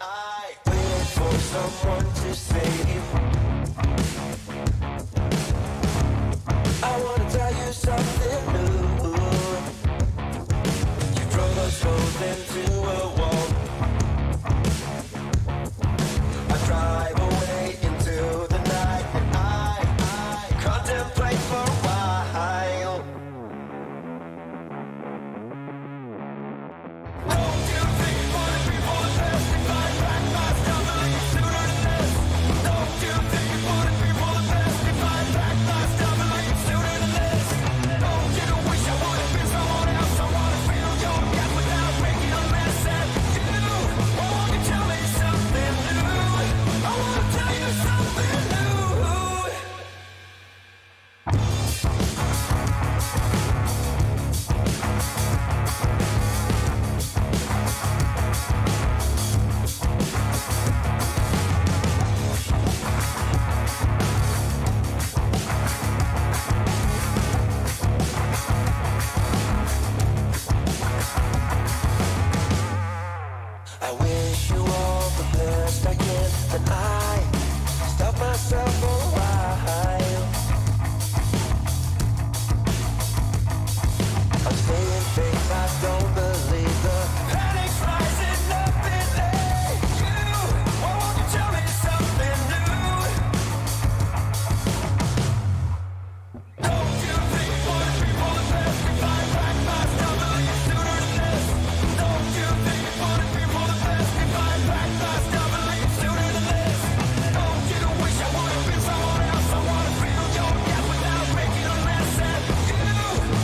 I wait for someone to save. I wanna tell you something new. You drove us both into a wall. I drive away into the night, and I contemplate for a while. Don't you think for the people that passed me by, back my stuff and leave sooner than this? Don't you think for the people that passed me by, back my stuff and leave sooner than this? Don't you wish I would have been someone else? I wanna feel your death without making a mess at you. Why won't you tell me something new? I wanna tell you something new. I wish you all the best I can, and I stop myself for a while. I'm staying faith, I don't believe the panic's rising up in you. Why won't you tell me something new? Don't you think for the people that passed me by, back my stuff and leave sooner than this? Don't you think for the people that passed me by, back my stuff and leave sooner than this? Don't you wish I would have been someone else? I wanna feel your death without making a mess at you.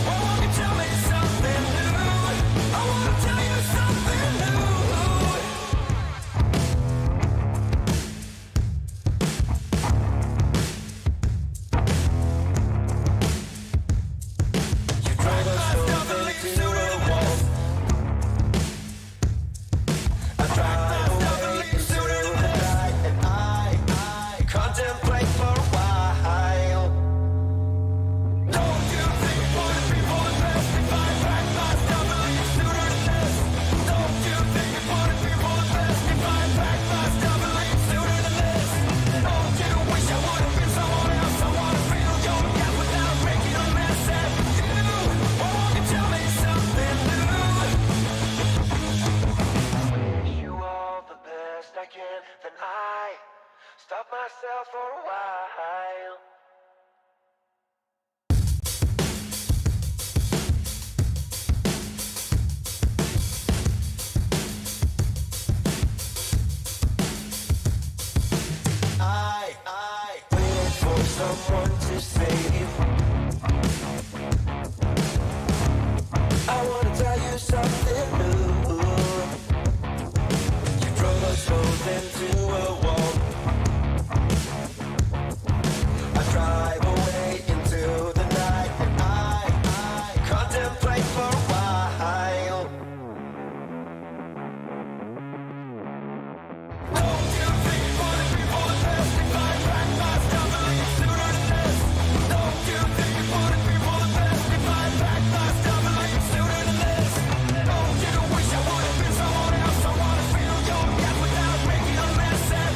Why won't you tell me something new? I wanna tell you something new. You drove us both into a wall. I drive away into the night, and I contemplate for a while. Don't you think for the people that passed me by, back my stuff and leave sooner than this? Don't you think for the people that passed me by, back my stuff and leave sooner than this? Don't you wish I would have been someone else? I wanna feel your death without making a mess at you. Why won't you tell me something new? Wish you all the best I can, then I stop myself for a while. I wait for someone to save. I wanna tell you something new. You drove us both into a wall. I drive away into the night, and I contemplate for a while. Don't you think for the people that passed me by, back my stuff and leave sooner than this? Don't you think for the people that passed me by, back my stuff and leave sooner than this? Don't you wish I would have been someone else? I wanna feel your death without making a mess at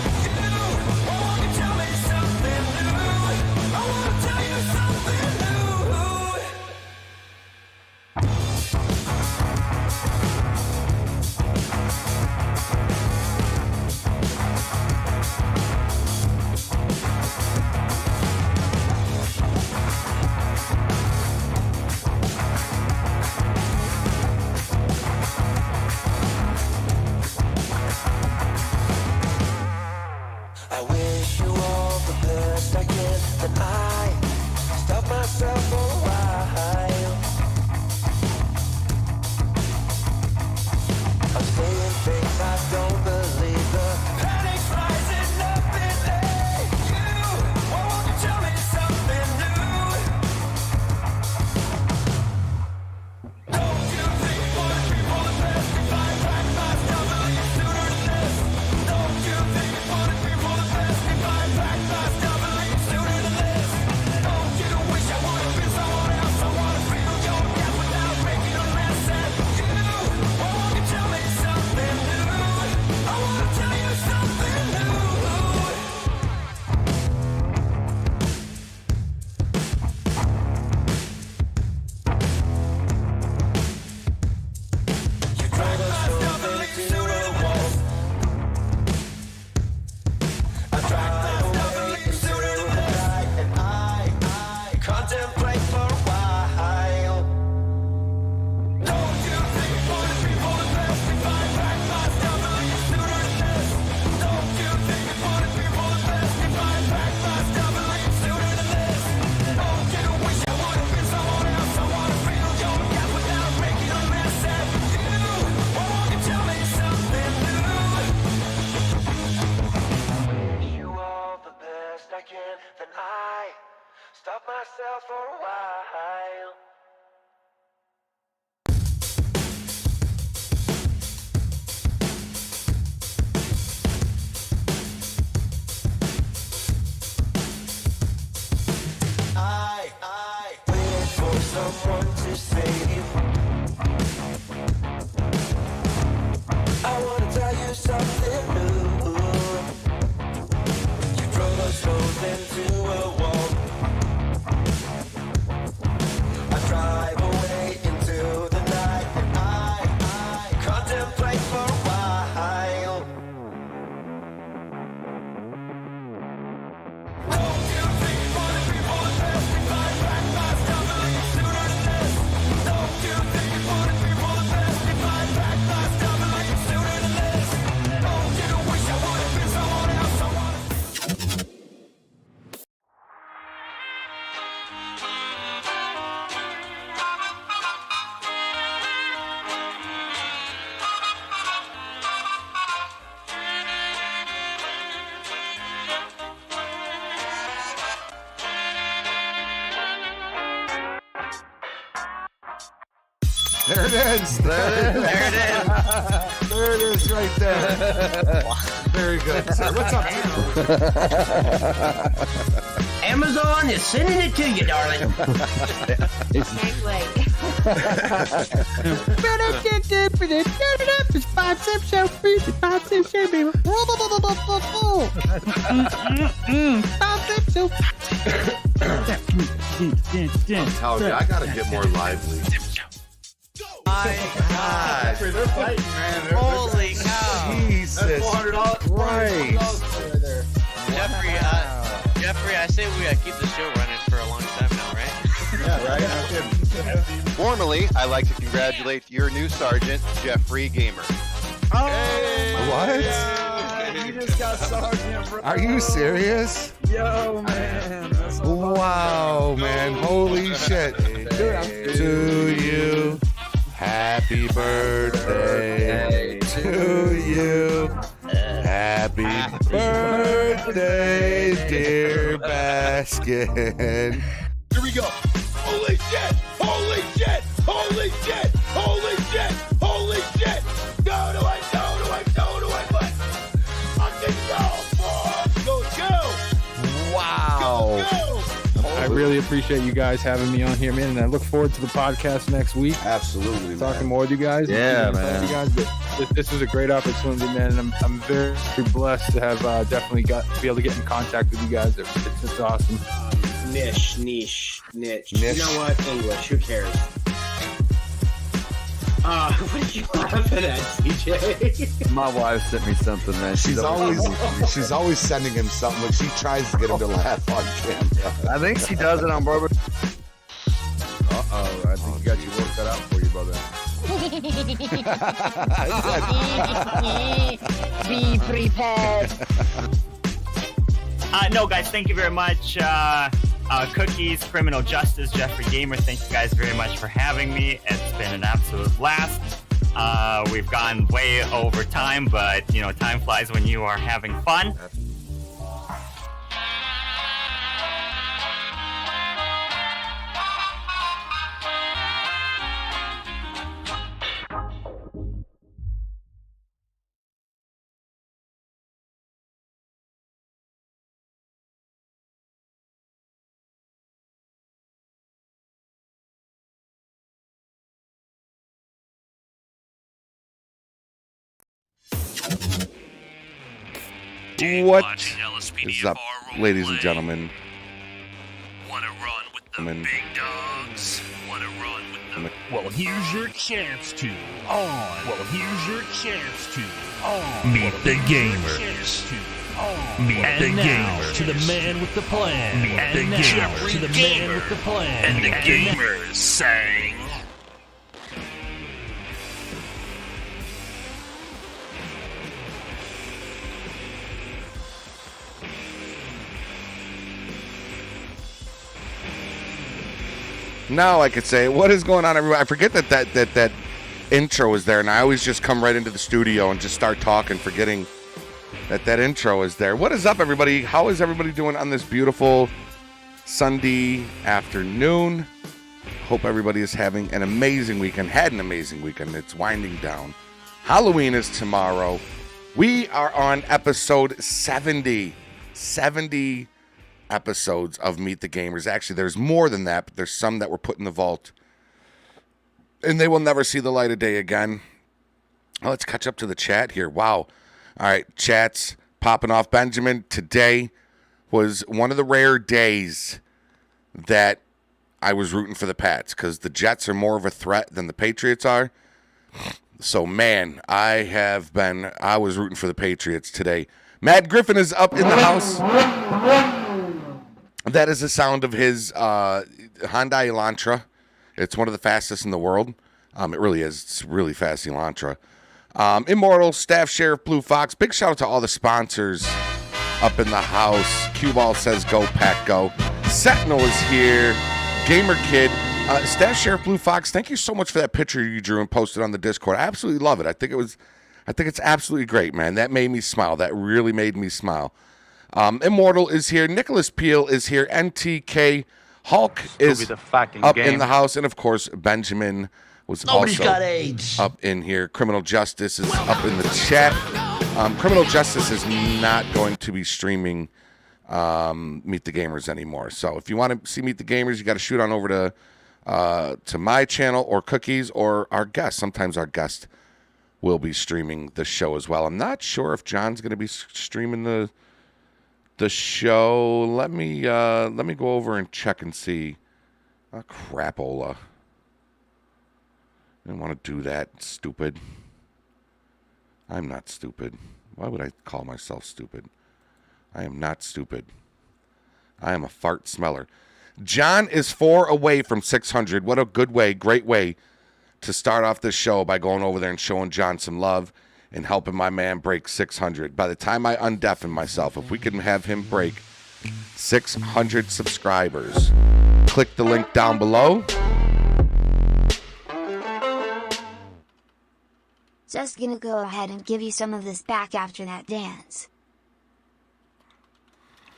stop myself for a while. I waited for someone to save. I wanna tell you something new. You drove us both into a wall. I drive away into the night, and I contemplate for a while. Don't you think for the people that passed me by, back my stuff and leave sooner than this? Don't you think for the people that passed me by, back my stuff and leave sooner than this? Don't you wish I would have been someone else? There it is. There it is right there. Very good. So what's up, Amazon is sending it to you, darling. Oh, yeah, I gotta get more lively. My God. They're fighting, man. Holy cow. Jesus Christ. Jeffrey, I say we gotta keep the show running for a long time now, right? Yeah, right? Formally, I'd like to congratulate your new sergeant, Jeffrey Gamer. What? You just got sergeant, bro. Are you serious? Yo, man. That's so Wow, man. Holy shit. To you. Happy birthday to you. Happy birthday, dear Baskin. Here we go. Holy shit! Holy shit! Holy shit! Holy shit! Holy shit! Go to it! Go to it! Go to it! But fucking go, boy! Go! Wow. Go! I really appreciate you guys having me on here, man, and I look forward to the podcast next week. Absolutely, Talking more with you guys. Yeah, Talking man. to you guys, but this was a great opportunity, man, and I'm very blessed to have definitely be able to get in contact with you guys. It's awesome. Niche. You know what? English. Who cares? What are you laughing at, CJ? My wife sent me something, man. She's always sending him something, but she tries to get him to laugh on camera. I think she does it on purpose. Uh-oh, I think you got your work cut out for you, brother. Be prepared. No, guys, thank you very much. Cookies, Criminal Justice, Jeffrey Gamer, thank you guys very much for having me. It's been an absolute blast. We've gone way over time, but, time flies when you are having fun. What is up, ladies and gentlemen? Wanna run with the big dogs? Wanna run with the... Well, here's your chance to meet the gamers. Meet the gamers. To the man with the plan. Meet the gamers. To the man with the plan. And the gamers sang. Now I could say, what is going on, everybody? I forget that intro is there, and I always just come right into the studio and just start talking, forgetting that intro is there. What is up, everybody? How is everybody doing on this beautiful Sunday afternoon. Hope everybody is having an amazing weekend. Had an amazing weekend. It's winding down. Halloween is tomorrow. We are on episode 70. 70 episodes of Meet the Gamers. Actually, there's more than that, but there's some that were put in the vault. And they will never see the light of day again. Well, let's catch up to the chat here. Wow. All right, chat's popping off. Benjamin, today was one of the rare days that I was rooting for the Pats because the Jets are more of a threat than the Patriots are. So, man, I was rooting for the Patriots today. Matt Griffin is up in the house. That is the sound of his Hyundai Elantra. It's one of the fastest in the world. It really is. It's really fast Elantra. Immortal, Staff Sheriff Blue Fox. Big shout out to all the sponsors up in the house. Cue Ball says go, Pack, go. Sentinel is here. Gamer Kid. Staff Sheriff Blue Fox, thank you so much for that picture you drew and posted on the Discord. I absolutely love it. I think it's absolutely great, man. That made me smile. That really made me smile. Immortal is here. Nicholas Peel is here. NTK. Hulk is up in the house. And, of course, Benjamin was also up in here. Criminal Justice is up in the chat. Criminal Justice is not going to be streaming Meet the Gamers anymore. So if you want to see Meet the Gamers, you got to shoot on over to my channel or Cookies or our guest. Sometimes our guest will be streaming the show as well. I'm not sure if John's going to be streaming the show. Let me go over and check and see. Crapola. I didn't want to do that. Stupid. I'm not stupid. Why would I call myself stupid? I am not stupid. I am a fart smeller. John is 4 away from 600. What a good way, great way to start off this show by going over there and showing John some love and helping my man break 600. By the time I undeafen myself, if we can have him break 600 subscribers, click the link down below. Just gonna go ahead and give you some of this back after that dance.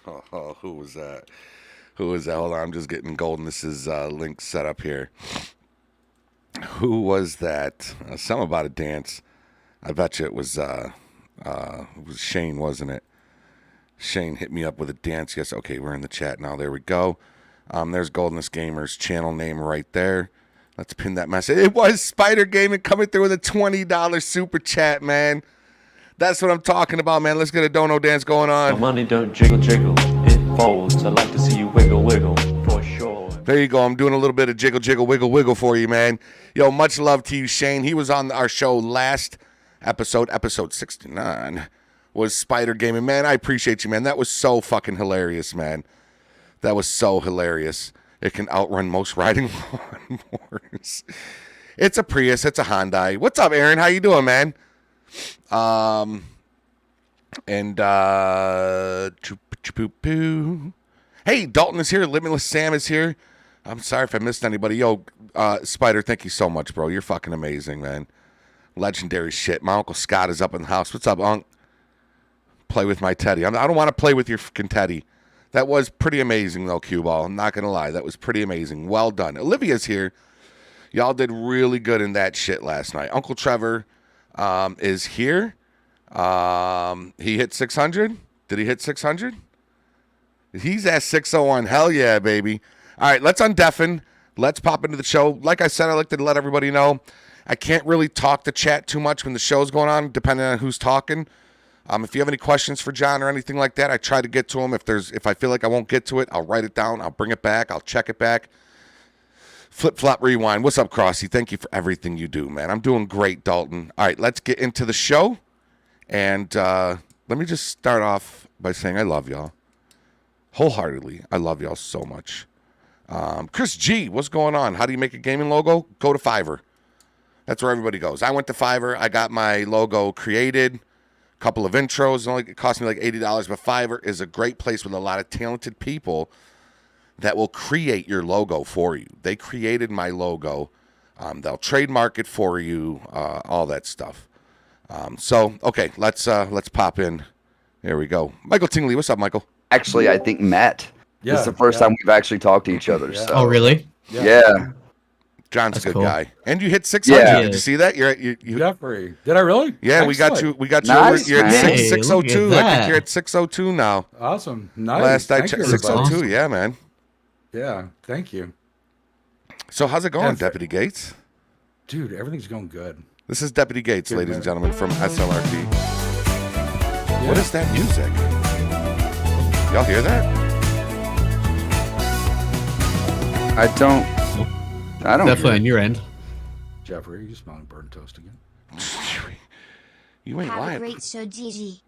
Oh, who was that? Who was that? Hold on, I'm just getting GOLDNESS's link set up here. Who was that? Something about a dance. I bet you it was Shane, wasn't it? Shane hit me up with a dance. Yes, okay, we're in the chat now. There we go. There's GOLDNESS Gamers channel name right there. Let's pin that message. It was Spider Gaming coming through with a $20 super chat, man. That's what I'm talking about, man. Let's get a dono dance going on. My money don't jiggle, jiggle. It folds. I like to see you wiggle, wiggle, for sure. There you go. I'm doing a little bit of jiggle, jiggle, wiggle, wiggle for you, man. Yo, much love to you, Shane. He was on our show last episode 69, was Spider Gaming. Man, I appreciate you, man. That was so fucking hilarious, man. That was so hilarious. It can outrun most riding lawnmowers. It's a Prius. It's a Hyundai. What's up, Aaron? How you doing, man? Hey, Dalton is here. Limitless Sam is here. I'm sorry if I missed anybody. Yo, Spider, thank you so much, bro. You're fucking amazing, man. Legendary shit. My Uncle Scott is up in the house. What's up, Unc? Play with my teddy. I don't want to play with your fucking teddy. That was pretty amazing, though, Cue Ball. I'm not going to lie. That was pretty amazing. Well done. Olivia's here. Y'all did really good in that shit last night. Uncle Trevor is here. He hit 600. Did he hit 600? He's at 601. Hell yeah, baby. All right, let's undeafen. Let's pop into the show. Like I said, I like to let everybody know I can't really talk to chat too much when the show's going on, depending on who's talking. If you have any questions for John or anything like that, I try to get to him. If I feel like I won't get to it, I'll write it down. I'll bring it back. I'll check it back. Flip, flop, rewind. What's up, Crossy? Thank you for everything you do, man. I'm doing great, Dalton. All right, let's get into the show. And let me just start off by saying I love y'all. Wholeheartedly, I love y'all so much. Chris G, what's going on? How do you make a gaming logo? Go to Fiverr. That's where everybody goes. I went to Fiverr. I got my logo created. Couple of intros. It cost me like $80, but Fiverr is a great place with a lot of talented people that will create your logo for you. They created my logo. They'll trademark it for you, all that stuff. Okay, let's pop in. There we go. Michael Tingley, what's up, Michael? Actually, I think Matt Yeah, This is the first time we've actually talked to each other. Yeah. So. Oh, really? Yeah. John's That's a good cool. guy, and you hit 600. Yeah. Did you see that? You're at you. Jeffrey, did I really? Yeah, we got Excellent. you. We got you. Nice, You're at man. Hey, 602. look at I think that. you're at 602 now. Awesome. Nice. Last I Thank checked, you, everybody. 602. Yeah, man. Yeah, thank you. So how's it going, Yeah, Deputy Gates? Dude, everything's going good. This is Deputy Gates, Good ladies man. and gentlemen, from SLRP. What is that music? Y'all hear that? I don't. Definitely on your end. Jeffrey, are you smelling burnt toast again? You ain't Have a lying. great show, Gigi.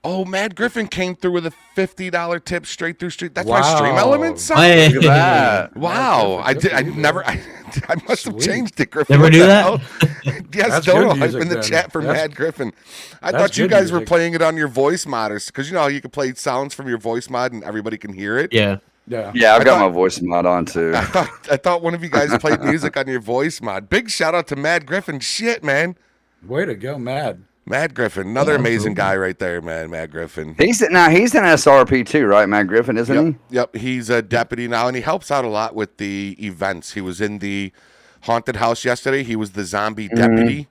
Oh, Mad Griffin came through with a $50 tip straight through street. That's Wow. my stream element song. Hey. Look at that. Wow, I Good did. for I you, never. man. I must have Sweet. changed it, Griffin. Never What do the that? hell? Yes, That's Dodo. good Hype in music, the then. chat for That's- Mad Griffin. I that's thought you good guys were music. playing it on your voice modders because you know how you can play sounds from your voice mod and everybody can hear it. Yeah. Yeah. Yeah, I've I got thought- my voice mod on too. I thought one of you guys played music on your voice mod. Big shout out to Mad Griffin. Shit, man. Way to go, Mad. Mad Griffin, another amazing absolutely. guy right there, man. Mad Griffin. He's in SRP too, right, Matt Griffin, isn't Yep, he's a deputy now, and he helps out a lot with the events. He was in the haunted house yesterday. He was the zombie deputy.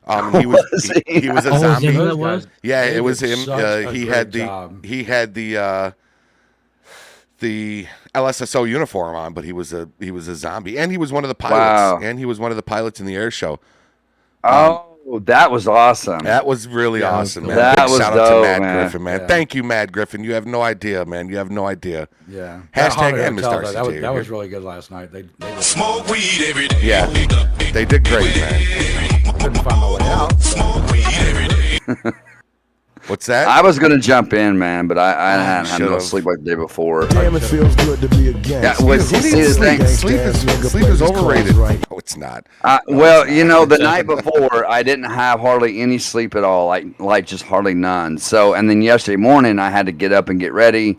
He was he was a Oh, zombie. is that who Those that was? guys, Yeah, they it was did him. such a He great had job. the LSSO uniform on, but he was a zombie, and he was one of the Wow. pilots. And he was one of the pilots in the air show. Oh, that was awesome. That was really Yeah, awesome, man. that Big was shout out dope, to Mad man. Griffin, man. Yeah. Thank you, Mad Griffin. You have no idea, man. You have no idea. Yeah. Hashtag Haunted and Miss Hotel, Darcy That was, J that here. was really good last night. They did. Smoke weed every day. Yeah, they did great, man. Couldn't find my way out. Smoke weed every day. What's that? I was gonna jump in, man, but I hadn't had no should've. sleep like the day before. Damn, it feels good to be a gangster. Yeah, well, see the thing. Sleep is overrated. No, it's not. Well, you know, the night before I didn't have hardly any sleep at all, like just hardly none. So, and then yesterday morning I had to get up and get ready.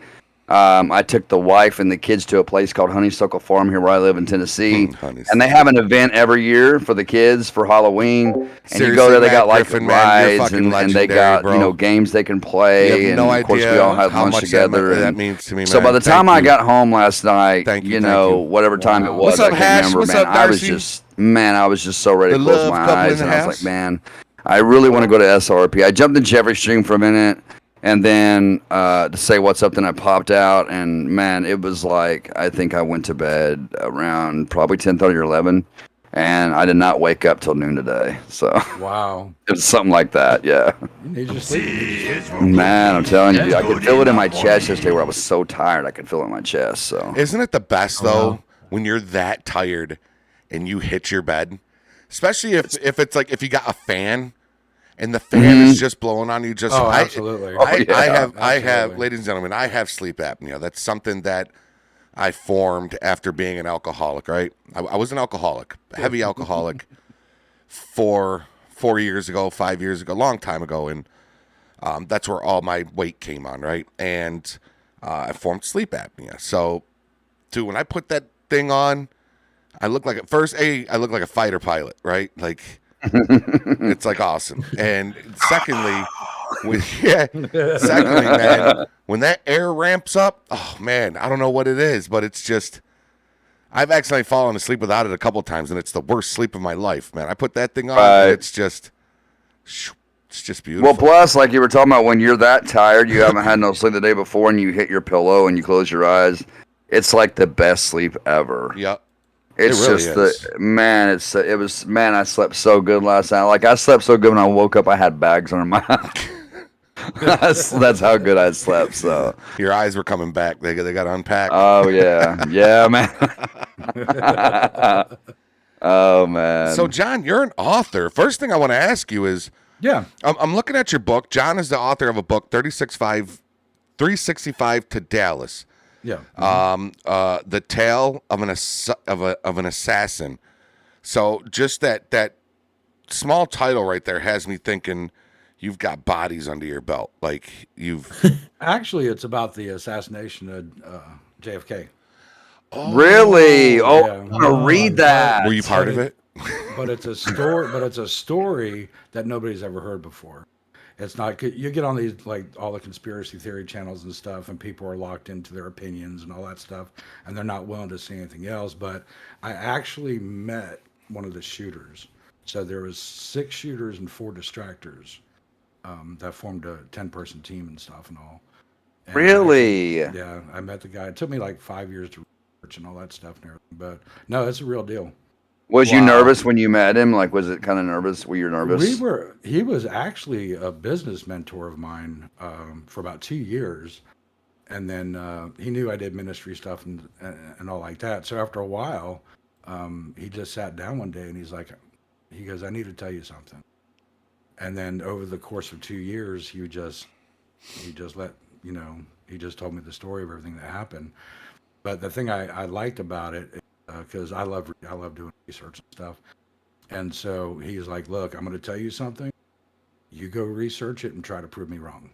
I took the wife and the kids to a place called Honeysuckle Farm here where I live in Tennessee, and they have an event every year for the kids for Halloween. And Seriously, you go there, they got Matt like Griffin, man, you're rides, fucking and they legendary, got bro. games they can play. You have no and of course, we idea all had how lunch much together. that and means to me, so man. by the time Thank I you. got home last night, Thank you, you thank know, you. whatever time it was, What's up, I Hash? can't remember, What's man. up, I was Darcy? I was just so ready The to close love my couple in eyes, the and I was house? like, man, I really want to go to SRP. I jumped in Jeffrey's stream for a minute, and then to say what's up, then I popped out, and man, it was like, I think I went to bed around probably 10:30 or 11, and I did not wake up till noon today. So Wow. it was something like that, yeah. You need your sleep. You need your sleep. Man, I'm telling you, dude, I could feel it in my chest yesterday where I was so tired, I could feel it in my chest. So Isn't it the best though when you're that tired and you hit your bed, especially if it's like if you got a fan and the fan is just blowing on you. Just Oh, absolutely. I have, Absolutely. ladies and gentlemen, I have sleep apnea. That's something that I formed after being an alcoholic. Right, I was an alcoholic, heavy alcoholic, 4 years ago, 5 years ago, a long time ago, and that's where all my weight came on. Right, and I formed sleep apnea. So, dude, when I put that thing on, I look like I look like a fighter pilot. Right, like. It's like awesome. And secondly, man, when that air ramps up, oh man, I don't know what it is, but it's just I've accidentally fallen asleep without it a couple times, and it's the worst sleep of my life, man. I put that thing on, and it's just beautiful. well, plus, like you were talking about, when you're that tired, you haven't had no sleep the day before, and you hit your pillow and you close your eyes, it's like the best sleep ever. Yep. It's It really just is. man, I slept so good last night. Like, I slept so good when I woke up, I had bags under my eyes. That's how good I slept. So Your eyes were coming back. They got unpacked. oh yeah, man. Oh man. So, John, you're an author. First thing I want to ask you is, Yeah. I'm looking at your book. John is the author of a book, 365 to Dallas. Yeah. The tale of an assassin. So just that small title right there has me thinking you've got bodies under your belt. Like you've Actually, it's about the assassination of JFK. Really? Oh, Yeah. I want to read that. were you part of it? But it's a story. But it's a story that nobody's ever heard before. It's not you get on these like all the conspiracy theory channels and stuff, and people are locked into their opinions and all that stuff, and they're not willing to see anything else. But I actually met one of the shooters. So there was 6 shooters and 4 distractors that formed a 10-person team and stuff and all. And Really? yeah, I met the guy. It took me like 5 years to research and all that stuff and everything. But no, it's a real deal. Was you nervous when you met him? Like, was it kind of nervous? Were you nervous? He was actually a business mentor of mine for about 2 years. And then he knew I did ministry stuff and all like that. So after a while, he just sat down one day and he goes, I need to tell you something. And then over the course of 2 years, he just let, he just told me the story of everything that happened. But the thing I liked about it, because I love doing research and stuff. And so he's like, look, I'm going to tell you something. You go research it and try to prove me wrong.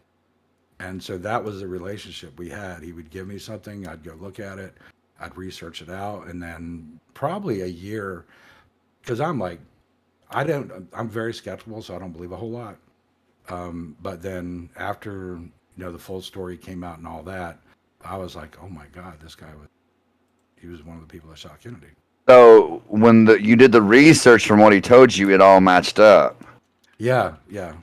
And so that was the relationship we had. He would give me something. I'd go look at it. I'd research it out. And then probably a year, because I'm very skeptical, so I don't believe a whole lot. But then after, the full story came out and all that, I was like, oh my God, he was one of the people that shot Kennedy. So when you did the research from what he told you, it all matched up. Yeah.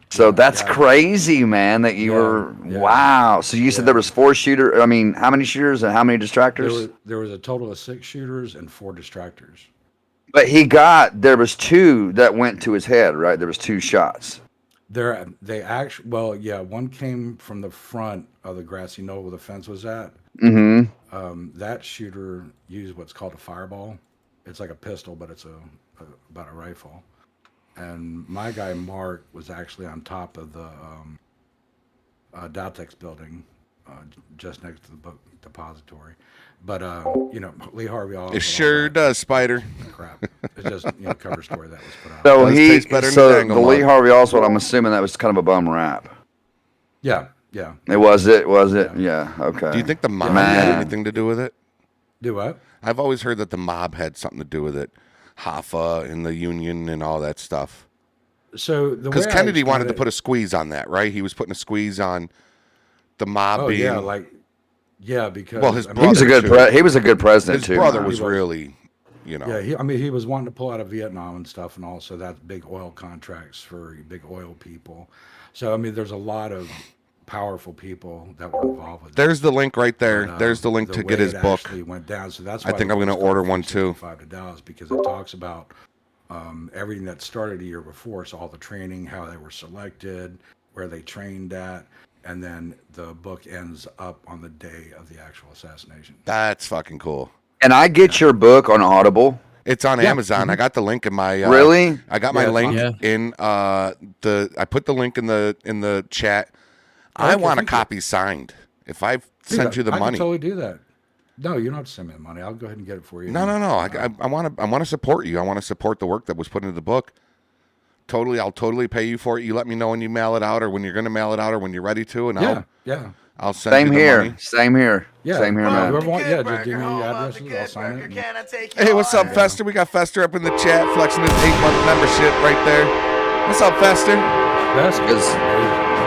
So that's crazy, man, that you were, wow. So you said there was 4 shooters. I mean, how many shooters and how many distractors? There was a total of 6 shooters and 4 distractors. But there was 2 that went to his head, right? There was 2 shots. One came from the front of the grassy knoll where the fence was at. Mm-hmm. That shooter used what's called a fireball. It's like a pistol, but it's about a rifle. And my guy Mark was actually on top of the Daltex building, just next to the book depository. But Lee Harvey also. It sure does, Spider. Crap. It's just cover story that was put out. So the Lee Harvey Oswald, I'm assuming that was kind of a bum rap. Yeah. Was it? Yeah. Okay. Do you think the mob had anything to do with it? Do what? I've always heard that the mob had something to do with it. Hoffa and the Union and all that stuff. So because Kennedy wanted to put a squeeze on that, right? He was putting a squeeze on the mob. Because his brother, he was a good president too. His brother was really, Yeah, he was wanting to pull out of Vietnam and stuff, and also that's big oil contracts for big oil people. So there's a lot of powerful people that were involved with it. There's the link right there. There's the link to get his book. Actually went down, so that's why I think I'm going to order one too. To Dallas because it talks about everything that started a year before. So all the training, how they were selected, where they trained at, and then the book ends up on the day of the actual assassination. That's fucking cool. And I get your book on Audible. It's on Amazon. Mm-hmm. I got the link in my. Really? I got my link in I put the link in the chat. I want a copy signed. If I send you the money, I can totally do that. No, you don't have to send me the money. I'll go ahead and get it for you. No. I want to support you. I want to support the work that was put into the book. I'll totally pay you for it. You let me know when you mail it out, or when you're going to mail it out, or when you're ready to, and I'll send you the money. Same here. Yeah. Same here, man. Just give me the addresses. I'll sign it. Hey, what's up, Fester? We got Fester up in the chat, flexing his 8-month membership right there. What's up, Fester?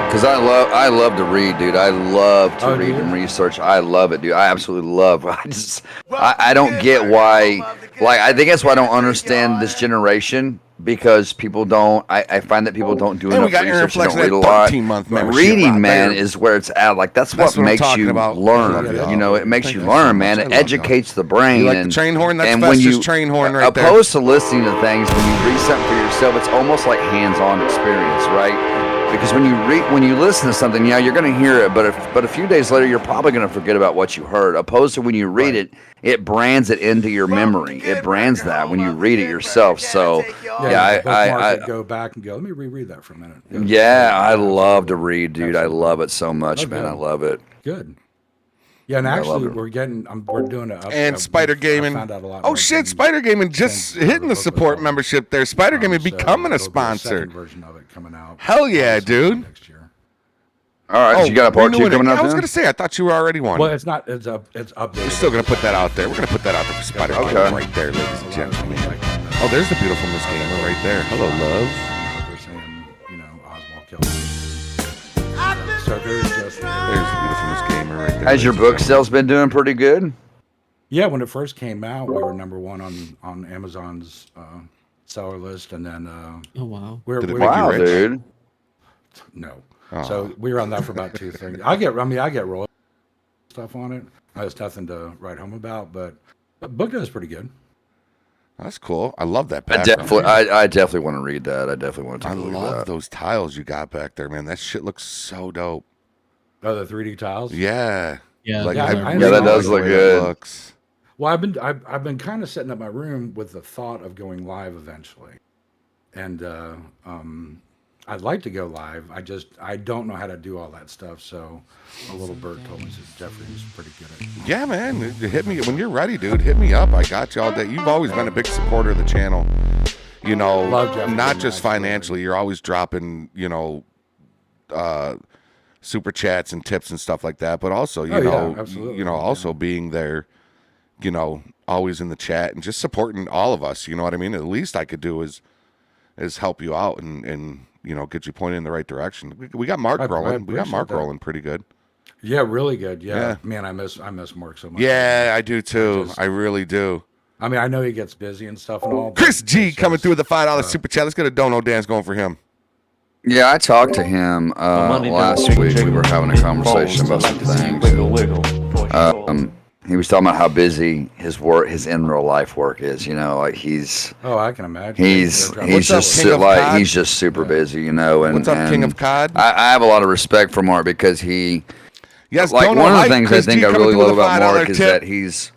Because I love to read, dude. I love to read and research. I love it, dude. I absolutely love. I don't get why. Like, I think that's why I don't understand this generation, because people don't. I find that people don't do enough research. They don't read a lot. But reading, man, is where it's at. Like that's what makes you learn. It makes you learn, man. It educates the brain. You like the train horn? That's Fester's train horn right there. Opposed to listening to things, when you read something for yourself, it's almost like hands-on experience, right? Because when you listen to something, you're going to hear it, but a few days later, you're probably going to forget about what you heard. Opposed to when you read it, it brands it into your memory. It brands that when you read it yourself. So, I go back and go, let me reread that for a minute. I love to read, dude. I love it so much, man. I love it. Good. Yeah, and actually, we're doing it. And Spider Gaming. Oh shit, Spider Gaming just hitting the support membership there. Spider Gaming becoming a sponsor. Version of it coming out. Hell yeah, dude. Next year. All right, so you got a part 2 coming up. I was gonna say, I thought you were already one. Well, it's not. It's updated. We're still gonna put that out there. We're gonna put that out there for Spider Gaming right there, ladies and gentlemen. Oh, there's the beautiful Miss Gamer right there. Hello, love. They're saying, Oswald killed him. So there's just There's the Infamous Gamer right there. Has your book sales been doing pretty good? yeah. When it first came out, we were #1 on Amazon's seller list, and then Oh wow. Wow, dude. No. Oh. So we were on that for about 2-3. I get royalty stuff on it. It's nothing to write home about, but the book does pretty good. That's cool. I love that I background. definitely want to read that. I definitely want to I take a look at love that. those tiles you got back there, man. That shit looks so dope. Oh, the 3D tiles. Yeah. Yeah. Like, Yeah, I I really know. that does like the look way good. that looks. Well, I've been kind of setting up my room with the thought of going live eventually, and I'd like to go live. I don't know how to do all that stuff. So a little bird told me that Jeffrey's pretty good at it. Yeah, man. Hit me when you're ready, dude. Hit me up. I got you all day. You've always been a big supporter of the channel. You know, Love Jeffrey not Gamer, just actually. financially. You're always dropping, super chats and tips and stuff like that. But also, Oh, yeah, absolutely. also being there, always in the chat and just supporting all of us. You know what I mean? The least I could do is help you out and get you pointed in the right direction. We got Mark I rolling. We got appreciate Mark that. rolling pretty good. Yeah, really good. Yeah. Yeah. Man, I miss Mark so much. Yeah, I do too. I really do. I mean, I know he gets busy and stuff and all. but Chris G it's coming just- through with the $5 super chat. Let's get a dono dance going for him. Yeah, I talked to him Money don't last jiggle, week. We were having a jiggle, conversation balls, about I some like to see things. Wiggle, wiggle, for sure. He was talking about how busy his in real life work is. Like he's Oh, I can imagine. he's What's up, just King of COD? he's just super busy. And What's up, King of COD? I have a lot of respect for Mark because he. Yes, Like dono one of the hype. things Chris I think G I coming really through love with a about Mark $5 is tip. that he's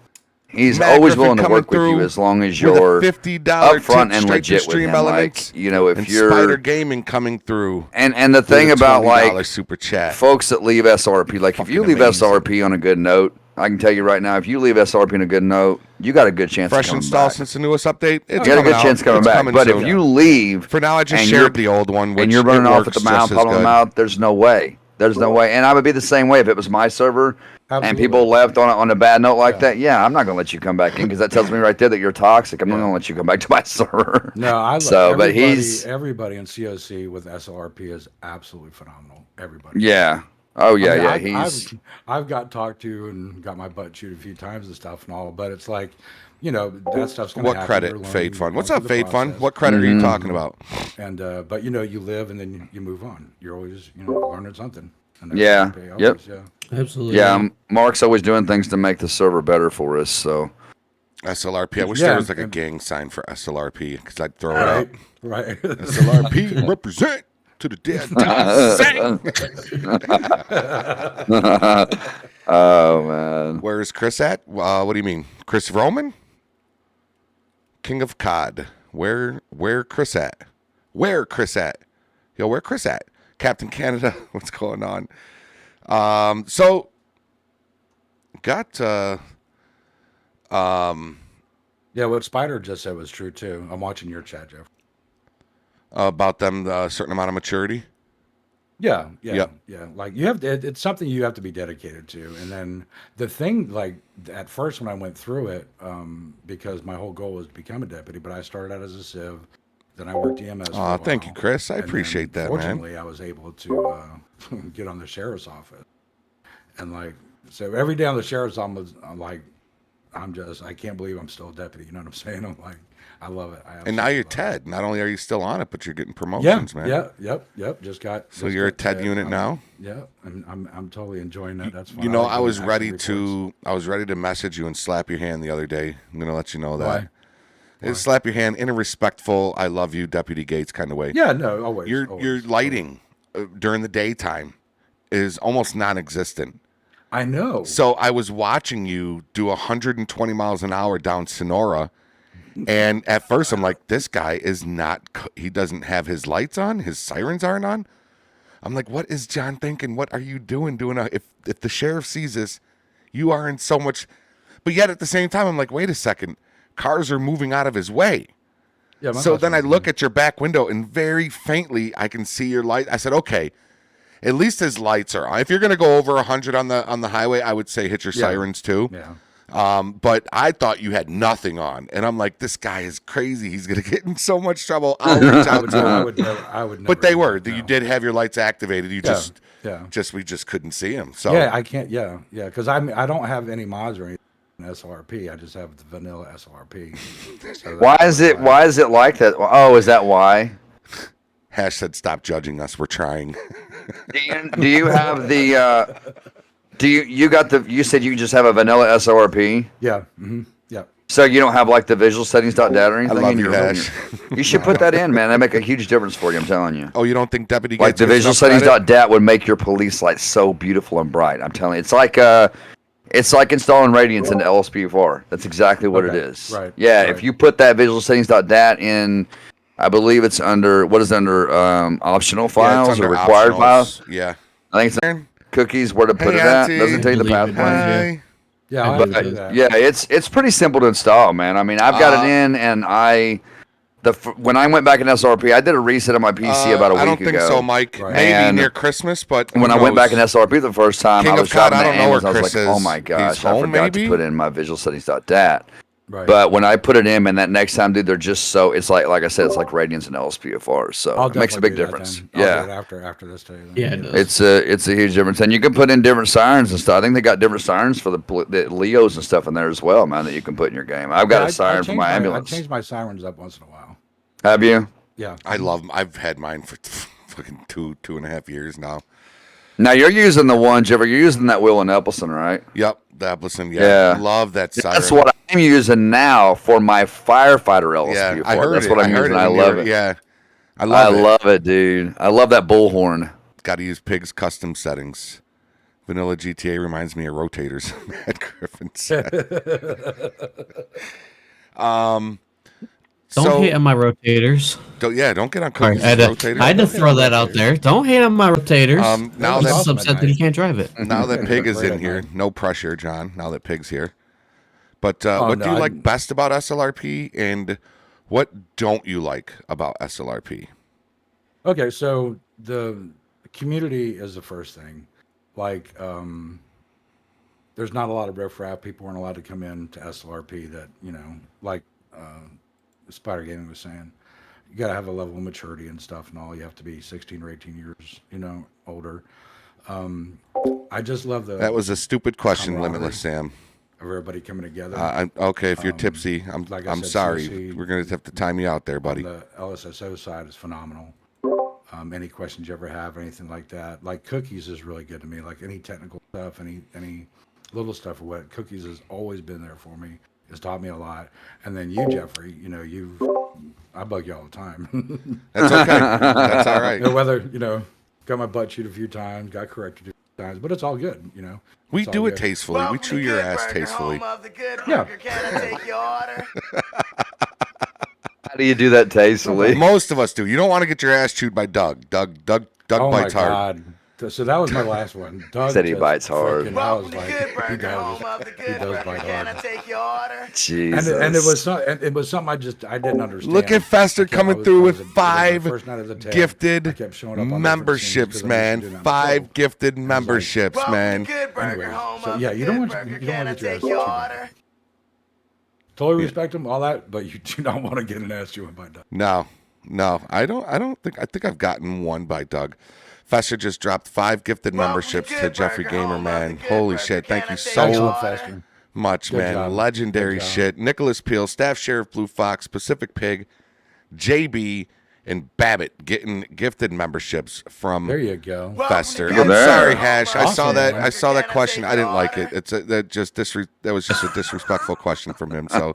Matt always Griffin willing to coming work with you through as long as with a you're $50 upfront tip and straight to legit with Stream him. Elements. Like, if and you're Spider Gaming coming through. and the with thing a about $20 like super chat. folks that leave SLRP, like if you Fucking leave amazing. SLRP on a good note, I can tell you right now, if you leave SLRP on a good note, you got a good chance Fresh of coming install back. since the newest update. It's You got a coming good out. chance coming It's back. coming But soon. if you leave For now, I just and shared you're- the old one, which and you're running it off at works the mouth, just as puddling them good. out, there's no way. There's no way. And I would be the same way if it was my server and Absolutely. people left on a bad note like that. Yeah, I'm not going to let you come back in because that tells me right there that you're toxic. I'm not going to let you come back to my server. No, I love but everybody in COC with SLRP is absolutely phenomenal. Everybody. Yeah. Oh, yeah, I mean, yeah. I've got talked to and got my butt chewed a few times and stuff and all, but it's like, that stuff's going to What happen. credit, You're learning, Fade Fun? you're What's going up, through the Fade Fun? process. What credit are you talking about? And but you live and then you move on. You're always learning something. And that's Yeah. what they Yep. always, yeah. Absolutely. Yeah, Mark's always doing things to make the server better for us. So SLRP. I wish Yeah, there was like a and- gang sign for SLRP because I'd throw it up. Right. SLRP represent to the dead. oh man, Where is Chris at? What do you mean, Chris Roman? King of COD. Where Chris at? Where Chris at? Yo, where Chris at? Captain Canada. What's going on? So got Yeah, what Spider just said was true too. I'm watching your chat, Jeff. about them a certain amount of maturity. Yeah. Yep. Yeah. Like you have to, it's something you have to be dedicated to. And then the thing, like at first when I went through it, because my whole goal was to become a deputy, but I started out as a civ, then I worked EMS. for a Thank you, while, Chris. I and then appreciate that, man. Fortunately, I was able to get on the sheriff's office, and like so every day on the sheriff's office, I'm like, I can't believe I'm still a deputy. You know what I'm saying? I'm like, I love it. And now you're absolutely love it. Ted. Not only are you still on it, but you're getting Yeah, promotions, man. yep. Just got. So just you're a got Ted unit now? Yeah, I'm totally enjoying that. That's fine. You know, like I was doing ready action to message you and slap your hand the other day. I'm gonna let you know that. Why? Slap your hand in a respectful, I love you, Deputy Gates kind of way. Yeah, no, always. Your lighting during the daytime is almost non-existent. I know. So I was watching you do 120 miles an hour down Sonora, and at first I'm like, this guy is not. He doesn't have his lights on. His sirens aren't on. I'm like, what is John thinking? What are you doing? If the sheriff sees this, you are in so much. But yet at the same time, I'm like, wait a second. Cars are moving out of his way. Yeah, my So then I husband's look at your back window and very faintly I can see your light. I said, okay, at least his lights are on. If you're going to go over 100 on the highway, I would say hit your sirens too. Yeah. But I thought you had nothing on. And I'm like, this guy is crazy. He's going to get in so much trouble. I'll reach out to him. I would never. But they do were. that, You no. did have your lights activated. You just Yeah. We just couldn't see him. So yeah, I can't. Yeah, because I don't have any mods or anything in SLRP. I just have the vanilla SLRP. So Why is it like that? Oh, is that why? Hash said, "Stop judging us. We're trying." Do you have the? You said you just have a vanilla SLRP? Yeah. Mm-hmm. Yeah. So you don't have like the visual settings.dat or anything? I love you, Hash. You should put that in, man. That make a huge difference for you. I'm telling you. Oh, you don't think Deputy Like gets the good visual enough credit? settings.dat would make your police light so beautiful and bright. I'm telling you, it's like installing radiance into LSPDFR. That's exactly what it is. Right. Yeah. Right. If you put that visual settings.dat in, I believe it's under optional files under or required optionals. files. Yeah. I think it's cookies where to put Hey, it at. Auntie. Doesn't tell you the Delete it, pathway. Hi. Yeah, I But do that. yeah, it's pretty simple to install, man. I mean, I've got it in, and when I went back in SLRP, I did a reset on my PC about a week ago. I don't think so, Mike. Right. Maybe And near Christmas, but when I went back in SLRP the first time, King I of was COD, driving I the don't know where ambulance. I was Chris like, oh is. my He's gosh, I home, forgot maybe? to put in my visual settings.dat. Right. But when I put it in, and that next time, dude, they're just so, it's like I said, it's like radiance and LSPDFR. So I'll it makes a definitely big do that difference. then. I'll do Yeah. it after this day. Then. Yeah, it does. It's a huge difference, and you can put in different sirens and stuff. I think they got different sirens for the Leos and stuff in there as well, man. That you can put in your game. I've got a siren for my ambulance. I change my sirens up once in a while. Have you? Yeah. I've had mine for fucking 2.5 years now. Now you're using the ones you're using that Will and Eppleston, right? Yep, the Eppleston. Yeah. Love that siren. That's what I'm using now for my firefighter LSP. Yeah, I heard That's it. what I'm I heard using. it I in love your- it. Yeah, I I love it. love it, dude. I love that bullhorn. Got to use Pig's custom settings. Vanilla GTA reminds me of rotators. Matt Griffin said. Don't hate on my rotators. Don't get on Sorry, Cookie's I rotator. had to throw that out there. Don't hate on my rotators. Now I'm that- just upset that you can't drive it. Now that Pig is Great in here, no pressure, John. Now that Pig's here. But Oh, what no, do you I- like best about SLRP, and what don't you like about SLRP? Okay, so the community is the first thing. Like, there's not a lot of riffraff. People aren't allowed to come in to SLRP that, like Spider Gaming was saying. You got to have a level of maturity and stuff and all. You have to be 16 or 18 years, older. I just love That was a stupid question, camaraderie Limitless Sam. of everybody coming together. Okay, if you're tipsy, like I I'm said, sorry. CC We're gonna have to time you out there, buddy. The LSSO side is phenomenal. Any questions you ever have, anything like that. Like Cookies is really good to me. Like any technical stuff, any little stuff or what, Cookies has always been there for me. It's taught me a lot. And then you, Jeffrey, I bug you all the time. That's okay. That's all right. Whether, got my butt chewed a few times, got corrected a few times, but it's all good, We It's all do it good. tastefully. We chew your ass tastefully. Yeah. How do you do that tastefully? Most of us do. You don't want to get your ass chewed by Doug. Doug Oh my bites hard. God. So that was my last one. Doug Said he just bites hard. freaking- I was like, he does bite hard. Jesus. And it was something I didn't understand. Look at Fester coming through with 5 gifted gifted memberships, man. 5 gifted memberships, man. Anyway, so yeah, you don't want to get your ass chewed. Totally respect them, all that, but you do not want to get an ass chewing by Doug. No, I think I've gotten one by Doug. Fester just dropped 5 gifted memberships to Jeffrey Gamer, man. Holy shit. Thank you so Excellent, Fester. much, Good man. job. Legendary Good job. shit. Nicholas Peel, Staff Sheriff Blue Fox, Pacific Pig, JB, and Babbitt getting gifted memberships from There you go. Fester. Look at I'm that. sorry, Hash. I Awesome, saw that. man. I saw that question. I didn't like it. That was just a disrespectful question from him. So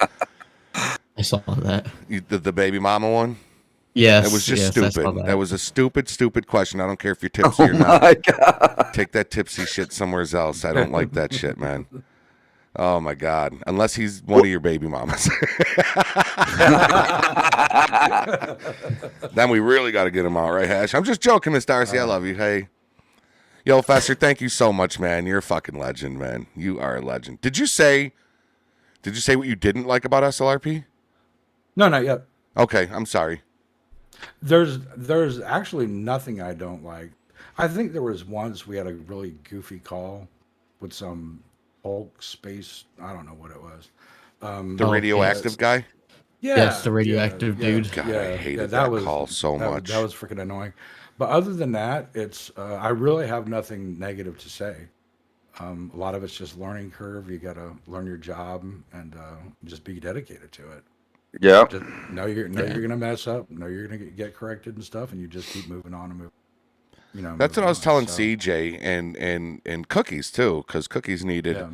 I saw that. the baby mama one. Yes. It was just yes, I saw stupid. that. That was a stupid question. I don't care if you're tipsy or not. My God. Take that tipsy shit somewhere else. I don't like that shit, man. Oh my God. Unless he's one of your baby mamas. Then we really got to get him out, right, Hash? I'm just joking, Miss Darcy. I love you. Hey. Yo, Fester, thank you so much, man. You're a fucking legend, man. You are a legend. Did you say what you didn't like about SLRP? No, not yet. Okay, I'm sorry. There's actually nothing I don't like. I think there was once we had a really goofy call with some Hulk space. I don't know what it was. The radioactive guy? Yeah, Yes, the radioactive dude. God, I hated that call so much. That was freaking annoying. But other than that, it's I really have nothing negative to say. A lot of it's just learning curve. You got to learn your job and just be dedicated to it. Yeah. Know you're gonna mess up. Know you're gonna get corrected and stuff, and you just keep moving on and moving. You know. That's what I was telling CJ and Cookies too, because Cookies needed. Yeah.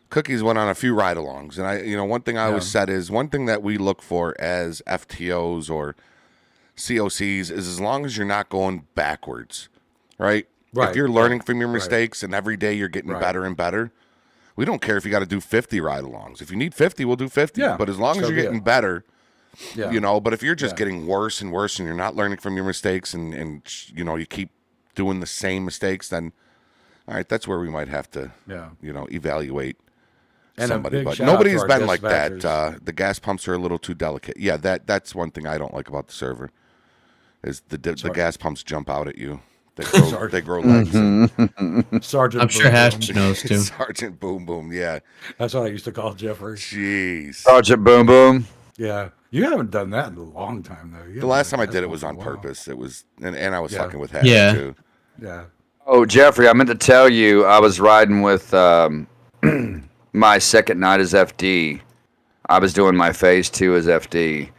Cookies went on a few ride-alongs, and one thing I always said is one thing that we look for as FTOs or COCs is as long as you're not going backwards, right? Right. If you're learning from your mistakes and every day you're getting better and better, we don't care if you got to do 50 ride-alongs. If you need 50, we'll do 50. Yeah, but as long as you're getting better, Yeah. But if you're just getting worse and worse and you're not learning from your mistakes and you keep doing the same mistakes, then all right, that's where we might have to evaluate And somebody. But shout out nobody's to our been like that. dispatchers. The gas pumps are a little too delicate. Yeah, that's one thing I don't like about the server is the gas pumps jump out at you. They grow legs. Sergeant. I'm sure Hash knows too. Sergeant Boom Boom. Yeah, That's what I used to call Jeffrey. jeez. Sergeant Boom Boom. Yeah, you haven't done that in a long time though. The last time I did it was on purpose. It was, and I was fucking with Hash Yeah. too. Yeah. Oh, Jeffrey, I meant to tell you, I was riding with my second night as FD. I was doing my phase 2 as FD.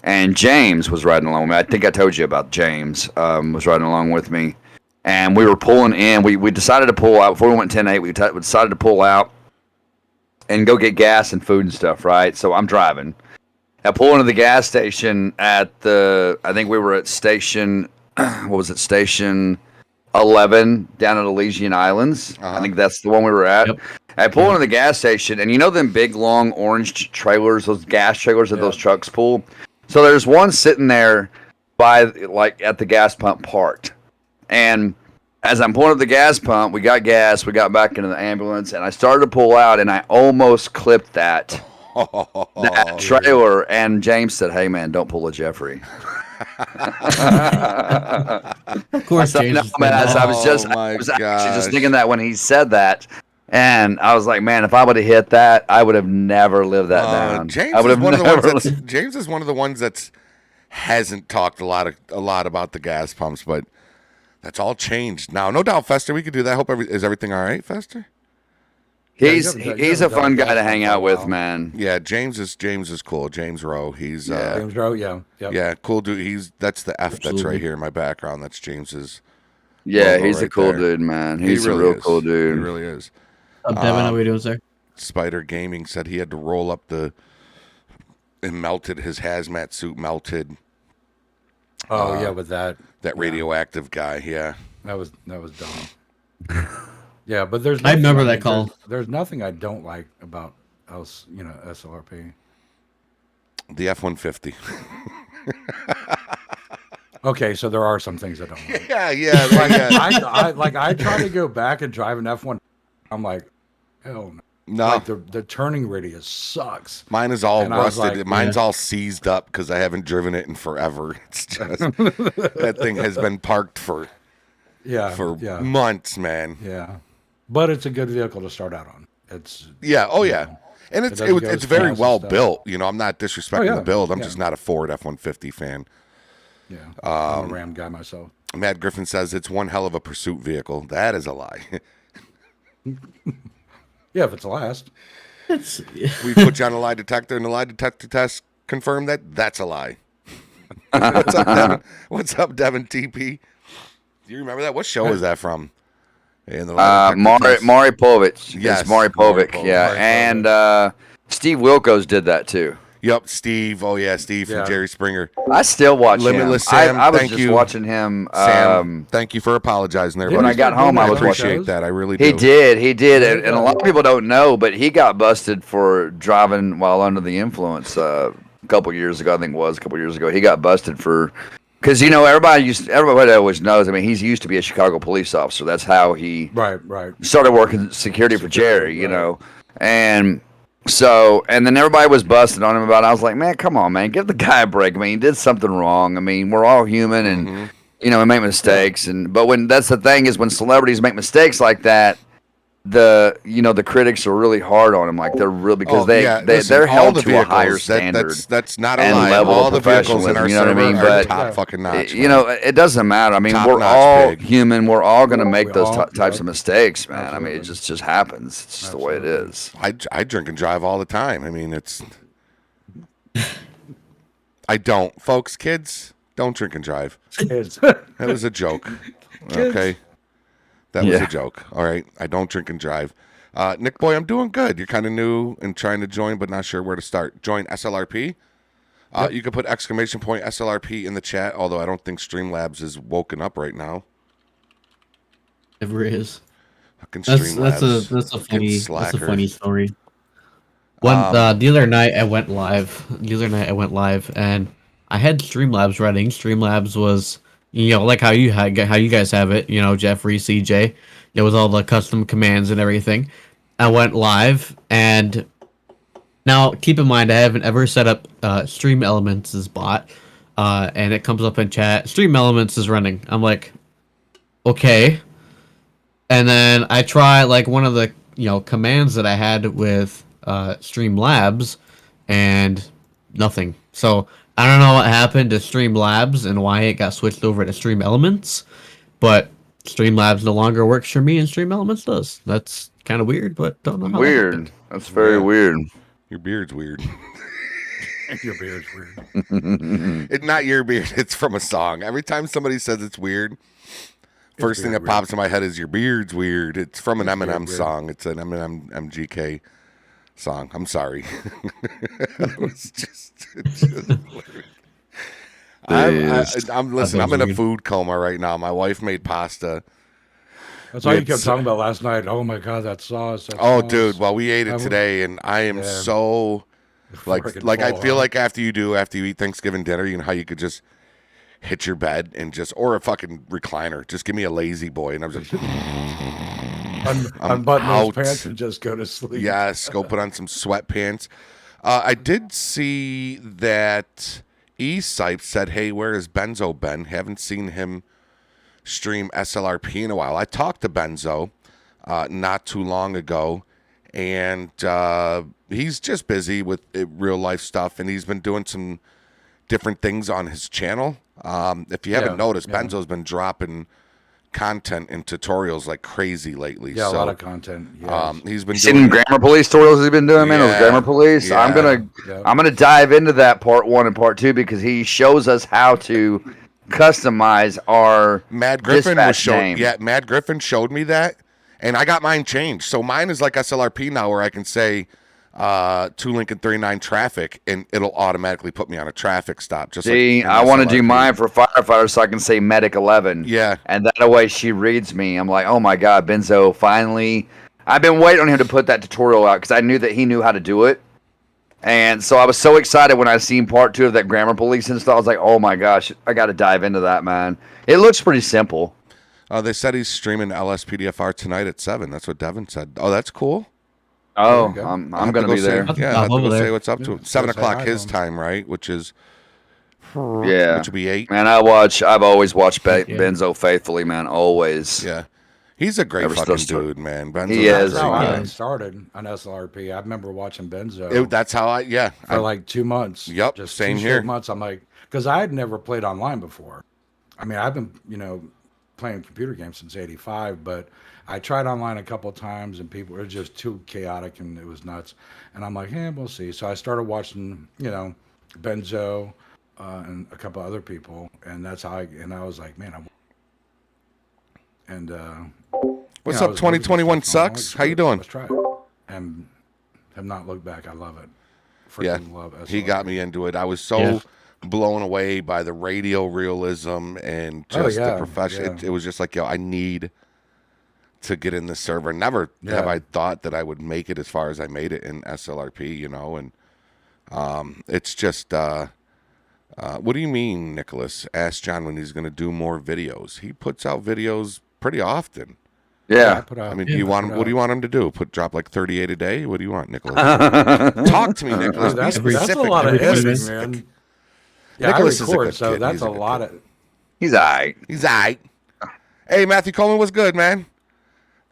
And James was riding along with me. I think I told you about James was riding along with me. And we were pulling in. We decided to pull out. Before we went 10-8, we decided to pull out and go get gas and food and stuff, right? So I'm driving. I pull into the gas station I think we were at station, Station 11 down at Elysian Islands. I think that's the one we were at. Yep. I pull into the gas station, and you know them big, long orange trailers, those gas trailers that those trucks pull? So there's one sitting there at the gas pump parked. And as I'm pulling up the gas pump, we got gas, we got back into the ambulance, and I started to pull out, and I almost clipped that trailer. And James said, "Hey, man, don't pull a Jeffrey." Of course, James. I was actually just thinking that when he said that. And I was like, man, if I would have hit that, I would have never lived that down. James I would is have one of the never ones James is one of the ones that's hasn't talked a lot about the gas pumps, but that's all changed now. No doubt, Fester, we could do that. Is everything all right, Fester? He's a fun guy to hang out with, man. Yeah, James is cool. James Rowe. He's James Rowe, yeah. Yep. Yeah, cool dude. That's the F that's right here in my background. That's James's. Yeah, logo he's right a cool there. dude, man. He He's really a real is. cool dude. He really is. Devin, how we doing, sir? Spider Gaming said he had to roll up and melted his hazmat suit melted. Oh yeah, with that radioactive guy. Yeah, that was dumb. Yeah, but there's. I remember nothing- that call. There's nothing I don't like about SLRP. The F-150. Okay, so there are some things I don't like. yeah. I try to go back and drive an F1. I'm like, hell no. No. Like the turning radius sucks. Mine is all And I was rusted. like, Mine's all seized up because I haven't driven it in forever. It's just that thing has been parked for months, man. Yeah, but it's a good vehicle to start out on. It's and it's very well built. I'm not disrespecting the build. I'm Yeah. just not a Ford F-150 fan. Yeah, I'm a Ram guy myself. Matt Griffin says it's one hell of a pursuit vehicle. That is a lie. Yeah, if it's the last. We put you on a lie detector, and the lie detector test confirmed that that's a lie. What's up, Devin? What's up, Devin TP? Do you remember that? What show is that from? In the Maury Povich. Yes, It's Maury Povich. Maury Yeah, Povich. and Steve Wilkos did that too. Yep, Steve. Oh yeah, Steve from Jerry Springer. I still watch Limitless him. Sam, I was thank just you. watching him. Sam, thank you for apologizing there. When buddy. I got home, I was appreciate that. I really do. He did, and a lot of people don't know, but he got busted for driving while under the influence a couple years ago. I think it was a couple years ago. He got busted for because everybody always knows. I mean, he's used to be a Chicago police officer. That's how he right started working security for Jerry. And. So, and then everybody was busting on him about it. I was like, man, come on, man. Give the guy a break. I mean, he did something wrong. I mean, we're all human and, we make mistakes. But that's the thing is when celebrities make mistakes like that, the critics are really hard on them, like they're real because they're held to a higher standard. That's not a and lie. level All of the vehicles in our professionalism, you know what I server mean? are But top fucking notch. you know, it doesn't matter. I mean, Top we're notch all pig. human. We're all gonna make those all- types of mistakes, man. I mean, it Absolutely. just happens. It's just the way it is. I drink and drive all the time. I mean, it's. I don't, folks. Kids, don't drink and drive. Kids. That was a joke. Okay, that was a joke. All right, I don't drink and drive. Nick Boy, I'm doing good. You're kind of new and trying to join, but not sure where to start. Join SLRP. You can put exclamation point SLRP in the chat. Although I don't think Streamlabs is woken up right now. Never is. Fucking That's Streamlabs. that's a funny story. The other night I went live. And I had Streamlabs running. Streamlabs was, like how you guys have it. Jeffrey, CJ. It was all the custom commands and everything. I went live, and now keep in mind I haven't ever set up Stream Elements' bot, and it comes up in chat. Stream Elements is running. I'm like, okay. And then I try like one of the commands that I had with Streamlabs, and nothing. So I don't know what happened to Streamlabs and why it got switched over to Stream Elements, but Streamlabs no longer works for me and Stream Elements does. That's kind of weird, but don't know how. Weird. That's very weird. Your beard's weird. Your beard's weird. It's not your beard. It's from a song. Every time somebody says it's weird, first thing that pops in my head is your beard's weird. It's from an Eminem song. It's an Eminem MGK song. I'm sorry. It was just listen. I'm in a food coma right now. My wife made pasta. That's all you kept talking about last night. Oh my god, that sauce. Dude. Well, we ate it today, and I am so like I feel like after you eat Thanksgiving dinner, you know how you could just hit your bed and or a fucking recliner. Just give me a lazy boy, and I'm just unbutton those pants and just go to sleep. Yes, go put on some sweatpants. I did see that E-Sipe said, hey, where is Benzo Ben? Haven't seen him stream SLRP in a while. I talked to Benzo not too long ago, and he's just busy with real life stuff, and he's been doing some different things on his channel. If you haven't noticed, Benzo's been dropping content and tutorials like crazy lately. Yeah, a lot of content. He's been doing grammar police tutorials he's been doing, man. Those grammar police. Yeah. I'm gonna dive into that part 1 and part 2 because he shows us how to customize our Mad Griffin dispatch name. Yeah, Mad Griffin showed me that, and I got mine changed. So mine is like SLRP now, where I can say 2 Lincoln 39 traffic, and it'll automatically put me on a traffic stop. Just See, like I want to do mine for firefighters so I can say medic 11. Yeah, and that way she reads me. I'm like, oh my god, Benzo finally. I've been waiting on him to put that tutorial out because I knew that he knew how to do it. And so I was so excited when I seen part 2 of that grammar police and stuff. I was like, oh my gosh, I got to dive into that, man. It looks pretty simple. They said he's streaming LSPDFR tonight at 7. That's what Devin said. Oh, that's cool. Oh, I'm going to be there. Yeah, I have to go say what's up to him. 7 o'clock his time, right? Which is which would be 8. Man, I've always watched Benzo faithfully, man. Always. Yeah. He's a great fucking dude, man. Benzo's he is. That's how I started on SLRP. I remember watching Benzo. That's how for like 2 months. Yep, just same 2 here. straight months. I'm like, because I had never played online before. I mean, I've been playing computer games since '85, but I tried online a couple of times, and people were just too chaotic, and it was nuts. And I'm like, we'll see. So I started watching, Benzo and a couple other people, and that's how I was like, man, what's up? 2021 sucks. How you doing? Let's try it. And have not looked back. I love it. Freaking love SLRP. He got me into it. I was so blown away by the radio realism and just the profession. It was just like, I need to get in the server. Never have I thought that I would make it as far as I made it in SLRP, and it's just what do you mean, Nicholas? Ask John when he's going to do more videos. He puts out videos pretty often. Yeah. I mean, what do you want him to do? Drop like 38 a day? What do you want, Nicholas? Talk to me, Nicholas. That's a lot of editing, man. Yeah, Nicholas I is a record, good so kid. that's He's a good lot kid. of. He's all right. He's all right. Hey, Matthew Coleman, what's good, man?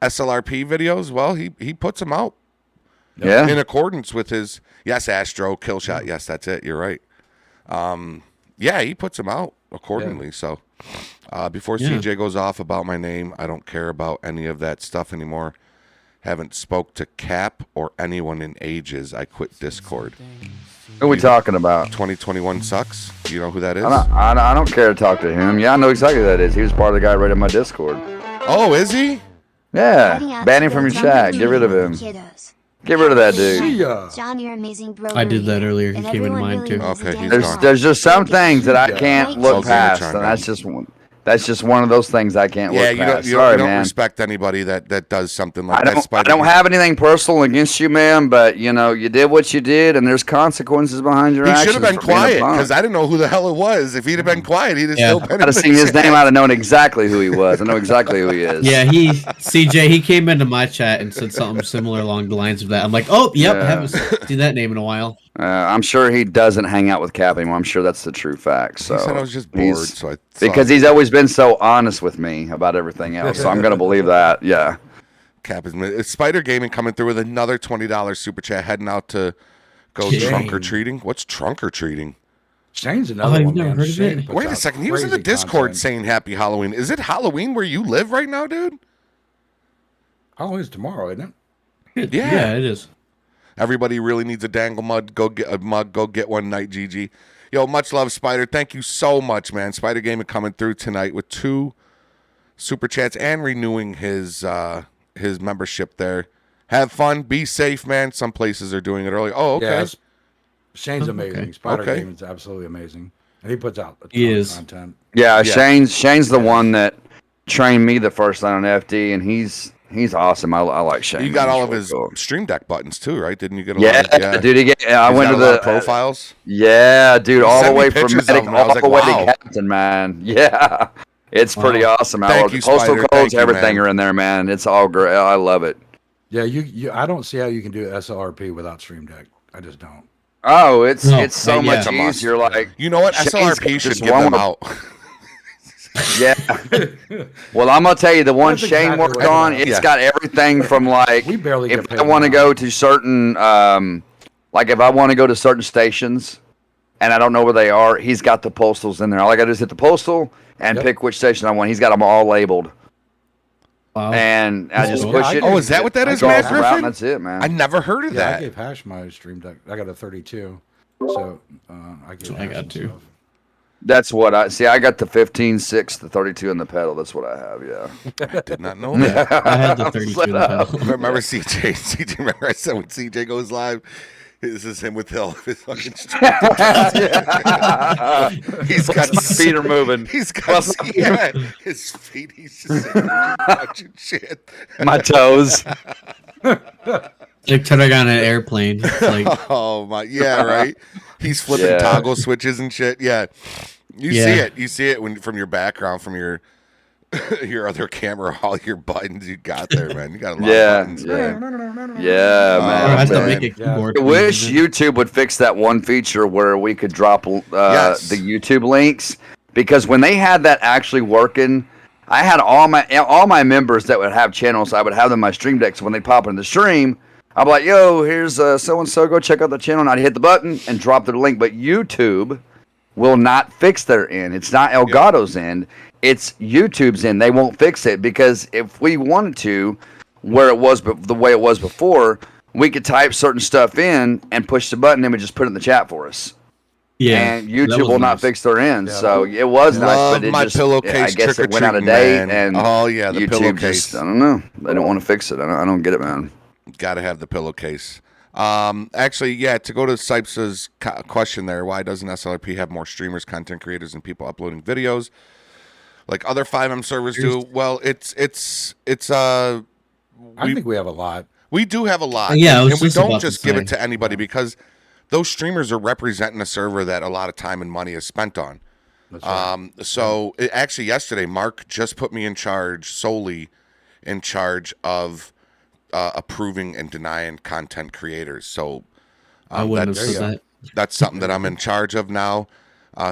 SLRP videos, well, he puts them out. Yeah. In accordance with his Astro kill shot. Yes, that's it. You're right. Yeah, he puts them out accordingly. So before CJ goes off about my name, I don't care about any of that stuff anymore. Haven't spoke to Cap or anyone in ages. I quit Discord. Who are we talking about? 2021 sucks. Do you know who that is? I don't care to talk to him. Yeah, I know exactly who that is. He was part of the guy right in my Discord. Oh, is he? Yeah. Ban him from your chat. Get rid of him. Get rid of that dude. John, you're amazing, bro. I did that earlier. He came into mine too. Okay, he's There's just some things that I can't look Okay, past, Tron, and that's just one of those things I can't look past. You Sorry, don't man. respect anybody that does something like that. I don't have anything personal against you, man, but you know, you did what you did, and there's consequences behind your He actions. should have been for being a quiet punk. because I didn't know who the hell it was. If he'd have been quiet, he'd have still been. I'd have seen his name. I'd have known exactly who he was. I know exactly who he is. Yeah, CJ, he came into my chat and said something similar along the lines of that. I'm like, oh, yep, Yeah. haven't seen that name in a while. I'm sure he doesn't hang out with Cap anymore. I'm sure that's the true fact. So He said I was just bored, so I because he's always been so honest with me about everything else. So I'm gonna believe that. Yeah. Cap is Spider Gaming coming through with another $20 super chat, heading out to go Shane. trunk or treating. What's trunk or treating? Shane's another one. never Man. heard of Shane it. puts Wait a out second. He was in the crazy Discord content. saying Happy Halloween. Is it Halloween where you live right now, dude? Halloween's tomorrow, isn't it? Yeah. It is. Everybody really needs a dangle mug. Go get a mug. Go get one night, GG. Yo, much love, Spider. Thank you so much, man. Spider Gaming coming through tonight with 2 super chats and renewing his membership there. Have fun. Be safe, man. Some places are doing it early. Oh, okay. Yeah, Shane's amazing. Okay. Spider Okay. Gaming's absolutely amazing. And he puts out a ton He of is. content. Yeah, Shane's the one that trained me the first night on FD, and he's awesome. I like Shane. You got all He's of really his cool. Stream Deck buttons too, right? Didn't you get a Yeah, lot of, dude. I He's went got to a lot the of profiles. Yeah, dude, You all the sent me way from pictures of medic them, and I was all like, the way wow. to captain, man. Yeah, it's pretty awesome. Thank you, Postal Spider. codes, Thank you, everything man. are in there, man. It's all great. I love it. Yeah, you I don't see how you can do SLRP without Stream Deck. I just don't. Oh, it's No, so yeah. much It's a must. easier. Like You know what? Shane's SLRP got should this give one them with- out. Yeah. Well, I'm gonna tell you, the one That's Shane exactly worked what on, I it's Yeah. got everything from like We barely get if paid I want to now. go to certain like if I want to go to certain stations and I don't know where they are, he's got the postals in there. All I got to do is hit the postal and Yep. pick which station I want. He's got them all labeled. Wow. And I just cool. push Yeah, I it. can- Oh, is that what that I is, can- Matt Across the route, Griffin? and that's it, man. I never heard of Yeah, I that. gave Hash my Stream Deck. I got a 32. So I gave what I Hash got some too. stuff. That's what I see. I got the 15, 6, the 32 in the pedal. That's what I have. Yeah. I did not know that. I had the 32 in the pedal. Remember CJ? CJ, remember I said when CJ goes live, this is him with his fucking He's got My feet are moving. He's got his feet. He's just sitting there watching shit. My toes. Like turning on an airplane. It's like, Oh my, yeah, right. He's flipping Yeah. toggle switches and shit. Yeah, you Yeah. see it. You see it when from your background, from your your other camera, all your buttons you got there, man. You got a lot Yeah, of buttons, yeah. man. Yeah, Oh, I man. have to man. make a keyboard. I wish YouTube would fix that one feature where we could drop Yes. the YouTube links, because when they had that actually working, I had all my members that would have channels. I would have them in my stream decks. When they pop in the stream, I'm like, "Yo, here's so and so. Go check out the channel." And I'd hit the button and drop the link. But YouTube will not fix their end. It's not Elgato's end. It's YouTube's end. They won't fix it, because if we wanted to, where it was the way it was before, we could type certain stuff in and push the button, and it would just put it in the chat for us. Yeah. And that YouTube was will not nice. fix their end. Yeah. So it was nice, Love but it my just, pillowcase I guess it went out of trick-or-treating, date, man. and Oh, yeah, the YouTube pillowcase. just, I don't know. They don't want to fix it. I don't get it, man. Got to have the pillowcase. Actually, yeah, to go to Sipes' question there, why doesn't SLRP have more streamers, content creators, and people uploading videos like other 5M servers do? Well, it's I think we have a lot. we do have a lot. Yeah, I was and we just don't about to just give it say. to anybody, because those streamers are representing a server that a lot of time and money is spent on. That's right. So actually yesterday, Mark just put me solely in charge of approving and denying content creators. So I wouldn't have that's, said that. that's something that I'm in charge of now.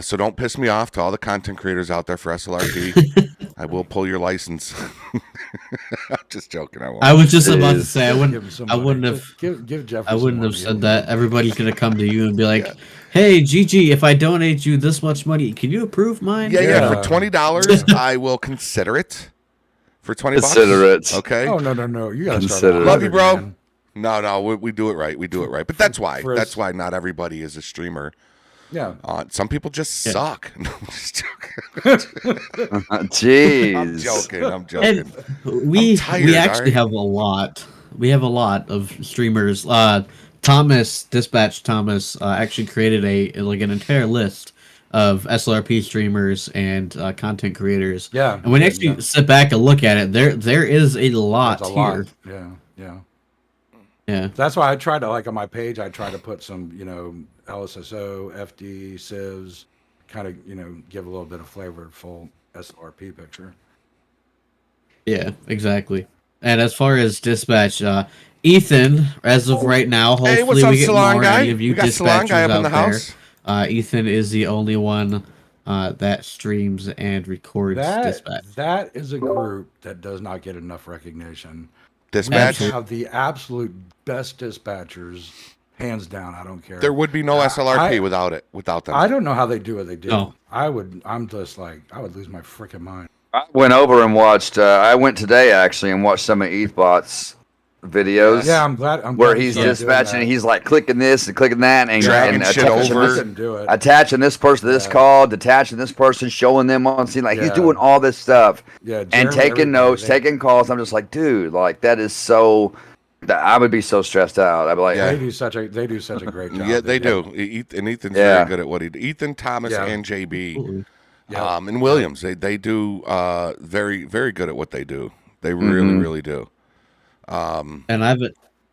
So don't piss me off to all the content creators out there for SLRP. I will pull your license. I'm just joking. I won't. I was just about to say I Give him wouldn't. some I money. wouldn't Just have. give Jeffrey I some wouldn't have money. said that. Everybody's gonna come to you and be like, "Hey, Gigi, if I donate you this much money, can you approve mine?" Yeah. For $20, I will consider it. For $20, Consider it. Okay. Oh no! You gotta start. Consider at it. Love you, 100, bro. man. No, we do it right. We do it right. But that's why. For That's us- why not everybody is a streamer. Yeah. Some people just suck. No, I'm just joking. Jeez. I'm joking. And we tired, actually alright? have a lot. We have a lot of streamers. Dispatch Thomas actually created an entire list of SLRP streamers and content creators. Yeah, and when you yeah, actually yeah. sit back and look at it, there is a lot There's a here. lot. Yeah. Yeah. That's why I try to, like, on my page, I try to put some, LSSO, FD, civs, kind of, give a little bit of flavor, full SLRP picture. Yeah, exactly. And as far as dispatch, Ethan, as of right now, hopefully Hey, what's up, we get Salon more guy? any of you We got Salon dispatchers guy up in out the there. house. Ethan is the only one that streams and records dispatch. That is a group that does not get enough recognition. Dispatch? We have the absolute best dispatchers, hands down. I don't care. There would be no SLRP without them. I don't know how they do what they do. No. I'm just like, I would lose my freaking mind. I went over and watched. I went today actually and watched some of Ethbot's videos. Yeah, I'm glad. Where glad he's started doing dispatching, that. and he's like clicking this and clicking that, and Dragging shit over. Couldn't do it. attaching this person to this call, detaching this person, showing them on scene. Like he's Yeah. doing all this stuff Yeah, and Jeremy, taking everybody, notes, they- taking calls. I'm just like, dude, like that is so. I would be so stressed out. I'd be like, They do such a great job. Yeah, they do. And Ethan's Yeah. very good at what he does. Ethan, Thomas, Yeah. and JB. Absolutely. Yeah. And Williams, they do very, very good at what they do. They really, really do. And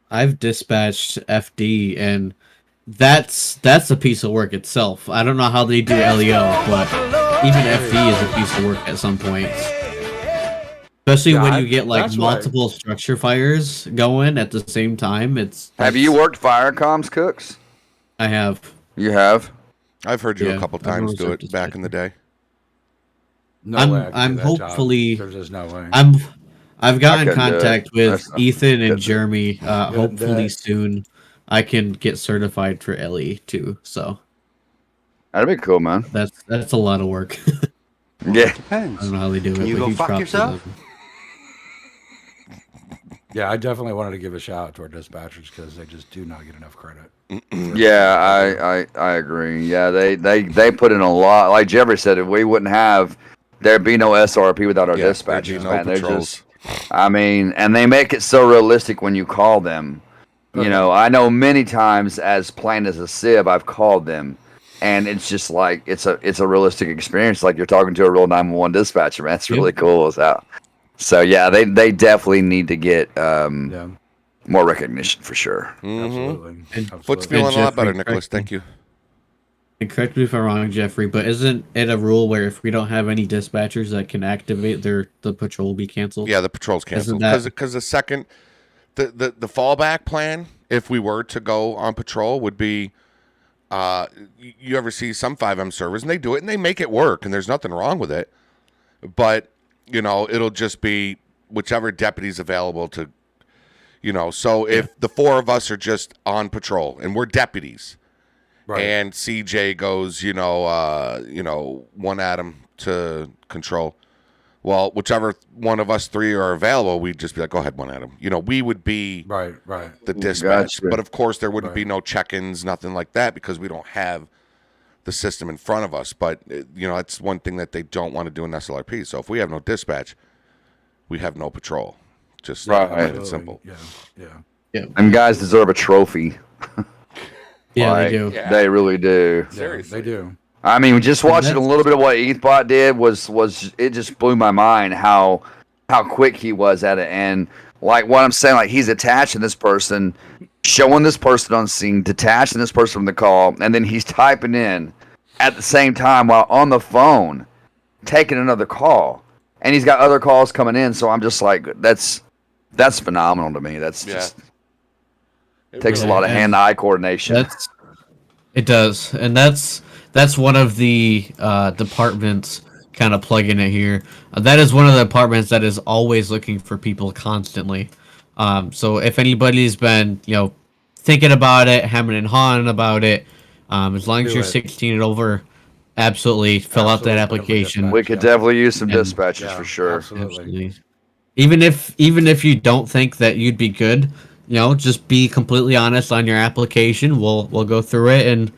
I've dispatched FD, and that's a piece of work itself. I don't know how they do LEO, but even FD is a piece of work at some points. Especially Yeah, when you get like that's why- multiple structure fires going at the same time. have you worked fire comms, Cooks? I have. You have. I've heard you Yeah, a couple I've times always do worked it back in the day. No I'm- way I could do I'm that job. hopefully- There's just no way. I've gotten couldn't do it. contact with That's- Ethan and couldn't. Jeremy. Hopefully that. soon I can get certified for LE too. So That'd be cool, man. that's a lot of work. Yeah. I don't know how they do it. Can you but go huge fuck props to yourself? them. Yeah, I definitely wanted to give a shout out to our dispatchers because they just do not get enough credit. Yeah, I agree. Yeah, they put in a lot. Like Jeffrey said, if we wouldn't have, there'd be no SRP without our Yeah, dispatchers. there'd be no Man, they're patrols. just. I mean, and they make it so realistic when you call them. You know, I know many times as plain as a sieve, I've called them, and it's just like it's a realistic experience. Like you're talking to a real 911 dispatcher, man. It's really cool. So yeah, they definitely need to get Yeah, more recognition for sure. absolutely. Foot's Absolutely. feeling a lot Jeffrey, better, Nicholas. correct me. Thank you. And correct me if I'm wrong, Jeffrey, but isn't it a rule where if we don't have any dispatchers that can activate, the patrol will be canceled? Yeah, the patrol's canceled because the second the fallback plan, if we were to go on patrol, would be you ever see some 5M servers and they do it and they make it work and there's nothing wrong with it, but it'll just be whichever deputy's available to, so if the four of us are just on patrol and we're deputies. Right. And CJ goes, one Adam to control. Well, whichever one of us three are available, we'd just be like, go ahead, one Adam. We would be Right. the dispatch. Gotcha. But of course, there wouldn't be Right. no check-ins, nothing like that, because we don't have the system in front of us. But, that's one thing that they don't want to do in SLRP. So if we have no dispatch, we have no patrol. Just Right. plain and simple. Yeah. Them guys deserve a trophy. Yeah, Like, they do. They really do. They do. I mean, just watching a that's- little bit of what Ethbot did was it just blew my mind how quick he was at it, and like what I'm saying, like he's attaching this person, showing this person on scene, detaching this person from the call, and then he's typing in at the same time while on the phone, taking another call, and he's got other calls coming in. So I'm just like, that's phenomenal to me. That's just takes a lot of and hand-eye coordination. It does, and that's one of the departments kind of plug in it here. That is one of the departments that is always looking for people constantly. So if anybody's been, thinking about it, hemming and hawing about it, as long as you're 16 and over, absolutely fill out that application. We could definitely use some dispatchers for sure. Absolutely. Even if you don't think that you'd be good, just be completely honest on your application. We'll go through it, and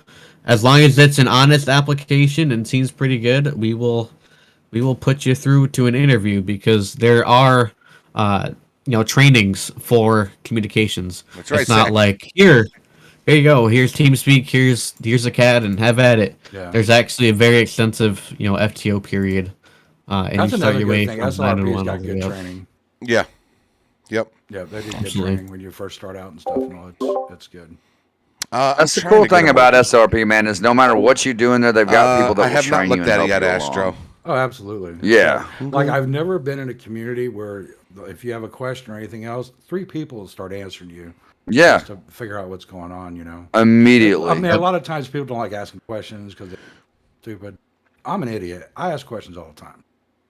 as long as it's an honest application and seems pretty good, we will put you through to an interview, because there are trainings for communications. That's right, It's not Zach. like here you go, here's TeamSpeak, here's a CAD, and have at it. Yeah. There's actually a very extensive FTO period, and That's you start another your good way thing. from SLRP's 911 got all the good way up. training. Yeah. Yep. Yeah, they do good Absolutely. training when you first start out and stuff, and all. It's good. That's the cool thing about SLRP, man, is no matter what you do in there, they've got people that I will have not train you looked and at it help yet, you Astro. along. Oh, absolutely. Yeah. Like, I've never been in a community where if you have a question or anything else, 3 people will start answering you. Yeah. Just to figure out what's going on, Immediately. I mean, a lot of times people don't like asking questions because they're stupid. I'm an idiot. I ask questions all the time.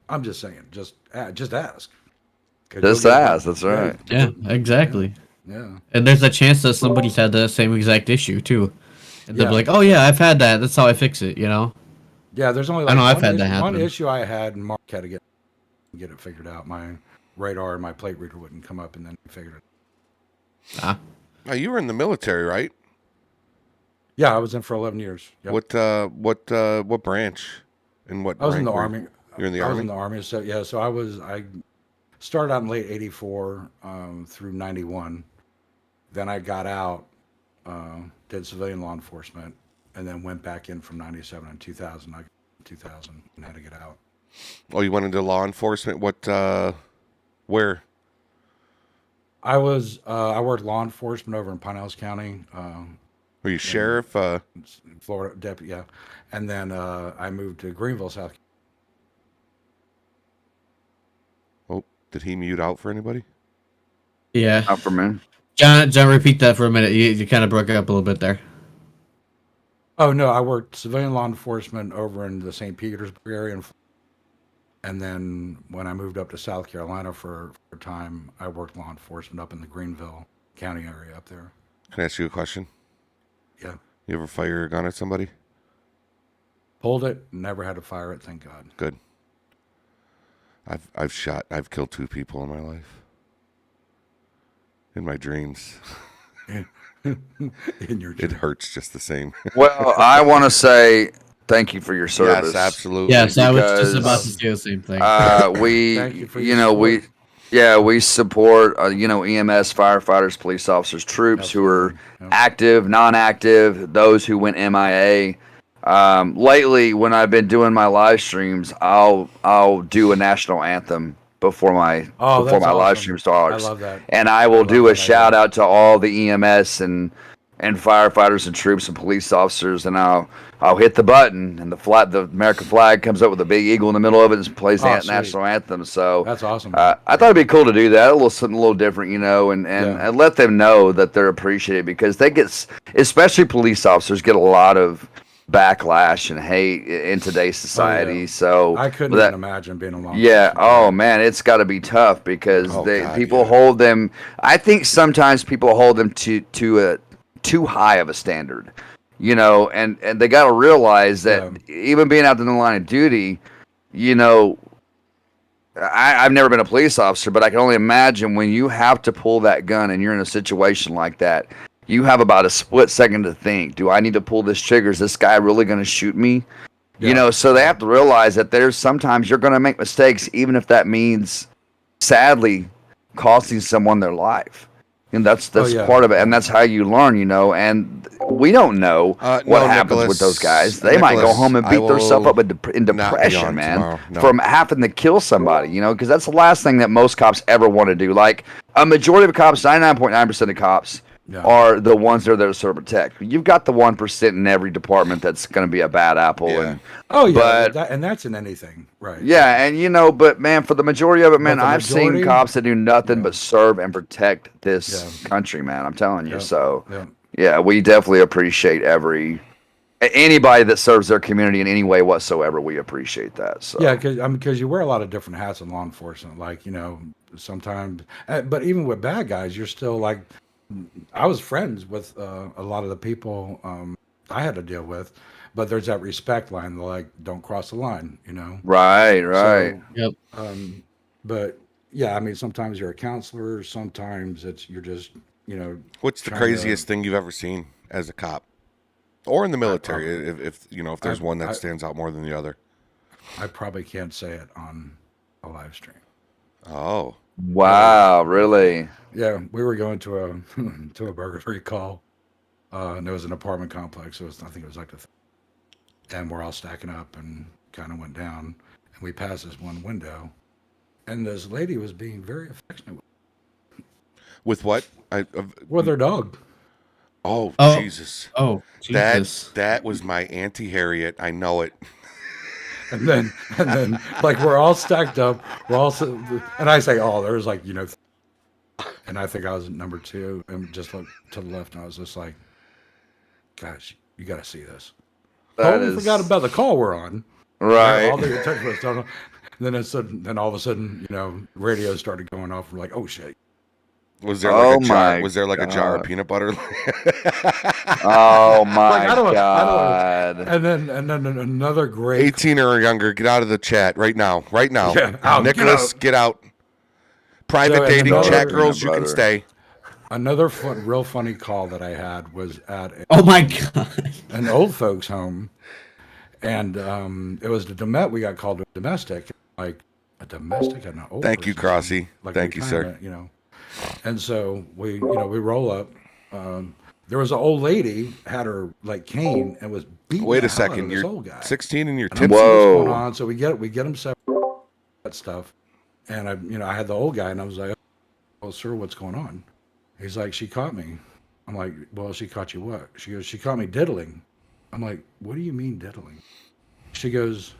I'm just saying, just ask. Just ask. That's right. Yeah, exactly. Yeah. And there's a chance that somebody's had the same exact issue too, and they'll be Yeah. like, "Oh yeah, I've had that. That's how I fix it." Yeah, there's only I know I've one had issue, that happen. one issue I had, and Mark had to get it figured out. My radar and my plate reader wouldn't come up, and then he figured it out. Oh, you were in the military, right? Yeah, I was in for 11 years. Yep. What branch? And what? I was in rank the were you? Army. You're in the I Army? was in the Army. So yeah, so I started out in late '84 through '91. Then I got out, did civilian law enforcement, and then went back in from '97 and 2000. I got 2000 and had to get out. Oh, you went into law enforcement? What, where? I worked law enforcement over in Pinellas County. Were you sheriff? Florida deputy, yeah. And then I moved to Greenville, South Carolina. Oh, did he mute out for anybody? Yeah. Not for me. John, repeat that for a minute. You kind of broke up a little bit there. Oh, no, I worked civilian law enforcement over in the St. Petersburg area. And then when I moved up to South Carolina for a time, I worked law enforcement up in the Greenville County area up there. Can I ask you a question? Yeah. You ever fire a gun at somebody? Pulled it, never had to fire it, thank God. Good. I've killed 2 people in my life. In my dreams. In your It hurts just the same. Well, I want to say thank you for your service. Yes, absolutely. Yes, I was just about to say the same thing. We, Thank you for your we support, EMS, firefighters, police officers, troops who are active, non-active, those who went MIA. Lately, when I've been doing my live streams, I'll do a national anthem before my live awesome. stream starts. I love that. And I will do a shout out to all the EMS and firefighters and troops and police officers, and I'll hit the button, and the American flag comes up with a big eagle in the middle of it and plays the national anthem. So that's awesome. I thought it'd be cool to do that, something a little different, and let them know that they're appreciated, because they get, especially police officers, get a lot of backlash and hate in today's society. So I couldn't even imagine being alone. Yeah. Oh man, it's got to be tough, because people hold them. I think sometimes people hold them to a too high of a standard, and they got to realize that even being out in the line of duty, I've never been a police officer, but I can only imagine when you have to pull that gun and you're in a situation like that, you have about a split second to think, do I need to pull this trigger? Is this guy really going to shoot me? So they have to realize that there's sometimes you're going to make mistakes, even if that means sadly costing someone their life. And that's part of it, and that's how you learn, and we don't know what happens with those guys. They might go home and beat themselves up in depression, man, from having to kill somebody, because that's the last thing that most cops ever want to do. Like, a majority of cops, 99.9% of cops, are the ones that are there to sort of protect. You've got the 1% in every department that's going to be a bad apple. But that's in anything, right? Yeah, and but man, for the majority of it, man, I've seen cops that do nothing but serve and protect this country, man. I'm telling you. So, yeah, we definitely appreciate every Anybody that serves their community in any way whatsoever, we appreciate that. So Yeah, because you wear a lot of different hats in law enforcement. Like, sometimes, but even with bad guys, you're still like, I was friends with a lot of the people I had to deal with, but there's that respect line. They're like, don't cross the line, Right. So, Yep. But yeah, I mean, sometimes you're a counselor. Sometimes you're just, What's the trying craziest to- thing you've ever seen as a cop, or in the military? If there's one that stands out more than the other. I probably can't say it on a live stream. Oh. Wow, really? Yeah, we were going to a to a burglary call, and there was an apartment complex. I think it was like and we're all stacking up and kind of went down, and we passed this one window, and this lady was being very affectionate With what? with her dog. Oh, Oh. Jesus. Oh, Jesus. That was my Auntie Harriet. I know it. And then, like, we're all stacked up. And I say, oh, there's like, and I think I was at number 2, and just looked to the left, and I was just like, gosh, you got to see this. Totally forgot about the call we're on. Right. All the attention was done. Then all of a sudden, radio started going off. We're like, oh shit. Was there like a jar? Was there like a jar of peanut butter? Oh my I don't God. And then another great 18 or younger, get out of the chat right now. Right now. Yeah, out, Nicholas, get out. Private So, and dating another- chat girls, you can stay. Another real funny call that I had was at Oh my God. an old folks home, and it was we got called to a domestic, like a domestic and an old. Thank you, person, Crossy. like Thank you, sir. retirement, And so we roll up. There was an old lady had her like cane and was beating. Wait the a hell out of second. this You're old guy. 16 and you're And I'm tipsy. seeing what's going on. So we get them separate, that stuff, and I had the old guy, and I was like, "Well, sir, what's going on?" He's like, "She caught me." I'm like, "Well, she caught you what?" She goes, "She caught me diddling." I'm like, "What do you mean diddling?" She goes,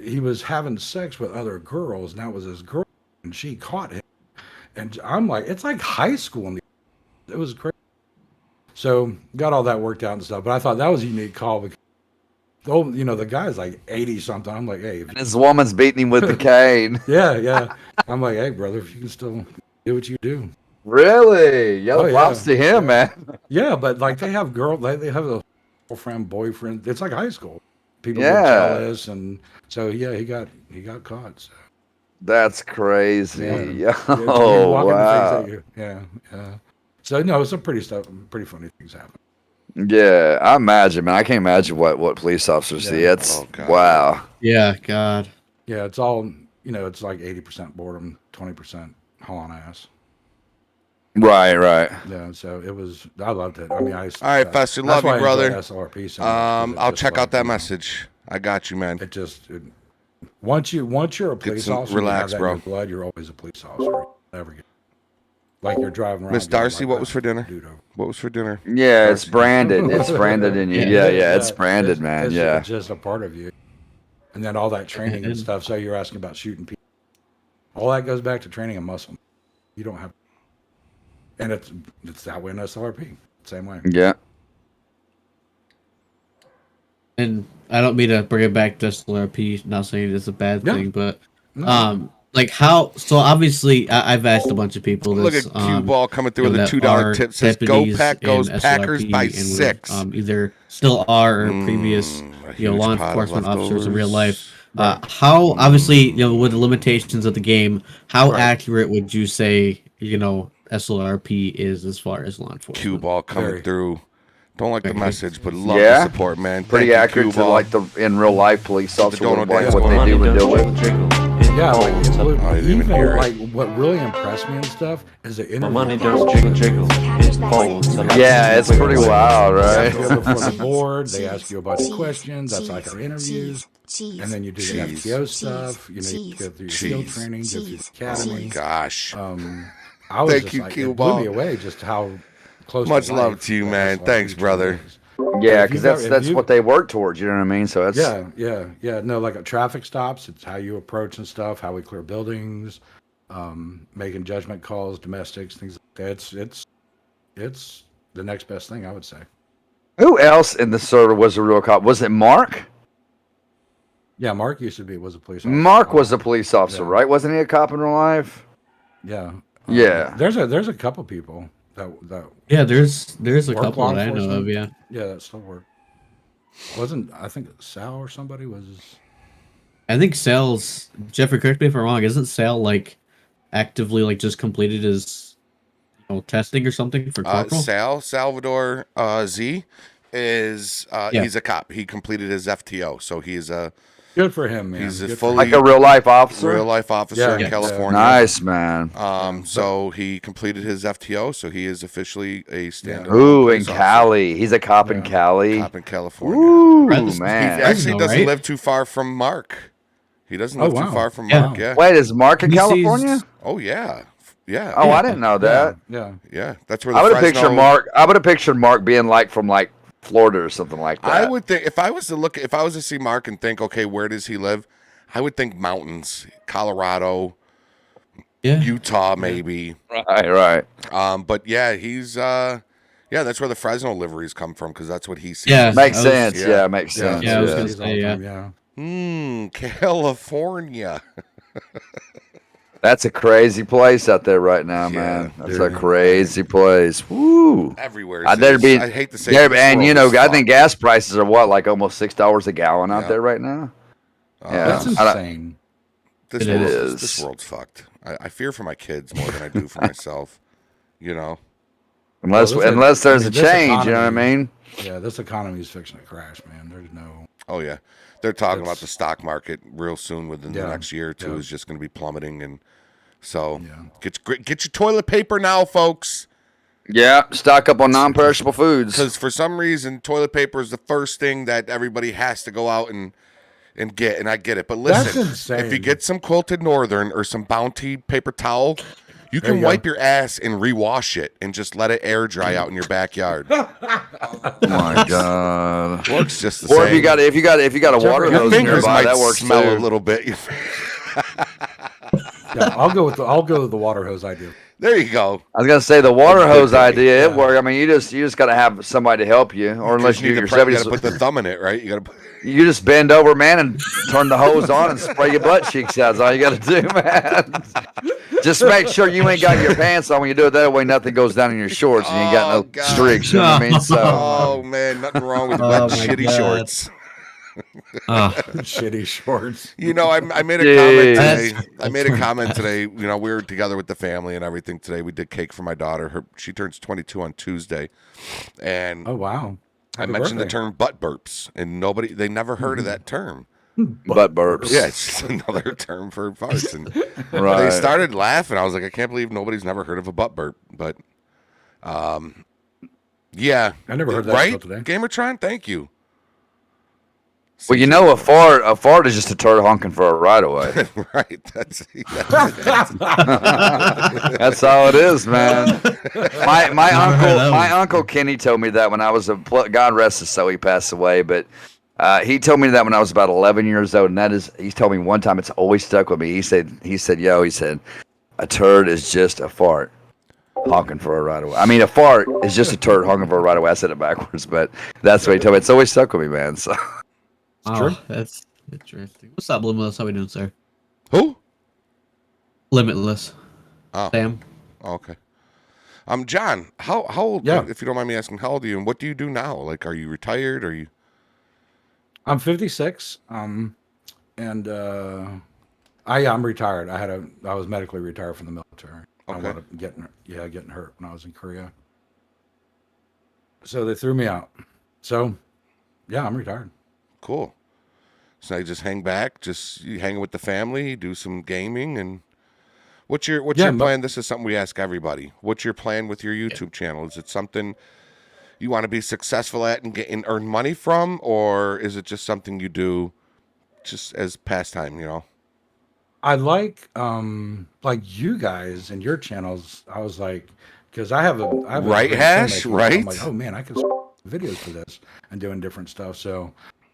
"He was having sex with other girls, and that was his girl, and she caught him." And I'm like, "It's like high school." It was crazy. So got all that worked out and stuff, but I thought that was a unique call because, the guy's like 80 something. I'm like, "Hey," And this woman's beating him with the cane. yeah. I'm like, "Hey, brother, if you can still do what you do." Really? Yo, Oh, props to him, man. Yeah, but like they have they have a girlfriend, boyfriend. It's like high school. People Yeah. get jealous, and so yeah, he got caught. So. That's crazy. Yeah. Oh, Walking wow. things at you. Yeah. So no, some pretty funny things happen. Yeah, I imagine, man. I can't imagine what police officers see. It's wow. Yeah, God. Yeah, it's all it's like 80% boredom, 20% hauling ass. Right. Yeah, so it was. I loved it. I mean, All right, Fester, love you, brother. SLRP so much, 'cause it I'll just check out like, that message. I got you, man. Once you're a police officer, relax, you have that bro. in your blood. You're always a police officer. Never get like you're driving around. Miss going Darcy, like what that. was for dinner? What was for dinner? Yeah, it's branded. It's branded in you. Yeah, it's branded, man. It's, Yeah. it's just a part of you. And then all that training and stuff. So you're asking about shooting people. All that goes back to training a muscle. You don't have, and it's that way in SLRP. Same way. Yeah. And I don't mean to bring it back to SLRP, not saying it's a bad No. thing, but No. like how? So obviously, I've asked a bunch of people. Look This, at Cue Ball coming through with a that $2 are tip. Says, "Go deputies Pack, in goes Packers SLRP by and 6." either still are or previous, a huge law pot of enforcement officers in real leftovers. life. How obviously, with the limitations of the game, how accurate would you say SLRP is as far as law enforcement? Cue Ball coming through. Don't like the message, but love Yeah. the support, man. Pretty Thank you, accurate Cue to Ball. like the in real life police officer, donut like dance what going they on. do and deal with. Yeah, like I didn't even hear it. like what really impressed me and stuff is the interview. money does jiggle jiggle. It folds. Yeah, it's pretty wild, They right? ask you before the board. They ask you a bunch of questions. That's like our interviews. And then you do the FTO stuff. You go through your field training, go through the Oh my academy. gosh. I was Thank just you, like, Cue it blew Ball. me away just how close. Much to love life to you, that man. SLRP Thanks, brother. is. Yeah, If because you've ever- that's if what they work towards. You know what I mean? So it's Yeah. No, like at traffic stops, it's how you approach and stuff, how we clear buildings, making judgment calls, domestics, things like that. It's the next best thing, I would say. Who else in the server was a real cop? Was it Mark? Yeah, Mark was a police officer. Mark was a police officer, yeah. right? Wasn't he a cop in real life? Yeah. Yeah. There's a couple people that Yeah, there's a work couple law that I know of. enforcement. Yeah. Yeah, that still work. Wasn't I think Sal or somebody was? I think Sal's Jeffrey. Correct me if I'm wrong. Isn't Sal like actively like just completed his testing or something for corporal? Salvador Z is he's a cop. He completed his FTO, so he's a Good for him, man. He's a Good fully like a real life officer. Real life officer in California. Nice, man. So he completed his FTO, so he is officially a standard. Ooh, in Cali. He's a cop in Cali. Cop in California. Ooh, He man. actually doesn't live too far from Mark. He doesn't live too far from Mark. Yeah. Wait, is Mark in California? Oh yeah. Yeah. Oh, I didn't know that. Yeah. That's where the I would have Fresno... pictured Mark. I would have pictured Mark being from Florida or something like that. I would think if I was to see Mark and think, okay, where does he live? I would think mountains, Colorado, Utah, maybe. Right. But yeah, he's that's where the Fresno liveries come from because that's what he sees. Yeah, makes sense. Yeah, makes sense. Yeah, I was gonna say California. That's a crazy place out there right now, man. That's a crazy place. Woo! Everywhere. I hate to say it, and I think gas prices are like almost $6 a gallon out there right now. That's insane. This world's fucked. I fear for my kids more than I do for myself. Unless there's a change, you know what I mean? Yeah, this economy is fixing to crash, man. There's no. Oh yeah, they're talking about the stock market real soon. Within the next year or two, is just going to be plummeting, and so get your toilet paper now, folks. Yeah, stock up on non-perishable foods. Because for some reason, toilet paper is the first thing that everybody has to go out and get, and I get it. But listen, if you get some Quilted Northern or some Bounty paper towel, you can wipe your ass and rewash it and just let it air dry out in your backyard. Oh my god, works just the or same. if you got a water hose nearby, that works smell too. a little bit. I'll go with the water hose idea. There you go. I was gonna say the water hose idea. It worked. I mean, you just got to have somebody to help you, or unless you yourself. You got to put the thumb in it, right? You just bend over, man, and turn the hose on and spray your butt cheeks out. That's all you got to do, man. Just make sure you ain't got your pants on when you do it. That way, nothing goes down in your shorts, and you ain't got no streaks. You know what I mean? So, oh man, nothing wrong with wet shitty shorts. Shitty shorts. I made a comment today. I made a comment today. We were together with the family and everything today. We did cake for my daughter. She turns 22 on Tuesday, and oh wow, I mentioned the term butt burps, and they never heard of that term. Butt burps. Yeah, it's just another term for farts. And they started laughing. I was like, I can't believe nobody's never heard of a butt burp. But, yeah, I never heard that right? until today. Gamertron, thank you. Well, a fart is just a turd honking for a right away. Right. That's all it is, man. My uncle Kenny told me that when I was God rest his soul, he passed away, but he told me that when I was about 11 years old, and he told me one time, it's always stuck with me. He said, a turd is just a fart honking for a right away. I mean, a fart is just a turd honking for a right away. I said it backwards, but that's what he told me. It's always stuck with me, man. So. True. That's interesting. What's up, Limitless? How we doing, sir? Who? Limitless. Oh. Sam. Oh, okay. John, how old? Yeah. If you don't mind me asking, how old are you, and what do you do now? Like, are you retired? Are you? I'm 56. And I'm retired. I was medically retired from the military. Okay. I wound up getting hurt when I was in Korea. So they threw me out. So, yeah, I'm retired. Cool. So you just hang back, you hang with the family, do some gaming, and what's your plan? This is something we ask everybody. What's your plan with your YouTube channel? Is it something you want to be successful at and earn money from, or is it just something you do just as pastime? I like you guys and your channels. I was like, because I have a right hash, right? I'm like, oh man, I can videos for this and doing different stuff. So.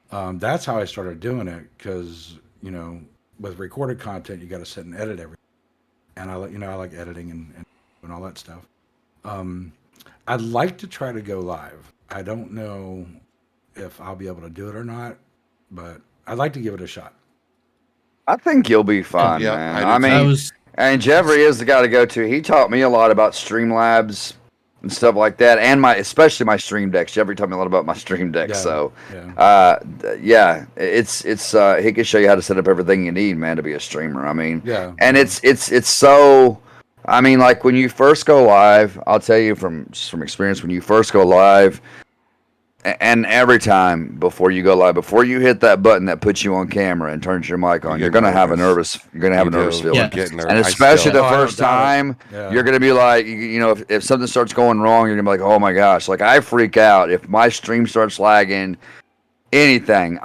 That's how I started doing it because, with recorded content, you got to sit and edit everything. And I like editing and all that stuff. I'd like to try to go live. I don't know if I'll be able to do it or not, but I'd like to give it a shot. I think you'll be fine, Yeah, man. I do mean, too. and Jeffrey is the guy to go to. He taught me a lot about Streamlabs and stuff like that, and especially my Stream Decks. Jeffrey taught me a lot about my Stream Deck. Yeah, So, yeah. it's he can show you how to set up everything you need, man, to be a streamer. I mean, Yeah. and it's so. I mean, like when you first go live, I'll tell you from experience, when you first go live, and every time before you go live, before you hit that button that puts you on camera and turns your mic on, you're gonna have a nervous feeling. Yeah. And especially the first time, Yeah. you're gonna be like, if something starts going wrong, you're gonna be like, oh my gosh, like I freak out if my stream starts lagging, anything.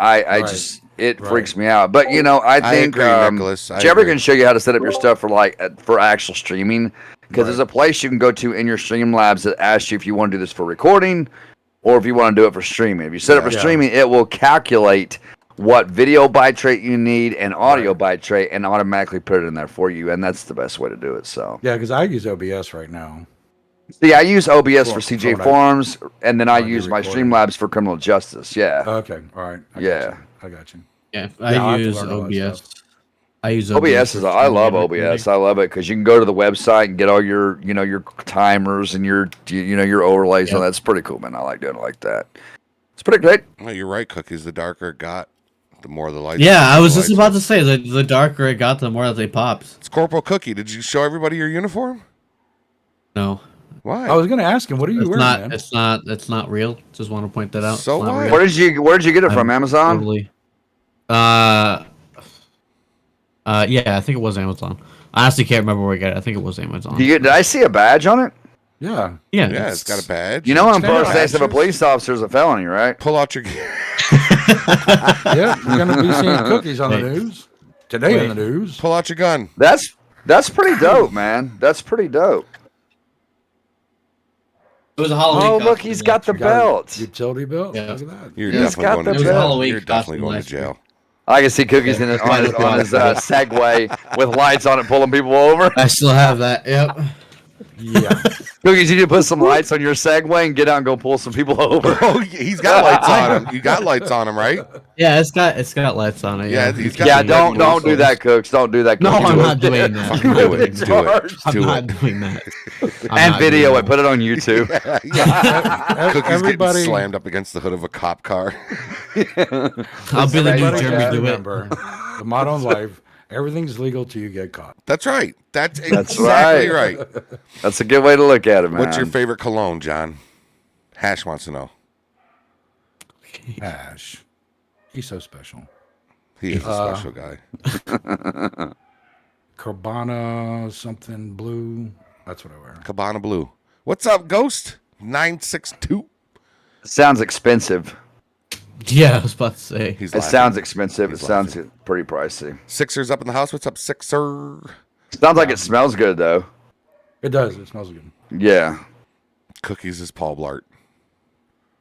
It freaks me out. But I think agree, Nicholas. I Jeffrey agree. can show you how to set up your stuff for actual streaming, because there's a place you can go to in your Streamlabs that asks you if you want to do this for recording or if you want to do it for streaming. If you set it for streaming, it will calculate what video byte rate you need and audio byte rate and automatically put it in there for you, and that's the best way to do it. So Yeah, because I use OBS right now. see, I use OBS for For CJ what I- Forums, and then I do use my recording. Streamlabs for criminal justice. Yeah. Okay, all right. I got Yeah. you. I got you. Yeah, Yeah, I'll I have to use learn all that OBS. stuff. I use OBS is I love for OBS. I love it because you can go to the website and get all your your timers and your your overlays. Yep. And that's pretty cool, man. I like doing it like that. It's pretty great. Well, you're right, Cookies. The darker it got, the more the lights. Yeah, I was just about to say the darker it got, the more that they popped. It's Corporal Cookie. Did you show everybody your uniform? No, Why? I was going to ask him, what are you wearing, man? it's not real. Just want to point that out. So It's not what? real. Where did you get it from? Amazon? Totally. Yeah, I think it was Amazon. I honestly can't remember where I got it. I think it was Amazon. Did I see a badge on it? Yeah. Yeah, Yeah, it's got a badge. You know, on Stand first days of a police officer is a felony, right? Pull out your. Yeah, you're going to be seeing Cookies on the news. Today on the news. Pull out your gun. That's pretty dope, man. That's pretty dope. It was a Halloween. Oh, look, costume, he's got the You got a belt. Utility belt? Yeah. Look at that. You're He's got definitely the going to belt. jail. Halloween You're definitely costume going to last year. jail. I can see Cookies in on his Segway with lights on it, pulling people over. I still have that. Yep. Yeah. Cookies, you need to put some lights on your Segway and get out and go pull some people over. Oh, he's got lights on him. You got lights on him, right? Yeah, it's got lights on it. Yeah, Yeah, he's got Yeah, some don't lights. do that, Cooks. Don't do that. No, Cooks. I'm Do not it. doing that. Fucking do it. Do it. I'm Do not it. doing that. I'm And not video doing it. Put it on YouTube. Cookies Everybody- getting slammed up against the hood of a cop car. that. I'll be the new Everybody Jeremy gotta do it. remember, the motto in life, everything's legal till you get caught. That's right. That's That's exactly right. right. That's a good way to look at it, man. What's your favorite cologne, John? Hash wants to know. Ash. He's so special. He is a special guy. Cabana something blue. That's what I wear. Cabana Blue. What's up, Ghost? 962. Sounds expensive. Yeah, I was about to say. He's It laughing. sounds expensive. He's It sounds laughing. pretty pricey. Sixers up in the house. What's up, Sixer? Sounds like it smells good though. It does. It smells good. Yeah. Cookies is Paul Blart.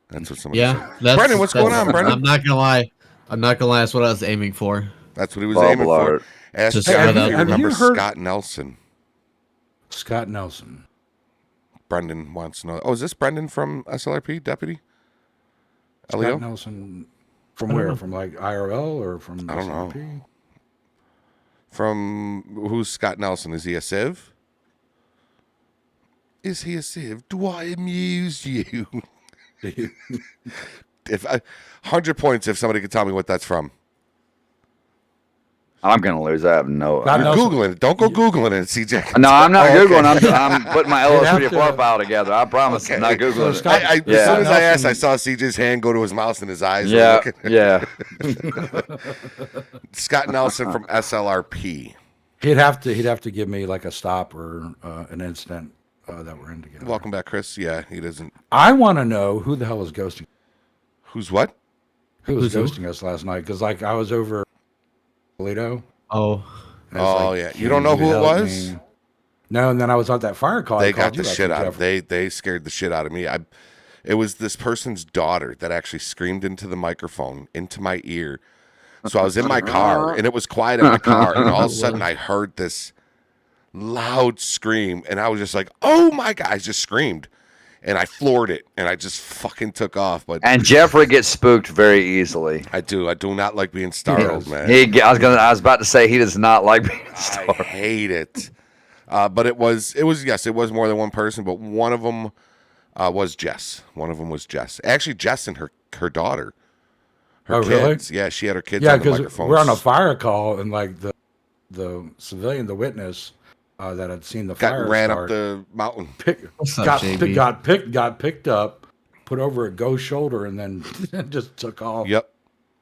That's what somebody Yeah, said. Brendan, what's going on, Brendan? I'm not gonna lie. That's what I was aiming for. That's what he was Paul aiming Blart. for. Ask Just John if have you you remember heard- Scott Nelson. Scott Nelson. Brendan wants to know. Oh, is this Brendan from SLRP, deputy? Scott Elio? Nelson. From where? From like IRL or from I don't know. SLRP? From who's Scott Nelson? Is he a civ? Is he a civ? Do I amuse you? If 100 points if somebody could tell me what that's from. I'm gonna lose. I have no. Scott You're Nelson. Googling it. Don't go Googling it, CJ. No, I'm not Oh, okay. googling. I'm putting my You'd have LSPDFR to- file together. I promise. I'm not googling. So it. Scott- As Yeah. soon as I asked, Nelson- I saw CJ's hand go to his mouth and his eyes. were Yeah, looking. yeah. Scott Nelson from SLRP. He'd have to give me like a stop or an incident that we're in together. Welcome back, Chris. Yeah, he doesn't. I want to know who the hell was ghosting. Who's what? Who was Who's who? ghosting us last night? Because like I was over Toledo. Oh, and it's Oh, like, yeah. You can don't know who it help was? me? No, and then I was on that fire call. I They called got you the back shit from out of Jeffrey. they scared the shit out of me. It was this person's daughter that actually screamed into the microphone into my ear. So I was in my car and it was quiet in my car, and all of a sudden I heard this loud scream, and I was just like, "Oh my god!" I just screamed, and I floored it, and I just fucking took off. But And Jeffrey gets spooked very easily. I do not like being startled, man. I was about to say he does not like being startled. I hate it. But it was more than one person, but one of them was Jess. Actually, Jess and her daughter. Her kids. Really? Yeah, she had her kids on the microphone. We're on a fire call, and like the civilian, the witness that had seen the fire ran up the mountain. Got picked up, put over a ghost shoulder, and then just took off. Yep.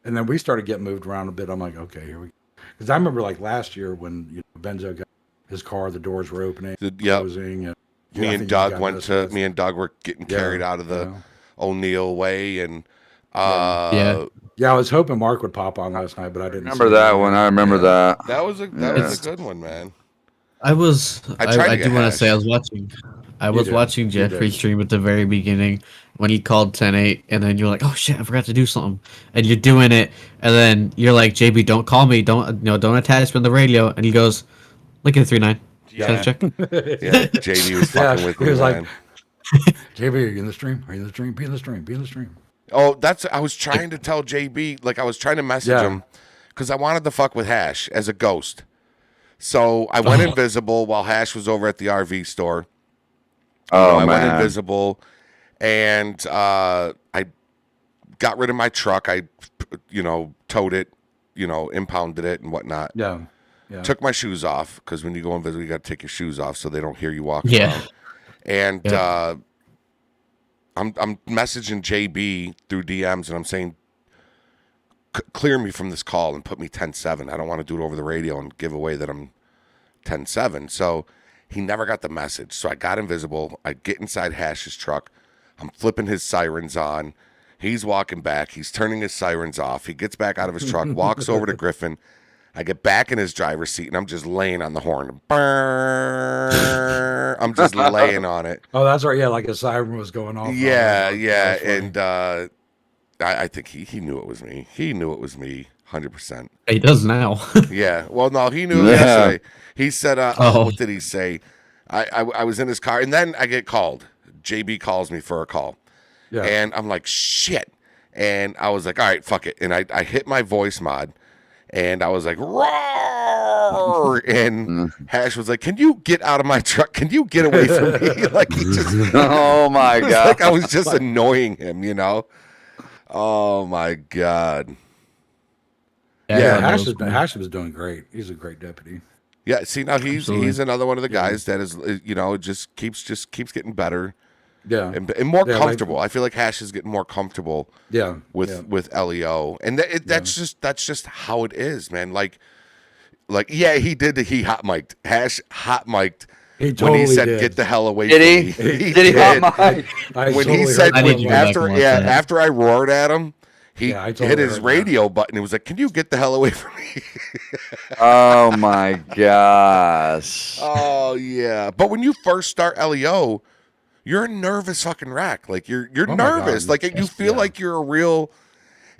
And then we started getting moved around a bit. I'm like, okay, here we go. Because I remember like last year when Benzo got his car, the doors were opening, closing. And, me and Doug were getting carried out of the O'Neill way, and I was hoping Mark would pop on last night, but I didn't remember that one. I remember that. That was a good one, man. I do want to say I was watching Jeffrey stream at the very beginning when he called 10-8, and then you're like, oh shit, I forgot to do something, and you're doing it, and then you're like, JB, don't call me, don't attach me on the radio, and he goes, look at 3-9. Yeah. Check. JB was fucking with me. He was man. like, JB, are you in the stream? Are you in the stream? Be in the stream. Be in the stream. Oh, I was trying to tell JB, like I was trying to message him because I wanted to fuck with Hash as a ghost. So I went invisible while Hash was over at the RV store. I went invisible, and I got rid of my truck. I, towed it, impounded it and whatnot. Yeah. Took my shoes off because when you go invisible, you got to take your shoes off so they don't hear you walking around. And I'm messaging JB through DMs, and I'm saying, clear me from this call and put me 10-7. I don't want to do it over the radio and give away that I'm 10-7. So he never got the message. So I got invisible. I get inside Hash's truck. I'm flipping his sirens on. He's walking back. He's turning his sirens off. He gets back out of his truck, walks over to Griffin. I get back in his driver's seat, and I'm just laying on the horn. I'm just laying on it. Oh, that's right. Yeah, like a siren was going off. Yeah. And I think he knew it was me. He knew it was me, 100%. He does now. Yeah. Well, no, he knew yesterday. He said, what did he say? I was in his car, and then I get called. JB calls me for a call. Yeah. And I'm like, shit. And I was like, all right, fuck it. And I hit my voice mod, and I was like, roar. And Hash was like, can you get out of my truck? Can you get away from me? Like, he just, oh, my God. Like I was just annoying him, Oh my God! Yeah, Hash was doing great. He's a great deputy. Yeah, see now he's another one of the guys that is just keeps getting better. Yeah, and more comfortable. I feel like Hash is getting more comfortable. Yeah, with LEO, and that's just how it is, man. Like he hot mic'd. Hash hot mic'd. When he said, "Get the hell away from me," did he hot mic? When he said, after I roared at him, he hit his radio button. He was like, "Can you get the hell away from me?" Oh my gosh! Oh yeah, but when you first start LEO, you're a nervous fucking wreck. Like you're nervous. Like you feel like you're a real.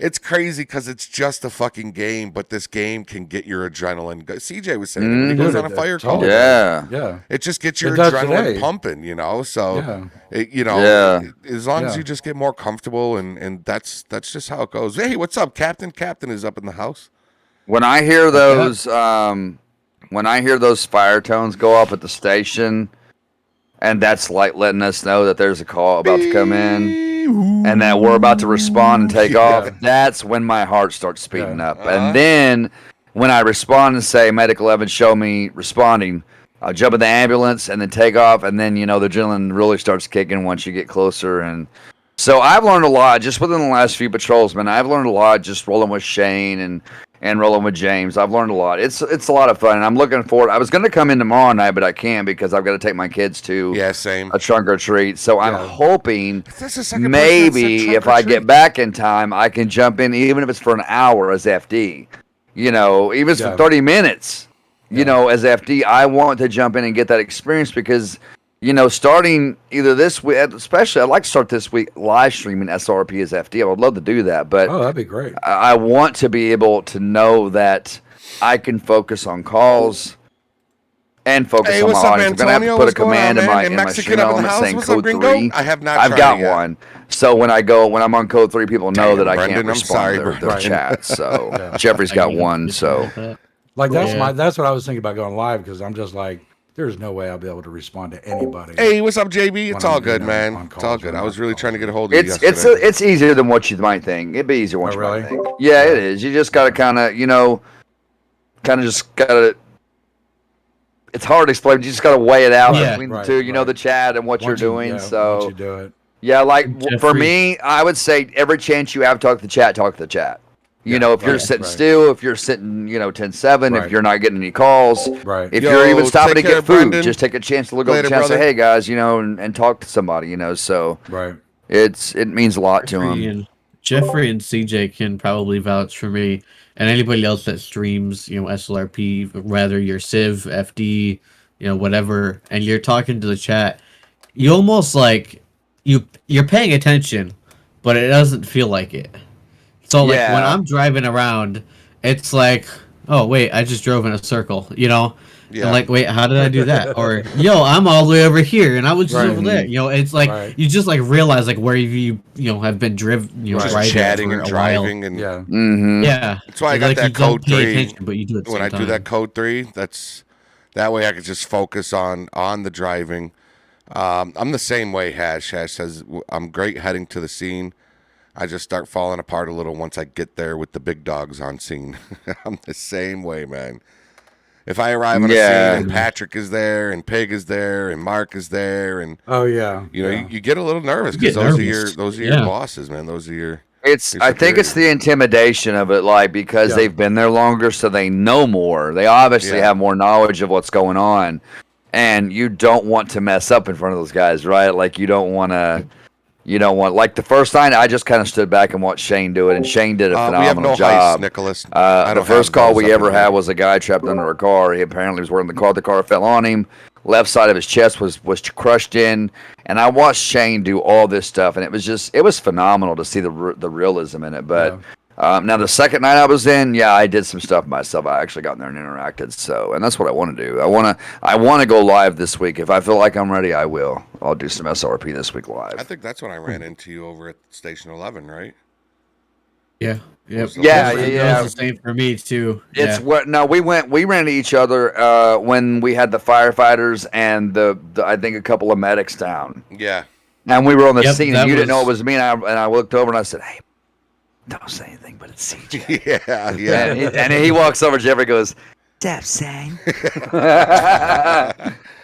It's crazy because it's just a fucking game, but this game can get your adrenaline. CJ was saying it when he goes on a fire call. Yeah. It just gets your adrenaline pumping, So, as long as you just get more comfortable, and that's just how it goes. Hey, what's up, Captain? Captain is up in the house. When I hear those, fire tones go up at the station, and that's like letting us know that there's a call about to come in. And that we're about to respond and take off, that's when my heart starts speeding up. And then when I respond and say, Medical Evan, show me responding, I'll jump in the ambulance and then take off. And then, the adrenaline really starts kicking once you get closer. And so I've learned a lot just within the last few patrols, man. I've learned a lot just rolling with Shane and rolling with James. I've learned a lot. It's a lot of fun, and I'm looking forward. I was going to come in tomorrow night, but I can't because I've got to take my kids to a trunk or treat. So I'm hoping maybe if I get back in time, I can jump in, even if it's for an hour as FD. Even if it's for 30 minutes, as FD. I want to jump in and get that experience because, starting either this week, especially I'd like to start this week live streaming SLRP as FD. I would love to do that, but that'd be great. I want to be able to know that I can focus on calls and focus Hey, on my what's up, audience. I'm gonna have to Antonio? put a What's going command on, in man? my And in my Mexican stream up in the element house? saying What's up, code Gringo? 3. I have not I've tried got it yet. one. So when I'm on code 3, people know that I Brendan, can't I'm respond sorry, to their Brendan. chat. So Yeah. Jeffrey's got one. So Like that's Yeah. that's what I was thinking about going live because I'm just like, there's no way I'll be able to respond to anybody. Hey, what's up, JB? It's when all I'm, good, you know, man. on It's all calls good. or I was not really calls. trying to get a hold of you it's yesterday. it's easier than what you might think. It'd be easier once Oh, you might really? think. Yeah, it is. You just gotta kind of just gotta. It's hard to explain. You just gotta weigh it out Yeah. between the two. You know, the chat and what Once you're you- doing. yeah, So once you do it. yeah, like for Jeffrey. me, I would say every chance you have, talk to the chat. Talk to the chat. You Yeah, know, if you're right, sitting right. still, if you're sitting, 10-7, Right. if you're not getting any calls, Right. if Yo, you're even stopping to take care, get food, Brendan. just take a chance to look over Later, the chat and say, brother. hey guys, and talk to somebody, So Right. it means a lot to them. Jeffrey and CJ can probably vouch for me, and anybody else that streams, SLRP, whether you're Civ, FD, whatever, and you're talking to the chat, you almost like you're paying attention, but it doesn't feel like it. So like when Yeah. I'm driving around, it's like, oh wait, I just drove in a circle, Yeah. And like, wait, how did I do that? Or yo, I'm all the way over here, and I was just Right. over there. It's like Right. you just like realize like where you have been driven, Right. driving Chatting for and a while. driving and Yeah. Mm-hmm. Yeah, That's why I It's got like that you don't code pay 3. attention, but you do it at the When same I do that time. code 3, that way I could just focus on the driving. I'm the same way. Hash says I'm great heading to the scene. I just start falling apart a little once I get there with the big dogs on scene. I'm the same way, man. If I arrive on a Yeah. scene and Patrick is there and Pig is there and Mark is there and Oh yeah. you get a little nervous You get because nervous. those are your Yeah. bosses, man. Those are your I think it's the intimidation of it, like because Yeah. they've been there longer, so they know more. They obviously Yeah. have more knowledge of what's going on, and you don't want to mess up in front of those guys, right? Like you don't want. Like the first time, I just kind of stood back and watched Shane do it, and Shane did a we have phenomenal no job. heist, Nicholas. The first call we ever had was a guy trapped under a car. He apparently was working the car. The car fell on him. Left side of his chest was crushed in, and I watched Shane do all this stuff, and it was phenomenal to see the realism in it. But now the second night I was in, I did some stuff myself. I actually got in there and interacted. So, and that's what I want to do. I want to go live this week. If I feel like I'm ready, I will. I'll do some SLRP this week live. I think that's when I ran into you over at Station 11, right? Yeah. Yep. Yeah, That yeah. was the same for me too. It's what? No, we ran into each other when we had the firefighters and the I think a couple of medics down, Yeah. and we were on the Yep, scene, that and you didn't know it was- was me, and I looked over and I said, "Hey, don't say anything, but it's CJ." Yeah, yeah. And he walks over, Jeffrey goes, "Stop saying,"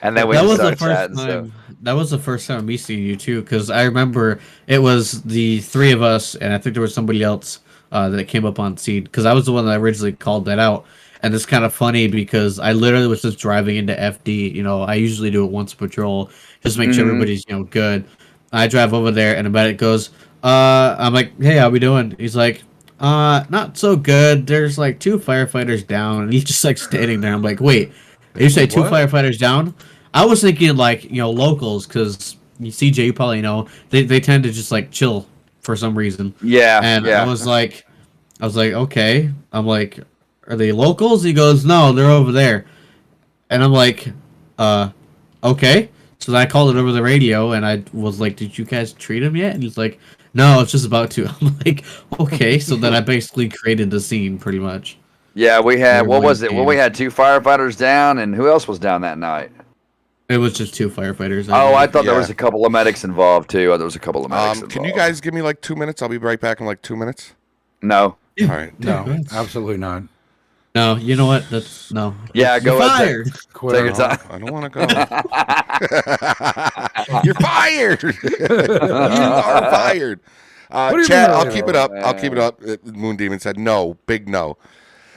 and then we That just was the started first chatting. So. time. That was the first time me seeing you too, because I remember it was the three of us, and I think there was somebody else that came up on scene, because I was the one that originally called that out. And it's kind of funny because I literally was just driving into FD. I usually do it once a patrol, just make sure everybody's good. I drive over there, and the medic goes, I'm like, hey, how we doing? He's like, not so good. There's like 2 firefighters down, and he's just like standing there. I'm like, wait, you say 2 firefighters down? I was thinking like locals, because CJ, you probably know they tend to just like chill for some reason. Yeah, And yeah. I was like, okay. I'm like, are they locals? He goes, no, they're over there. And I'm like, okay. So then I called it over the radio, and I was like, did you guys treat him yet? And he's like, no, it's just about to. I'm like, okay. So then I basically created the scene pretty much. Yeah, we had what Everybody was it? Well, came. we had 2 firefighters down, and who else was down that night? It was just 2 firefighters. Oh, I thought there Yeah. was a couple of medics involved too. There was a couple of medics involved. Can you guys give me like 2 minutes? I'll be right back in like 2 minutes. No. All right. No, absolutely not. No, you know what? That's no. Yeah, You're go ahead. fired. Quit. Take your time. I don't want to go. You're fired. You are fired. do you Chat, mean? I'll keep it up. I'll keep it up. Moon Demon said no. Big no.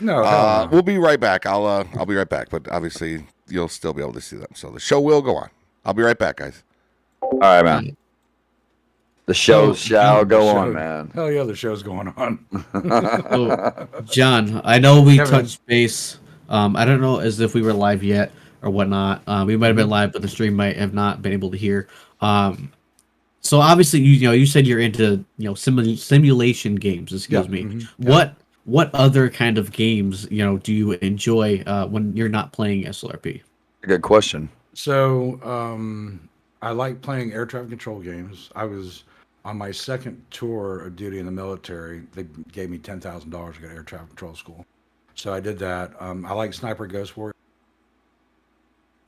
No, hell no. We'll be right back. I'll be right back. But obviously, you'll still be able to see them. So the show will go on. I'll be right back, guys. All right, man. The show shall go The on, show- man. Hell yeah, the show's going on. So, John, I know we Kevin. touched base. I don't know as if we were live yet or whatnot. We might have been live, but the stream might have not been able to hear. So obviously, you said you're into simulation games. Excuse me. mhm, What other kind of games do you enjoy when you're not playing SLRP? Good question. So I like playing air traffic control games. I was on my second tour of duty in the military. They gave me $10,000 to go to air traffic control school. So I did that. I like Sniper Ghost Warrior.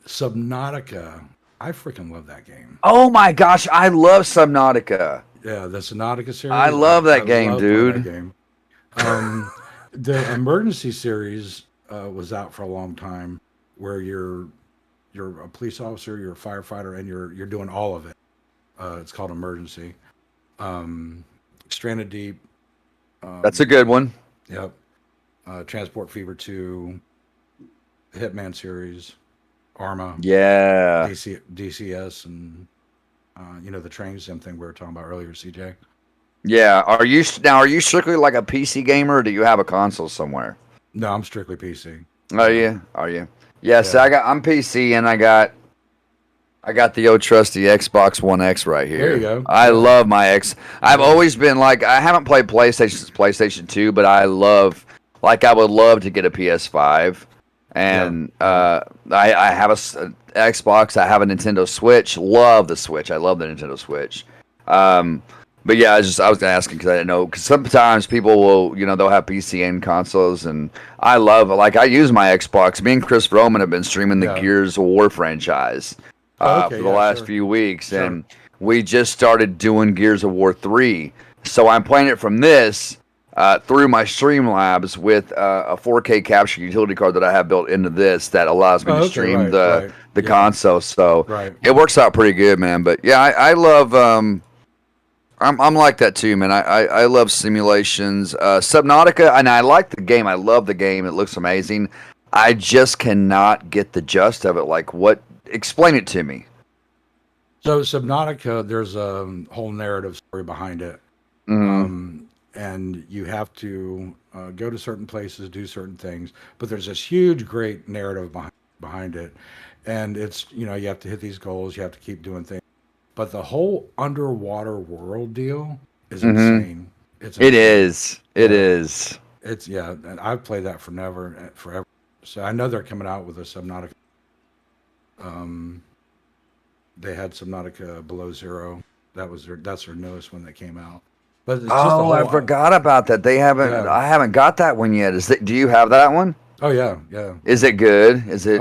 Subnautica. I freaking love that game. Oh my gosh, I love Subnautica. Yeah, the Subnautica series. I love that game, love playing dude. that game. The Emergency series was out for a long time, where you're a police officer, you're a firefighter, and you're doing all of it. It's called Emergency. Stranded Deep. That's a good one. Yep. Transport Fever 2, Hitman series, Arma. Yeah. DCS, and the train sim thing we were talking about earlier, CJ. Yeah. Are you strictly like a PC gamer, or do you have a console somewhere? No, I'm strictly PC. Are you? Yeah. So I'm PC, and I got the old trusty Xbox One X right here. There you go. I love my X. I've always been like, I haven't played PlayStation since PlayStation 2, but I would love to get a PS5. And I have a Xbox. I have a Nintendo Switch. Love the Switch. I love the Nintendo Switch. But yeah, I was asking because I didn't know. Because sometimes people will, they'll have PC and consoles, and I love, I use my Xbox. Me and Chris Roman have been streaming the Gears of War franchise for the last few weeks, and we just started doing Gears of War 3. So I'm playing it from this through my Streamlabs with a 4K capture utility card that I have built into this that allows me to stream the console. So it works out pretty good, man. But yeah, I love. I'm like that too, man. I love simulations. Subnautica, and I like the game. I love the game. It looks amazing. I just cannot get the gist of it. Like, what? Explain it to me. So Subnautica, there's a whole narrative story behind it. And you have to go to certain places, do certain things, but there's this huge, great narrative behind it. And it's, you have to hit these goals, you have to keep doing things. But the whole underwater world deal is insane. It is. It's, and I've played that forever. So I know they're coming out with a Subnautica. They had Subnautica Below Zero. That's their newest one that came out. But it's just I forgot about that. They haven't. Yeah. I haven't got that one yet. Do you have that one? Oh yeah. Is it good? Is it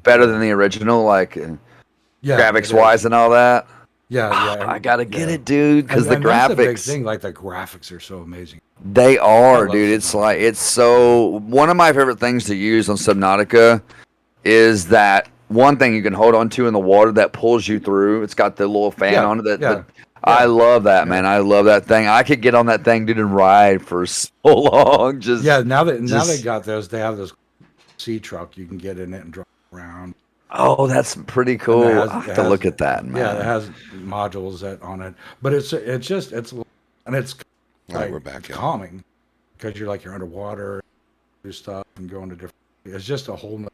better than the original, graphics wise and all that? Yeah. I gotta get it, dude, because the and graphics. That's the big thing. Like, the graphics are so amazing. They are, dude. It's so. One of my favorite things to use on Subnautica is that one thing you can hold on to in the water that pulls you through. It's got the little fan on it. I love that, man. I love that thing. I could get on that thing, dude, and ride for so long. Now they got those. They have this sea truck. You can get in it and drive around. Oh, that's pretty cool. I have to look at that, man. Yeah, it has modules on it, but it's like, we're back. Calming, because you're underwater, do stuff and go into different. It's just a whole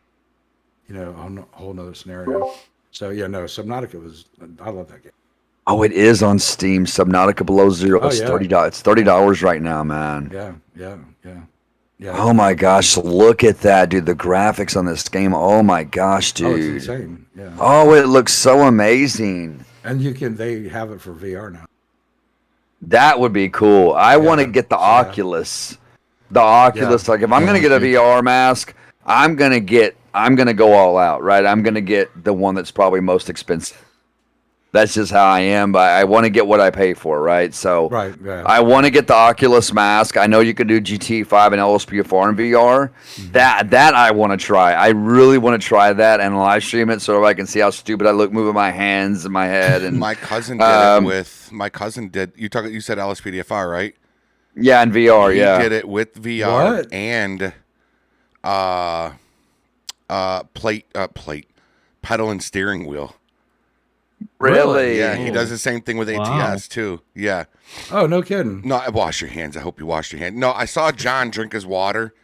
nother scenario. So Subnautica I love that game. Oh, it is on Steam. Subnautica Below Zero. It's $30. It's $30 right now, man. Yeah. Oh my gosh, look at that, dude. The graphics on this game. Oh my gosh, dude. Oh, it's insane. Yeah. Oh, it looks so amazing. And they have it for VR now. That would be cool. I want to get the Oculus. The Oculus, like if I'm gonna get a VR mask, I'm gonna go all out, right? I'm gonna get the one that's probably most expensive. That's just how I am, but I want to get what I pay for, right? So I want to get the Oculus mask. I know you can do GT5 and LSPDFR in VR. That I want to try. I really want to try that and live stream it so I can see how stupid I look moving my hands and my head. And my cousin did it with. My cousin did. You said LSPDFR, right? Yeah, in VR. He Yeah, did it with VR and pedal and steering wheel. Really? Yeah, he does the same thing with ATS too. Yeah. Oh, no kidding. No, wash your hands. I hope you washed your hands. No, I saw John drink his water,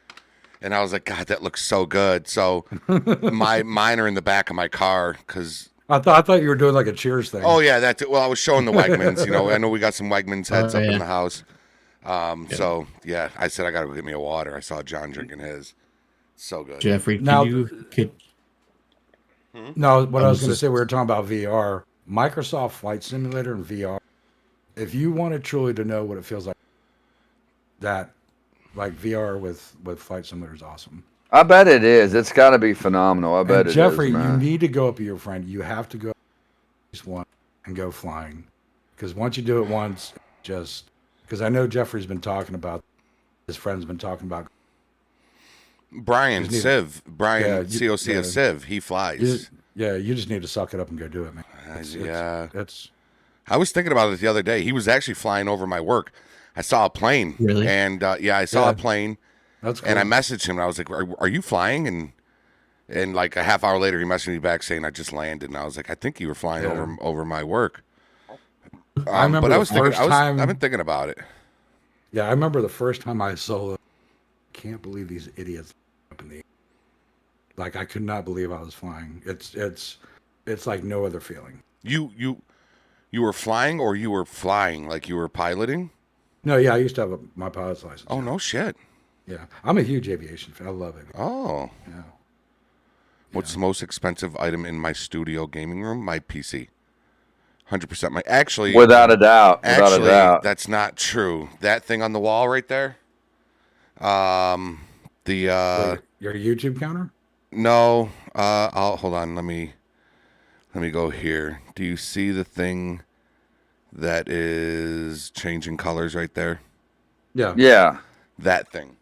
and I was like, God, that looks so good. So mine are in the back of my car because I thought you were doing like a Cheers thing. Oh yeah, that's it. Well, I was showing the Wegmans. I know we got some Wegmans heads up in the house. So yeah, I said I gotta go get me a water. I saw John drinking his. So good. Jeffrey, No, what I was going to say, we were talking about VR. Microsoft Flight Simulator and VR. If you wanted truly to know what it feels like, that like VR with Flight Simulator is awesome. I bet it is. It's got to be phenomenal. I bet And it Jeffrey, is, you man. need to go up with your friend. You have to go at least one and go flying, because once you do it once, just because I know Jeffrey's been talking about, his friend's been talking about. Brian Just need- Civ, Brian Yeah, COC of Civ, he flies. You just need to suck it up and go do it, man. Yeah. It's. I was thinking about it the other day. He was actually flying over my work. I saw a plane. Really? And I saw a plane. That's cool. And I messaged him. And I was like, "Are you flying?" And like a half hour later, he messaged me back saying, "I just landed." And I was like, "I think you were flying over my work." I remember but I the was thinking. first time. I've been thinking about it. Yeah, I remember the first time I solo. Can't believe these idiots up in the air. Like I could not believe I was flying. It's like no other feeling. You were flying, or you were flying like you were piloting? No, yeah, I used to have my pilot's license. Oh no shit. Yeah, I'm a huge aviation fan. I love it. Oh. Yeah. What's the most expensive item in my studio gaming room? My PC. 100%. Actually, Without a doubt. Without Actually, a doubt. that's not true. That thing on the wall right there. Your YouTube counter? No. I'll hold on. Let me go here. Do you see the thing that is changing colors right there? Yeah. Yeah. That thing.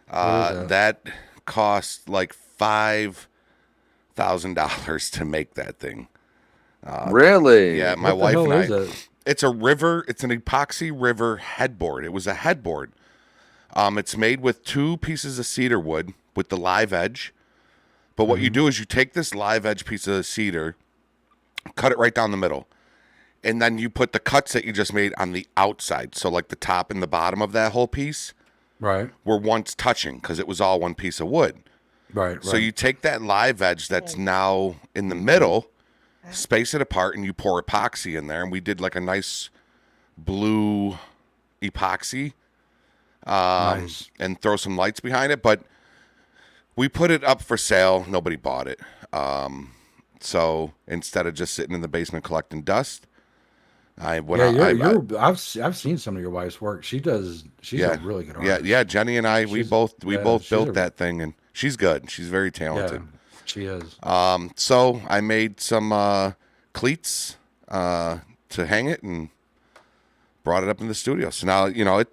What is That cost like $5,000 to make that thing. Really? Yeah, my What the wife hell and is I. it? It's a river. It's an epoxy river headboard. It was a headboard. It's made with 2 pieces of cedar wood with the live edge. But what you do is you take this live edge piece of cedar, cut it right down the middle, and then you put the cuts that you just made on the outside. So like the top and the bottom of that whole piece Right. were once touching because it was all one piece of wood. Right. So you take that live edge that's now in the middle, space it apart, and you pour epoxy in there. And we did like a nice blue epoxy, Nice. and throw some lights behind it. But we put it up for sale. Nobody bought it. So instead of just sitting in the basement collecting dust, I went out. I've seen some of your wife's work. She's a really good artist. Yeah. Jenny and I, we both she's built that thing, and she's good. She's very talented. Yeah, she is. So I made some cleats to hang it and brought it up in the studio. So now,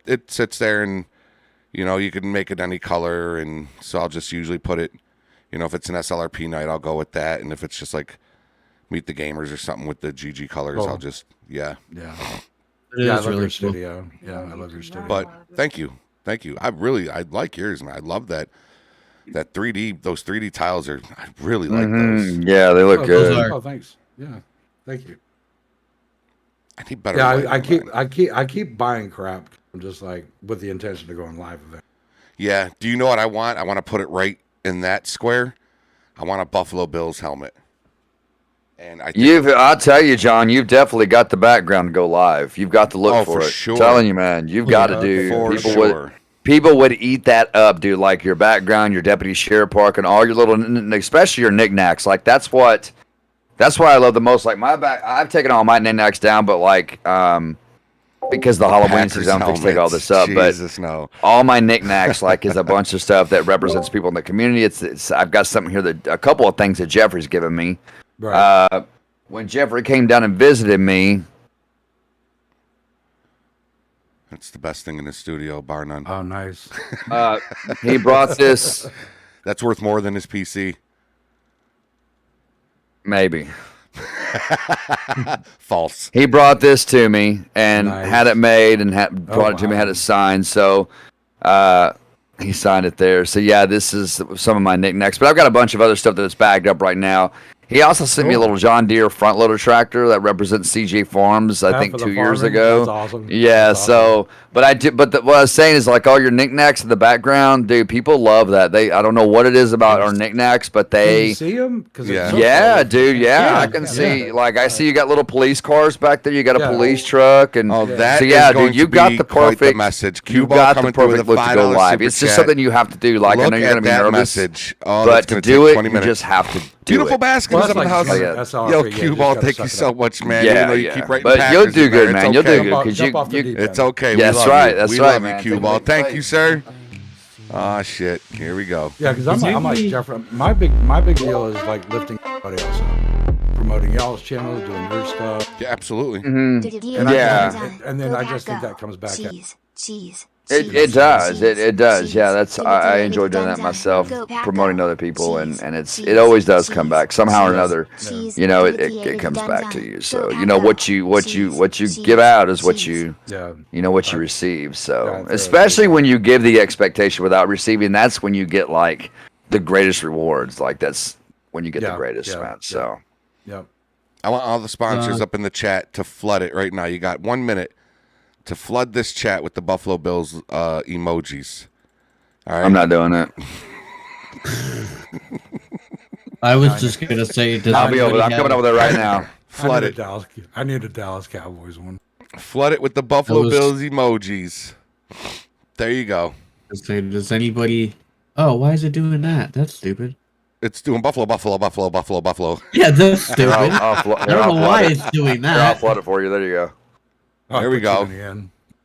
it sits there, and, you can make it any color. And so I'll just usually put it, if it's an SLRP night, I'll go with that. And if it's just like Meet the Gamers or something with the GG colors, I'll just, Yeah. It Yeah, I is love really your cool. studio. Yeah, I love your studio. But thank you. I like yours, man. I love that 3D, those 3D tiles I really like those. Yeah, they look good. Oh, thanks. Yeah. Thank you. I need better. Yeah, lighting, I keep buying crap. I'm just like with the intention to go on live event. Yeah. Do you know what I want? I want to put it right in that square. I want a Buffalo Bills helmet. And I'll tell you, John, you've definitely got the background to go live. You've got to look for it. Sure. I'm telling you, man, you've got to do. For People sure. People would eat that up, dude. Like your background, your deputy sheriff park, and all your little, especially your knickknacks. Like that's what I love the most. Like I've taken all my knickknacks down, but like because the Halloween season, I'm fixing to take all this up. Jesus, but no. all my knickknacks like is a bunch of stuff that represents people in the community. It's I've got something here a couple of things that Jeffrey's given me. Right. When Jeffrey came down and visited me. That's the best thing in the studio, bar none. Oh, nice. He brought this. That's worth more than his PC. Maybe. False. He brought this to me and Nice. had it made and brought it to me, wow. had it signed. So he signed it there. So yeah, this is some of my knickknacks. But I've got a bunch of other stuff that's bagged up right now. He also sent me a little John Deere front loader tractor that represents CJ Farms. I think for the 2 years farming? ago. That's awesome. Yeah. That's So, but I do. But what I was saying is like all your knickknacks in the background, dude. People love that. I don't know what it is about our knickknacks, but Can they. you see them? Yeah, dude. Yeah, I can see. Like I see you got little police cars back there. You got a police truck, and that so yeah, is going dude. You to got be the quite the perfect message. You Cuba got the coming through with perfect a look to go $5 live. super It's just chat. something you have to do. Like I Look know you're at gonna be that nervous, message. Oh, but that's to gonna do take it, 20 you minutes. just have to. Beautiful it. baskets up in the house. Yo, Cue Ball, thank you so much, man. Yeah, Even though you yeah. keep writing But Packers you'll in do there, good, it's man. You'll okay. do good because you. It's okay. That's we love right. You. That's we right, love man. you, Cue Ball. Thank you, sir. Ah, shit. Here we go. Yeah, because I'm like Jeffrey. My big deal is like lifting everybody else up, promoting y'all's channels, doing your stuff. Yeah, absolutely. And then I just think that comes back. Cheese. It does. It does. Yeah, that's I enjoy doing that myself, promoting other people, and it always does come back somehow or another. You know, it comes back to you. So you know what you give out is what you what you receive. So especially when you give the expectation without receiving, that's when you get like the greatest rewards. Like that's when you get the greatest, man. So I want all the sponsors up in the chat to flood it right now. You got 1 minute to flood this chat with the Buffalo Bills emojis. All right? I'm not doing it. I was just gonna say, I'll be over there. I'm coming over there right now. Flood it. I need a Dallas Cowboys one. Flood it with the Buffalo Bills emojis. There you go. Does anybody? Oh, why is it doing that? That's stupid. It's doing Buffalo. Yeah, that's stupid. I don't know why it's doing that. I'll flood it for you. There you go. There we go.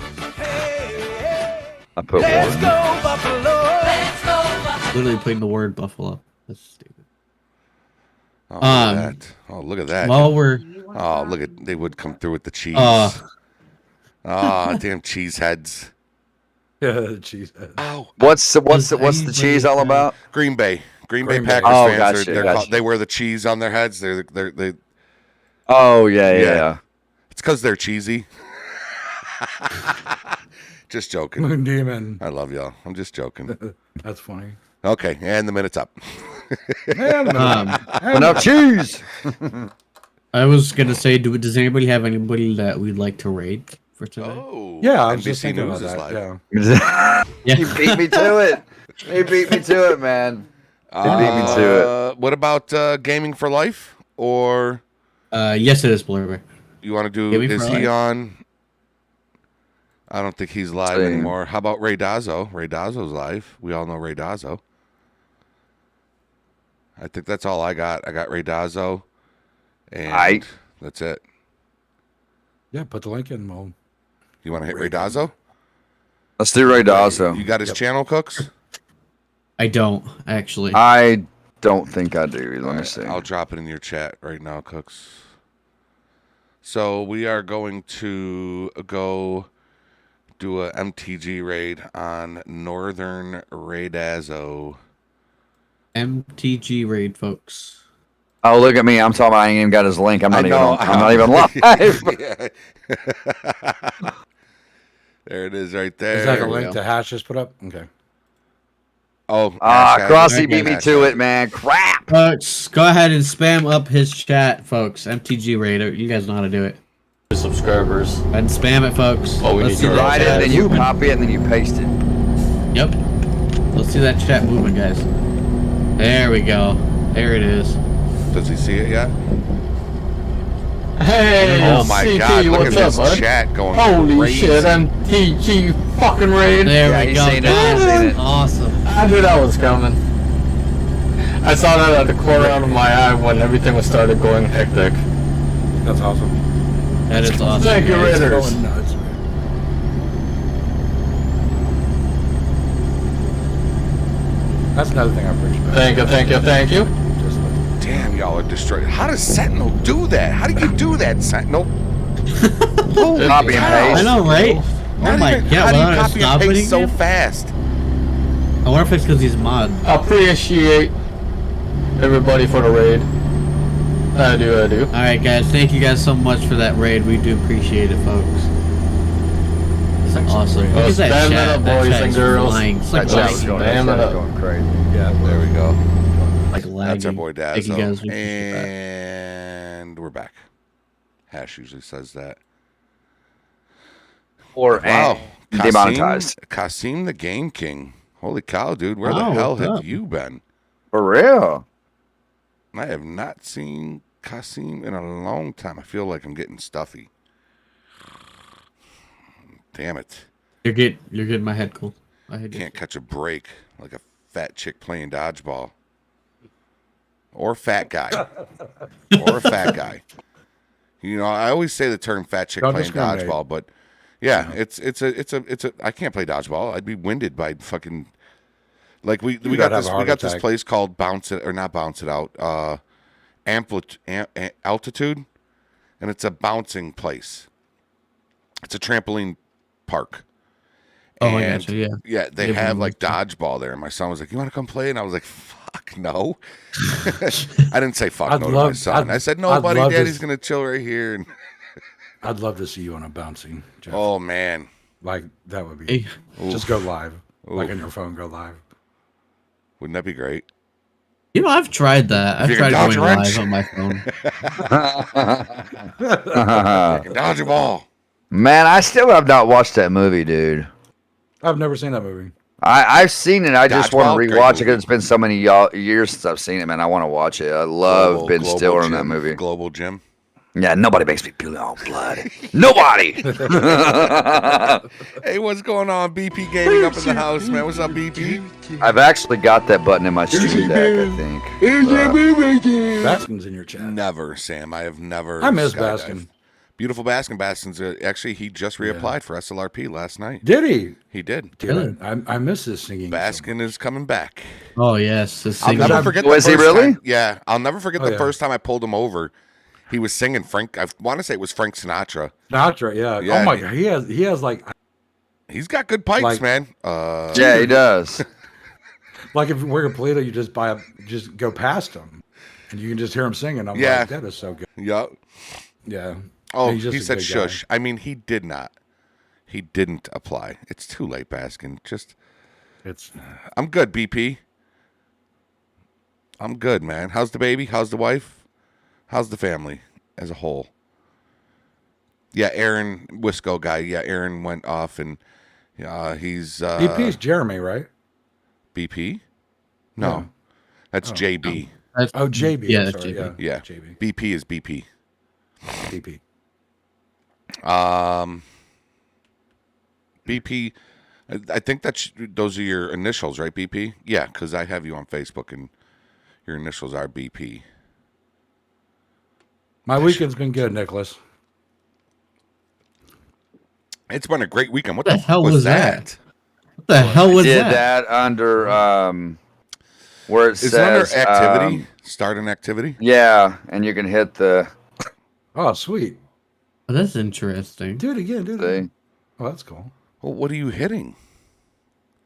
I put one. Literally putting the word buffalo. That's stupid. Oh, look at that. Oh, look at that. While we're they would come through with the cheese. Damn cheese heads. Yeah, cheese heads. Oh. What's the cheese all about? Green Bay Packers fans. They wear the cheese on their heads. They. Oh yeah. It's because they're cheesy. Just joking. Moon Demon. I love y'all. I'm just joking. That's funny. Okay, and the minute's up. Enough cheese. I was gonna say, does anybody have anybody that we'd like to raid for today? Oh, yeah, I was NBC just thinking News about is that. live. Yeah. He beat me to it. He beat me to it, man. He beat me to it. What about Gaming for Life? Or yes, it is Blurber. you want to do? Gaming Is for he Life? on? I don't think he's live anymore. How about Ray Dazzo? Ray Dazzo's live. We all know Ray Dazzo. I think that's all I got. I got Ray Dazzo, and that's it. Yeah, put the link in, Mo. You want to hit Ray Dazzo? Let's do Ray Dazzo. You got his channel, Cooks? I don't actually. I don't think I do. Let me see. I'll drop it in your chat right now, Cooks. So we are going to go do a MTG raid on Northern Ray Dazzo. MTG raid, folks. Oh, look at me! I'm talking about I ain't even got his link. I'm not even live. There it is, right there. Is that a link to Hash just put up? Okay. Oh, Crossy beat me to it, man. Crap. Folks, go ahead and spam up his chat, folks. MTG raid. You guys know how to do it. Subscribers. And spam it, folks. Oh, we Let's need see to that Write it, chat then you moving. copy it, and then you paste it. Yep. Let's see that chat moving, guys. There we go. There it is. Does he see it yet? Hey, oh my CT, God! Look at what's this up, bud? chat going Holy crazy. shit, MTG fucking raid. There we go, guys. Awesome. I knew that was coming. I saw that at the corner of my eye when everything was started going hectic. That's awesome. That is awesome. Thank you, guys. Raiders. Going nuts. That's another thing I appreciate. Thank you. Just like, Damn, y'all are destroyed. How does Sentinel do that? How do you do that, Sentinel? Copy and I paste. know, right? Oh my god, How do you without copy and stopping paste so again? fast? I wonder if it's because he's mod. Appreciate everybody for the raid. I do. Alright, guys. Thank you guys so much for that raid. We do appreciate it, folks. It's awesome. Look at that Spam it chat. up, That boys chat and is girls. flying. It's like That chat was lagging. going crazy. yeah, There we go. Like lagging. That's our boy Thank you guys. Dazzo. We appreciate that. And we're back. Hash usually says that. Or Wow. demonetized. Kasim the Game King. Holy cow, dude. Where the Wow, hell what's have up? you been? For real. I have not seen Kasim in a long time. I feel like I'm getting stuffy. Damn it. You're getting my head cool. My head Can't catch a break like a fat chick playing dodgeball. or a fat guy. Or a fat guy. You know, I always say the term fat chick Don't playing discriminate. dodgeball, but yeah, it's a I can't play dodgeball. I'd be winded by fucking like we got this place called Bounce It or not Bounce It Out, Altitude, and it's a bouncing place. It's a trampoline park. Oh, And I gotcha, yeah. yeah, they Yeah, have but- like dodgeball there. And my son was like, "You want to come play?" And I was like, "Fuck no." I didn't say fuck no to my son. I said, "No, buddy, Daddy's gonna chill right here." And I'd love to see you on a bouncing. Jeff. oh man, Like that would be. Just go live, like on your phone. Go live. wouldn't that be great? You know, I've tried that. I've you can tried dodge going a wrench. live on my phone. Dodge a ball. Man, I still have not watched that movie, dude. I've never seen that movie. I've seen it. I just want Dodgeball, to great rewatch it movie. because it's been so many years since I've seen it, man. I want to watch it. I love Ben Stiller in that movie. Global Gym. Yeah, nobody makes me feel all blood. Nobody. Hey, what's going on? BP Gaming up in the house, man. What's up, BP? I've actually got that button in my stream deck, I think. Baskin's in your chat. Never, Sam. I have never. I miss skydived. Baskin. Beautiful Baskin. Baskin's actually he just reapplied for SLRP last night. Did he? He did. Dude, I miss his singing. Baskin is coming back. Oh yes, I'll never forget. Was he really? Yeah, I'll never forget Oh, the yeah. first time I pulled him over. He was singing Frank. I want to say it was Frank Sinatra. Sinatra, yeah. Yeah, Oh my god, he has like He's got good pipes, Like- man. Yeah, he does. like if we're in Toledo, you just just go past him, and you can just hear him singing. I'm Yeah. like, that is so good. Yup. Yeah. Oh, He's just he a said good guy. shush. I mean, he did not. He didn't apply. It's too late, Baskin. Just, It's I'm good, BP. I'm good, man. How's the baby? How's the wife? How's the family as a whole? Yeah, Aaron Wisco guy. Yeah, Aaron went off and he's BP's Jeremy, right? BP? No, No. that's JB. Oh, JB. Yeah, I'm that's sorry, JB. Yeah, JB. BP is BP. BP. BP. I think those are your initials, right? BP. Yeah, because I have you on Facebook and your initials are BP. My weekend's been good, Nicholas. It's been a great weekend. What the the hell fuck was that? What the hell was Did that? that under where it Is says it under activity? Start an activity? yeah, and you can hit the Oh, sweet. Oh, that's interesting. Do it again. Do it see, again. Oh, that's cool. Well, what are you hitting?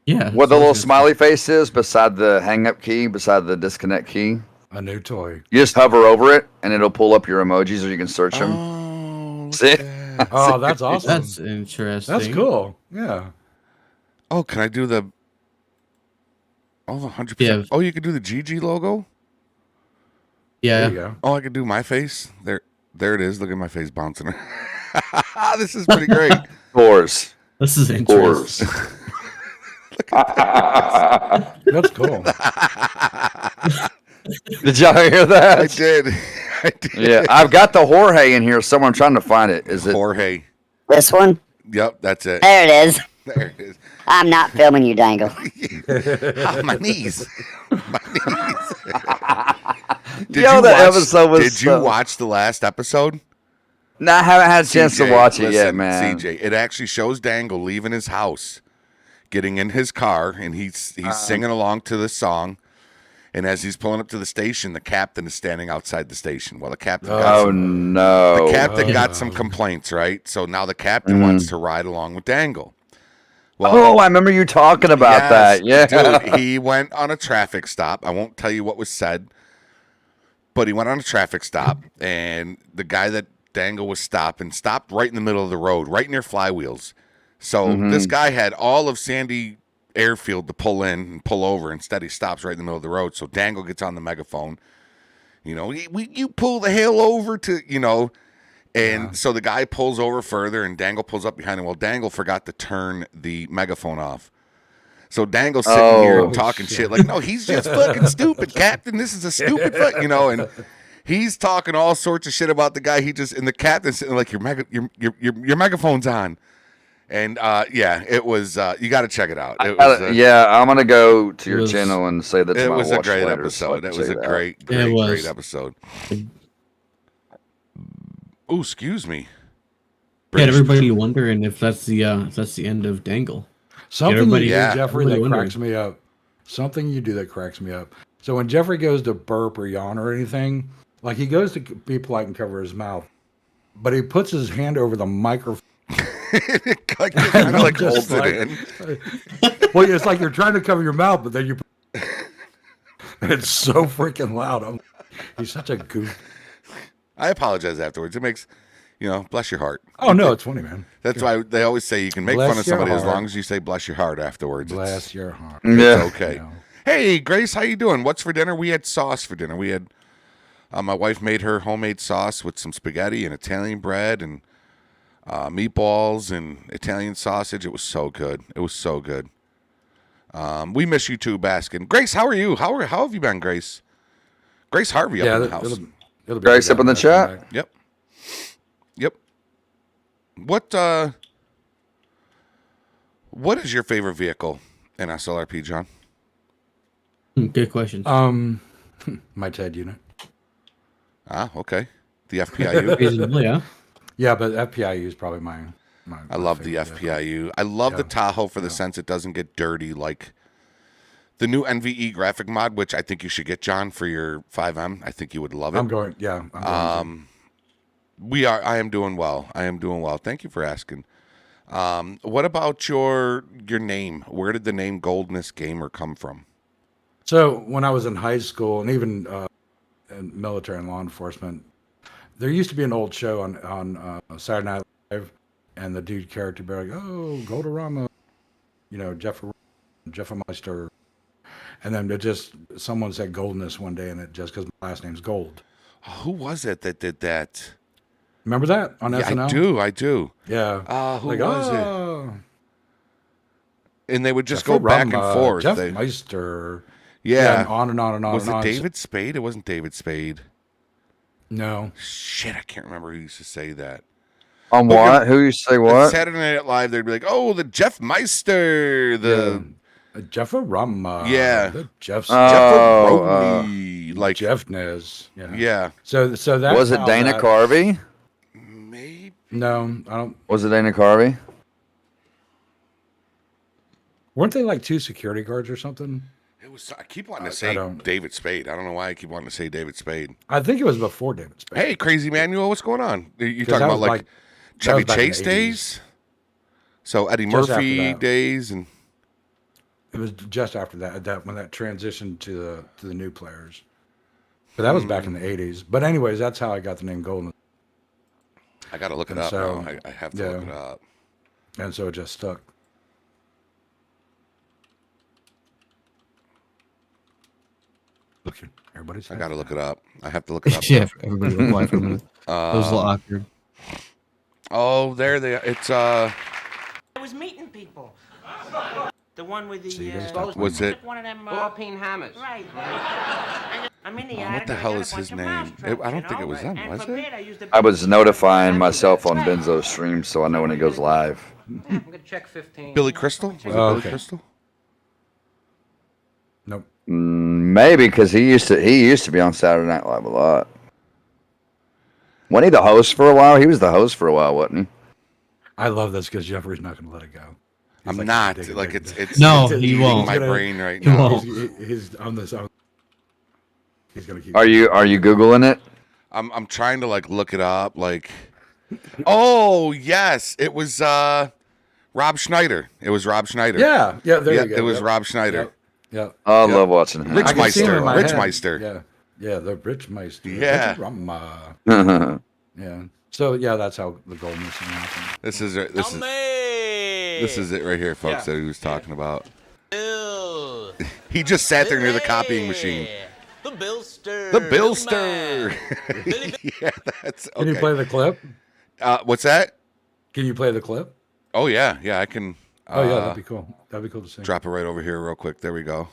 Yeah. what the so little it's- smiley face is beside the hang up key, beside the disconnect key. A new toy. You just hover over it, and it'll pull up your emojis, or you can search them. Oh, look See? at that. Oh, that's awesome. That's interesting. That's cool. Yeah. Oh, can I do the? Oh, 100%. Yeah. Oh, you can do the GG logo. Yeah. There you go. Oh, I could do my face. There it is. Look at my face bouncing. This is pretty great. Scores. This is interesting. Scores. That's cool. Did y'all hear that? I did. I did. Yeah, I've got the Jorge in here somewhere. I'm trying to find it. Is it? Jorge. This one? Yep, that's it. There it is. There it is. I'm not filming you, Dangle. Ah, my knees. My knees. Did Yo, you that watch, episode was Did you so- watch the last episode? No, I haven't had a chance to CJ, watch it listen, yet, man. CJ, it actually shows Dangle leaving his house, getting in his car, and he's singing along to the song. And as he's pulling up to the station, the captain is standing outside the station. Well, the captain got Oh no! the captain got some complaints, right? So now the captain wants to ride along with Dangle. Well, Oh, I remember you talking about that. Yeah, dude, he went on a traffic stop. I won't tell you what was said, but he went on a traffic stop, and the guy that Dangle was stopping stopped right in the middle of the road, right near Flywheels. So this guy had all of Sandy Airfield to pull in and pull over. Instead, he stops right in the middle of the road. So Dangle gets on the megaphone. You know, you pull the hell over to, you know. And so the guy pulls over further, and Dangle pulls up behind him. Well, Dangle forgot to turn the megaphone off. So Dangle's sitting here and talking shit like, no, he's just fucking stupid, Captain. This is a stupid fuck, you know. And he's talking all sorts of shit about the guy. And the captain's sitting like, your megaphone's on. And yeah, it was. You got to check it out. It was, yeah, I'm gonna go to your was- channel and say that. To it my was a watch great later, so I episode. can It was check a out. great episode. Oh, excuse me. Get everybody wondering if that's the end of Dangle. Something you do, Yeah. Jeffrey, Everybody that wondering. cracks me up. Something you do that cracks me up. So when Jeffrey goes to burp or yawn or anything, like he goes to be polite and cover his mouth, but he puts his hand over the microphone. Like, kind of like holds it in. Well, it's like you're trying to cover your mouth, but then you. It's so freaking loud. He's such a goof. I apologize afterwards. It makes, bless your heart. Oh no, it's funny, man. That's why they always say you can make Bless fun of your somebody as heart. long as you say bless your heart afterwards. Bless your heart. It's okay. Hey, Grace, how you doing? What's for dinner? We had sauce for dinner. We had my wife made her homemade sauce with some spaghetti and Italian bread and meatballs and Italian sausage. It was so good. It was so good. We miss you too, Baskin. Grace, how are you? How have you been, Grace? Grace Harvey up in the house. It'll be Grace good up in the after chat. tonight. Yep. What is your favorite vehicle in SLRP, John? Good question. My TED unit. Ah, okay. The FPIU. Reasonable, yeah. Yeah, but FPIU is probably mine. I love the FPIU. I love the Tahoe for the sense it doesn't get dirty like the new NVE graphic mod, which I think you should get, John, for your 5M. I think you would love it. I'm going to. I am doing well. Thank you for asking. What about your name? Where did the name GOLDNESS Gamer come from? So when I was in high school and even in military and law enforcement, there used to be an old show on Saturday Night Live, and the dude character would be like, "Oh, Goldarama," Jeffameister, and then someone said Goldness one day, and it just because my last name's Gold. Who was it that did that? Remember that on SNL? I do. Yeah. Who was it? And they would just go Jeffrey back and Rumba, forth. Jeff They- Meister. Yeah. And on and on and on. Was and it on. David Spade? It wasn't David Spade. No. Shit, I can't remember who used to say that. On Look what? at- Who you say At what? Saturday Night Live, they'd be like, "Oh, the Jeff Meister, the Jeffrey Rumba. yeah, The Jeff. Jefferoni, like Jeff Nez. Yeah. yeah." So that's Was it how Dana that- Carvey? Maybe. No, I don't. Was it Dana Carvey? Weren't they like two security guards or something? It was. I keep wanting to say David Spade. I don't know why I keep wanting to say David Spade. I think it was before David Spade. Hey, Crazy Manuel, what's going on? You 'Cause talking that about was like that Chevy was back in the Chase 80s. days? So Eddie Just after Murphy that. days and It was just after that when that transitioned to the new players. But that was back in the 80s. But anyways, that's how I got the name Golden. I got to look it And up. so- now. I have to look it up. And so it just stuck. Look, everybody's. I got to look it up. I have to look it up. Yeah, everybody looked quiet for a minute. It was a little awkward. Oh, there they are. It's I was meeting people. The one with the Was it? one of them Philippine hammers. Right. I'm in the Oh, attic. what the and I hell got a is his bunch of mouse name? traps, I don't you think it know, was them, and was for it? bed, I used to- I was notifying myself on Benzo's stream so I know when it goes live. I'm gonna check 15. Billy Crystal? Was it Oh, Billy okay. Crystal? Nope. Maybe because he used to be on Saturday Night Live a lot. Wasn't he the host for a while? He was the host for a while, wasn't he? I love this because Jeffrey's not going to let it go. He's I'm like, not. dig it, Like dig it, it's dig it. No, it's he eating won't. my He's gonna- brain right he now. won't. He's on this. He's going to keep. Are you Googling it? I'm trying to like look it up. Like, oh yes, it was Rob Schneider. It was Rob Schneider. Yeah. There you go. It was Yep. Rob Schneider. Yeah. I love watching him. Rich I can see him Meister. in my Rich head. Meister. Yeah, the Rich Meister. Yeah. Rich yeah. So yeah, that's how the golden thing happened. This is it right here, folks. That he was talking about. He just sat there near the copying machine. The Billster. The Billster. Yeah, that's okay. Can you play the clip? What's that? Can you play the clip? Oh yeah, I can. Oh yeah, that'd be cool. That'd be cool to see. Drop it right over here, real quick. There we go.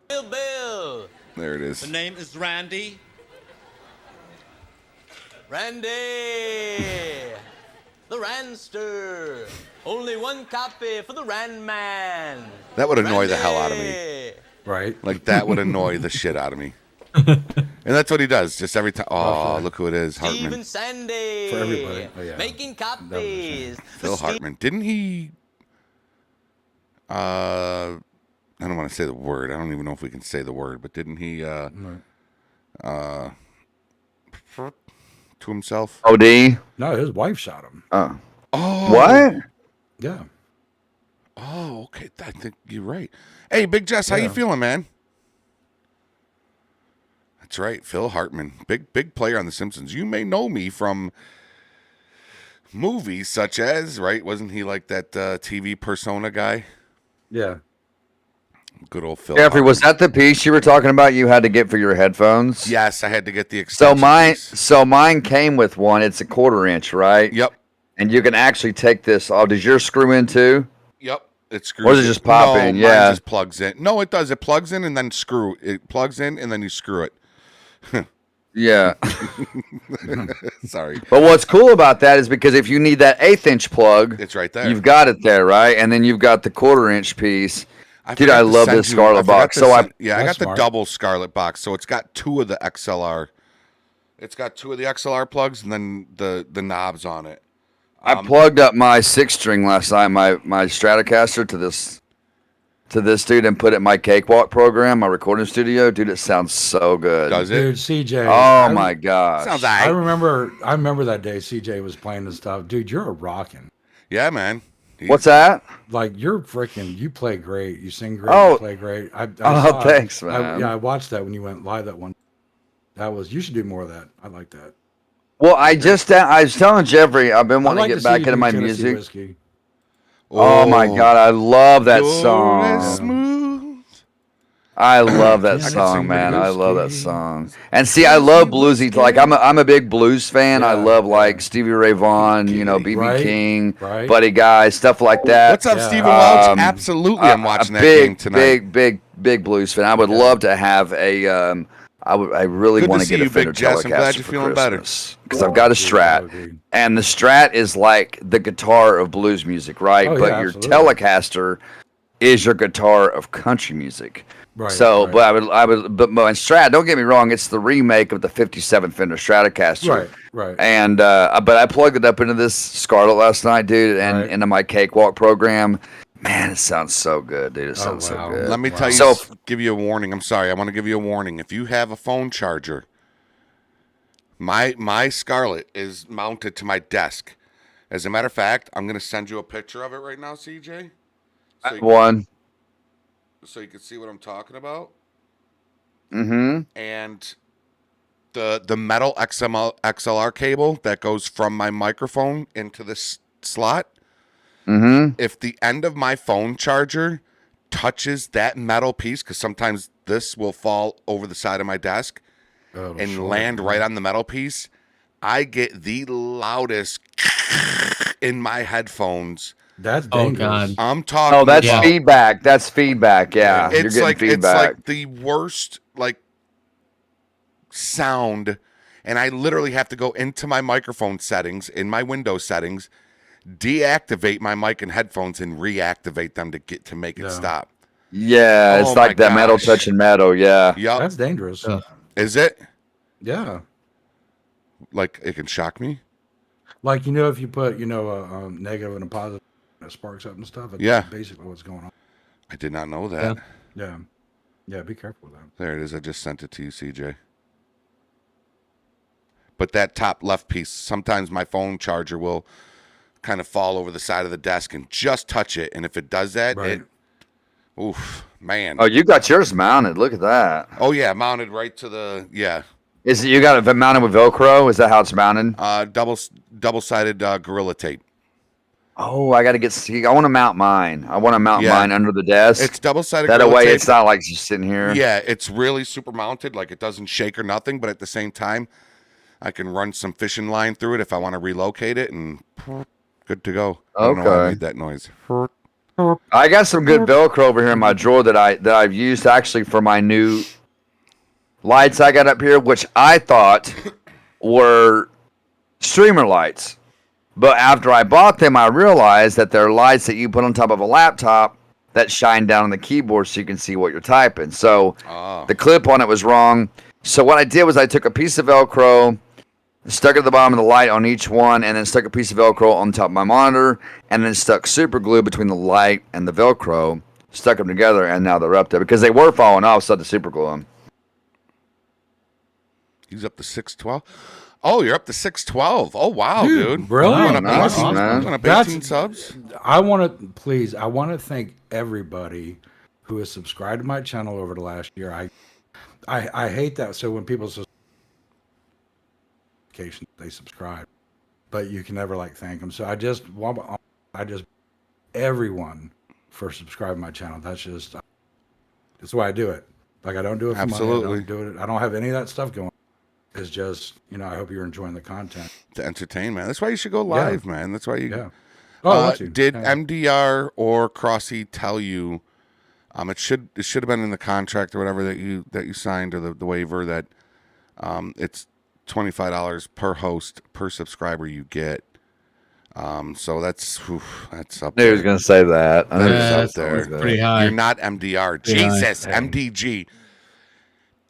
Bill. There it is. The name is Randy. Randy. the Ranster. Only one copy for the Randman. That would annoy the hell out of me. Right. Like, that would annoy the shit out of me. And that's what he does, just every time. Oh, look who it is, Hartman. Steven Sandy. For everybody. Oh, yeah. Making copies. Phil Hartman. Didn't he... I don't want to say the word. I don't even know if we can say the word, but didn't he... to himself? OD? No, his wife shot him. Oh. What? Yeah. Oh, okay. I think you're right. Hey, Big Jess, how you feeling, man? That's right, Phil Hartman, big player on The Simpsons. You may know me from movies such as, right? Wasn't he like that TV persona guy? Yeah. Good old Phil. Jeffrey, was that the piece you were talking about you had to get for your headphones? Yes, I had to get the extension. So mine came with one. It's a 1/4 inch, right? Yep. And you can actually take this off. Does yours screw in too? Yep. It screws. Or does it just pop in? Mine Yeah. just plugs in. No, it does. It plugs in and then screw. It plugs in and then you screw it. Yeah. Sorry. But what's cool about that is because if you need that 1/8 inch plug, it's right there. You've got it there, right? And then you've got the 1/4 inch piece. Dude, forgot I to love send this you- Scarlet forgot box. to So send- I I got the double Scarlet box. So it's got 2 of the XLR. It's got 2 of the XLR plugs and then the knobs on it. I plugged up my 6-string last night, my Stratocaster to this dude and put it in my Cakewalk program, my recording studio. Dude, it sounds so good. Does it? Dude, CJ. Oh my gosh. Sounds I remember that day CJ was playing this stuff. Dude, you're a rockin'. Yeah, man. What's that? Like, you're freaking, you play great. You sing great. Oh. You play great. I Oh, saw it. thanks, man. I watched that when you went live that one. You should do more of that. I like that. Well, I was telling Jeffrey, I've been wanting I'd like to to get see back you into do my Tennessee music. Whiskey. Oh my God, I love that You're song. as smooth. I love that song, man. I love that song. And see, I love bluesy. Like I'm a big blues fan. I love like Stevie Ray Vaughan, BB Right, King, right. Buddy Guy, stuff like that. What's up, Stephen Welch? Absolutely, I'm watching that game tonight. Big blues fan. I would love to have a. I really Good to want to see get a you, Big Fender Jess. I'm glad Telecaster you're for feeling better. because I've got a Strat, and the Strat is like the guitar of blues music, right? Oh, But yeah, your absolutely. Telecaster is your guitar of country music. Right, So, right. but and Strat. Don't get me wrong; it's the remake of the '57 Fender Stratocaster. Right, right. And but I plugged it up into this Scarlet last night, dude, and into my Cakewalk program. Man, it sounds so good, dude. It sounds so good. Let me tell you, So, give you a warning. I'm sorry. I want to give you a warning. If you have a phone charger, my Scarlet is mounted to my desk. As a matter of fact, I'm going to send you a picture of it right now, CJ. So you can see what I'm talking about. Mm-hmm. And the metal XLR cable that goes from my microphone into this slot. Mm-hmm. If the end of my phone charger touches that metal piece, because sometimes this will fall over the side of my desk and land right on the metal piece, I get the loudest in my headphones. That's dangerous. dangerous. I'm talking. Oh, that's about, feedback. That's feedback. Yeah, you're It's getting like feedback. it's like the worst sound, and I literally have to go into my microphone settings in my Windows settings, deactivate my mic and headphones, and reactivate them to make it stop. Yeah, it's Oh like my that metal gosh. touching metal. Yeah. Yep. That's dangerous. Is it? Yeah. Like it can shock me? Like, if you put, a negative and a positive, it sparks up and stuff. It's Yeah. basically what's going on. I did not know that. Yeah. Yeah, be careful with that. There it is. I just sent it to you, CJ. But that top left piece, sometimes my phone charger will kind of fall over the side of the desk and just touch it. And if it does that, oof, man. Oh, you got yours mounted. Look at that. Oh, yeah, mounted right to the, yeah. Is it you got it mounted with Velcro? Is that how it's mounted? Double-sided Gorilla Tape. Oh, I got to I want to mount mine. I want to mount mine under the desk. It's double-sided That Gorilla way Tape. it's not like just sitting here. Yeah, it's really super mounted. Like it doesn't shake or nothing, but at the same time, I can run some fishing line through it if I want to relocate it, and good to go. I don't know why I Okay. made that noise. I got some good Velcro over here in my drawer that I've used actually for my new lights I got up here, which I thought were streamer lights. But after I bought them, I realized that they're lights that you put on top of a laptop that shine down on the keyboard so you can see what you're typing. So the clip on it was wrong. So what I did was I took a piece of Velcro, stuck it at the bottom of the light on each one, and then stuck a piece of Velcro on top of my monitor, and then stuck super glue between the light and the Velcro, stuck them together, and now they're up there. Because they were falling off, so I had to super glue them. He's up to 612. Oh, you're up to 612. Oh, wow, dude. Really? Going up Nice, 18, man. going up That's- 18 subs. I want to thank everybody who has subscribed to my channel over the last year. I hate that. So when people they subscribe, but you can never like thank them. So I just everyone for subscribing to my channel. That's why I do it. Like I don't do it for Absolutely. money. I don't do it. I don't have any of that stuff going. It's just, I hope you're enjoying the content. To entertain, man. That's why you should go live, man. That's why you. Yeah. Oh, I want to. Did Yeah. MDR or Crossy tell you? It should have been in the contract or whatever that you signed, or the waiver that it's $25 per host per subscriber you get. So that's up I knew he was going to say that. That is up there. pretty high. You're not MDR. Pretty high. Jesus, MDG.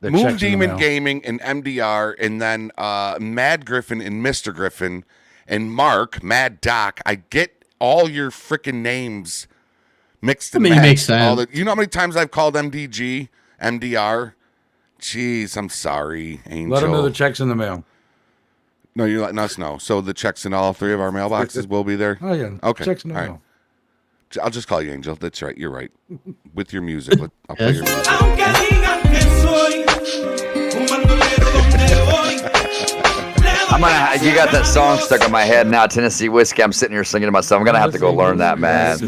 The Move checks in the Demon mail. Gaming and MDR, and then Mad Griffin and Mr. Griffin and Mark, Mad Doc. I get all your freaking names mixed and I mean, it matched. makes sense. You know how many times I've called MDG, MDR? Jeez, I'm sorry, Angel. Let them know the check's in the mail. No, you're letting us know. So the checks in all three of our mailboxes will be there? Oh, yeah. Okay. Checks in the all right. mail. I'll just call you Angel. That's right. You're right. With your music. I'll play your music. You got that song stuck in my head now, Tennessee Whiskey. I'm sitting here singing to myself. I'm going to have to go learn that, man.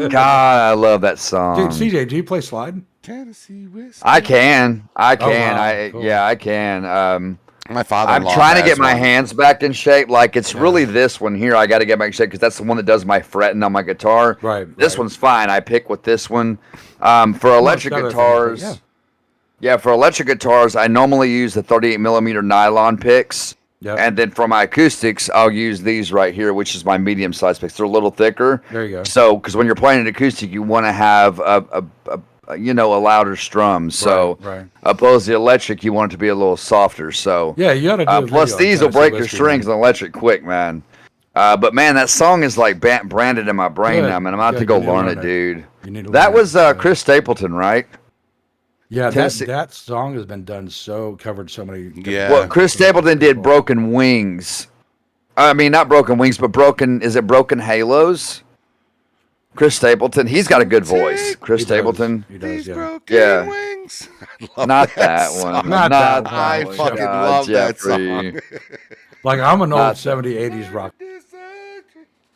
God, I love that song. Dude, CJ, do you play slide? Tennessee Whiskey. I can. wow. Cool. Yeah, I can. My father. I'm trying to get my hands back in shape. Like it's really this one here. I got to get back in shape because that's the one that does my fretting on my guitar. Right. This one's fine. I pick with this one. For electric other things, guitars, but yeah, for electric guitars, I normally use the 38 millimeter nylon picks. Yep. And then for my acoustics, I'll use these right here, which is my medium size picks. They're a little thicker. There you go. So, because when you're playing an acoustic, you want to have a louder strum. So, right. opposed to the electric, you want it to be a little softer. So, Yeah, you got to do a plus video on these will Tennessee break your Whiskey, strings man. on electric quick, man. But man, that song is like branded in my brain Good. now, man. I'm about to Good. go You need to learn learn it, it. dude. You need to That learn was it. Chris Stapleton, right? Yeah, Tennessee- that song has been covered so many. Yeah. Well, Chris Stapleton did Broken Wings. I mean, not Broken Wings, but is it Broken Halos? Chris Stapleton, he's got a good voice. Chris He does. Stapleton. He does, yeah. Broken Yeah. Wings. I love Not that song. one. Not that one. I Oh, fucking God, love that Jeffrey. song. Like I'm an old Not- 70s, 80s rock.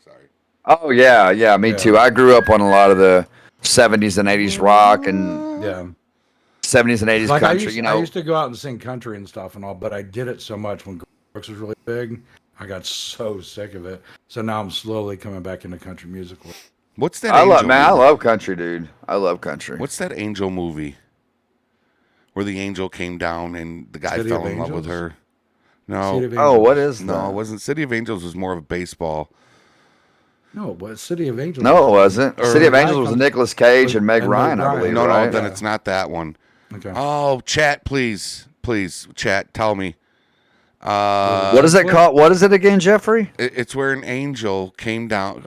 Sorry. Oh yeah, me Yeah. too. I grew up on a lot of the 70s and 80s rock and Yeah. 70s and 80s Like country. I used to go out and sing country and stuff and all, but I did it so much when Brooks was really big. I got so sick of it. So now I'm slowly coming back into country music. What's that? I Angel love, man. I movie? love country, dude. I love country. What's that Angel movie? Where the angel came down and the guy City fell of in love with Angels? her. No. City of Oh, what is No, that? it wasn't. City of Angels was more of a baseball. No, but City of Angels. No, it wasn't. Or- City of Angels was Nicolas Cage and Meg and Ryan, Meg I Ryan. believe. No, right? no, then it's not that one. Okay. Oh, chat, please, chat, tell me. What is it called? What is it again, Jeffrey? It's where an angel came down.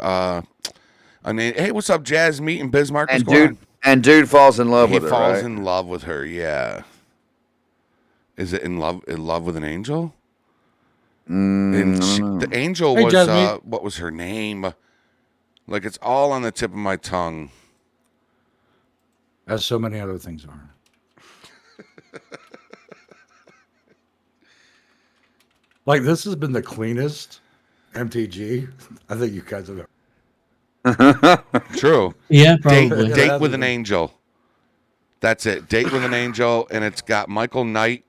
Hey, what's up, Jazz? Meet and Bismarck. What's And going on? dude falls in love He with her, falls right? in love with her. Yeah. Is it in love with an angel? And the angel Hey, was Jasmine. what was her name? Like it's all on the tip of my tongue. As so many other things are. Like this has been the cleanest MTG I think you guys have ever. True. Yeah, probably. Date with an angel. That's it. Date with an angel, and it's got Michael Knight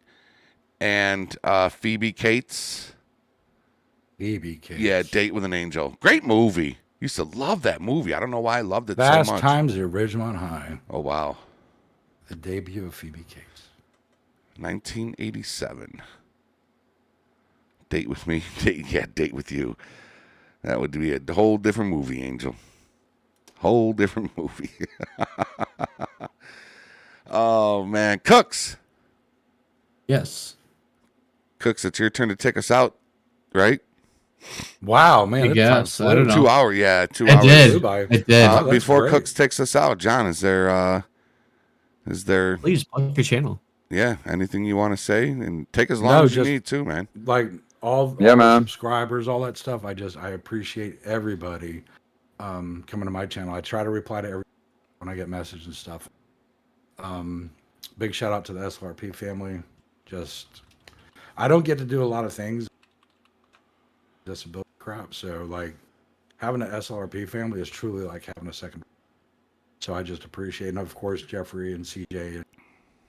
and Phoebe Cates. Phoebe Cates. Yeah, Date with an Angel. Great movie. Used to love that movie. I don't know why I loved it Fast so much. Times at Ridgemont High. Oh wow. The debut of Phoebe Cates. 1987. Date with me. Date with you. That would be a whole different movie, Angel. Whole different movie. Oh, man. Cooks. Yes. Cooks, it's your turn to take us out, right? Wow, man. I that guess. time I don't flew. know. 2 hour, yeah. 2 It hours. did. by. It did. Wow, that's Before great. Cooks takes us out, John, is there Please plug your channel. anything you want to say? And take as long as you just- need to, man. Like all Yeah, the man. subscribers, all that stuff. I appreciate everybody coming to my channel. I try to reply to every when I get messages and stuff. Big shout out to the SLRP family. I don't get to do a lot of things. Disability crap. So like having an SLRP family is truly like having a second. So I just appreciate, and of course Jeffrey and CJ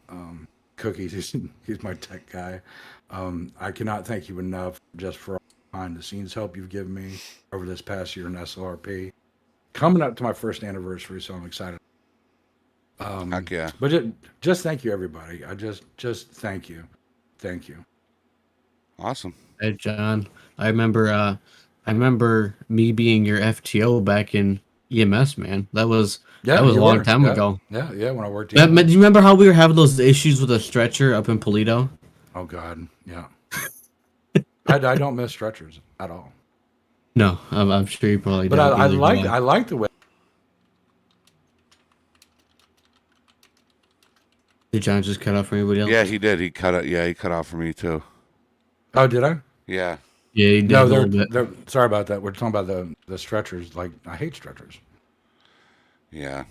and Cookies. He's my tech guy. I cannot thank you enough just for all the behind the scenes help you've given me over this past year in SLRP. Coming up to my first anniversary, so I'm excited. Heck yeah. But just thank you, everybody. I just thank you. Awesome. Hey, John. I remember me being your FTO back in EMS, man. That was a long time ago. Yeah, when I worked. Do you remember how we were having those issues with a stretcher up in Polito? Oh God, yeah. I don't miss stretchers at all. No, I'm sure you probably. But don't I either, like the way. Did John just cut off for anybody else? Yeah, he did. He cut off for me too. Oh, did I? Yeah. Yeah, he did No, a little bit. they're sorry about that. We're talking about the stretchers. Like I hate stretchers. Yeah.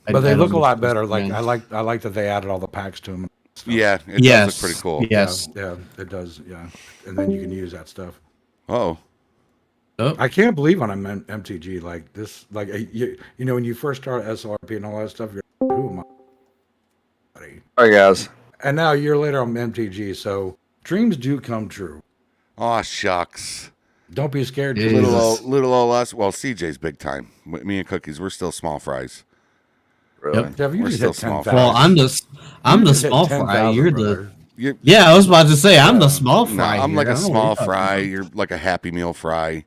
But they I look a don't lot know. better. Like Yeah. I like that they added all the packs to them. Yeah, it Yes. does look pretty cool. Yes. Yeah, it does. Yeah, and then you can use that stuff. Oh. I can't believe on MTG like this. Like you know, when you first start SLRP and all that stuff, you're like, who am I? All right, guys. And now a year later, I'm MTG. So dreams do come true. Oh, shucks. Don't be scared. Little old us. Well, CJ's big time. Me and Cookies, we're still small fries. Really? Jeff, you We're just still hit small 10,000. fries. Well, I'm the just hit small fry. 10,000, You're brother. the. Yeah, I was about to say I'm the small No, fry. I'm here. like I a don't know small what you're talking fry. about. You're like a Happy Meal fry.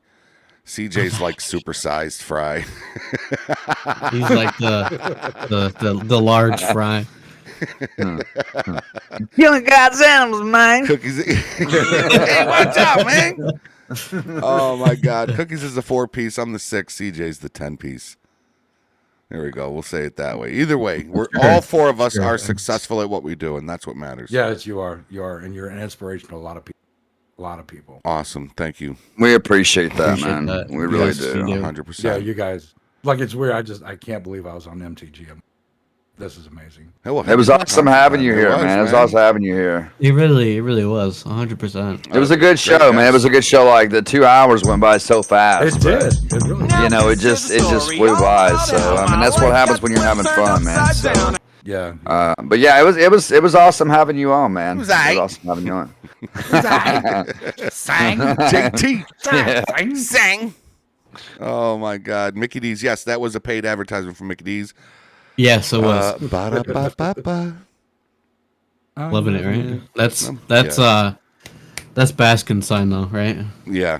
CJ's like supersized fry. He's like the large fry. Killing God's animals, man. Cookies. Hey, watch out, man. Oh my God. Cookies is the 4-piece. I'm the 6. CJ's the 10-piece. There we go. We'll say it that way. Either way, we're all 4 of us are successful at what we do, and that's what matters. Yes, you are, and you're an inspiration to a lot of people. Awesome. Thank you. We appreciate that, Appreciate man. that. We You really guys do. do. 100%. Yeah, you guys. Like it's weird. I can't believe I was on MTG. This is amazing. Hey, well, It was awesome having you here, was, man. It was awesome having you here. It really was 100%. It was a good show, man. It was a good show. Like the 2 hours went by so fast. It did. It really did. You know, it just flew by. So I mean, that's what happens when you're having fun, man. So, Yeah. but yeah, it was awesome having you on, man. It was aight. awesome having you on. Sang. JT. Yeah. Sang. Oh my God. Mickey D's. Yes, that was a paid advertisement for Mickey D's. Yes, it was. Ba-da-ba-ba-ba. Loving it, right? That's Yeah. that's Baskin's sign though, right? Yeah.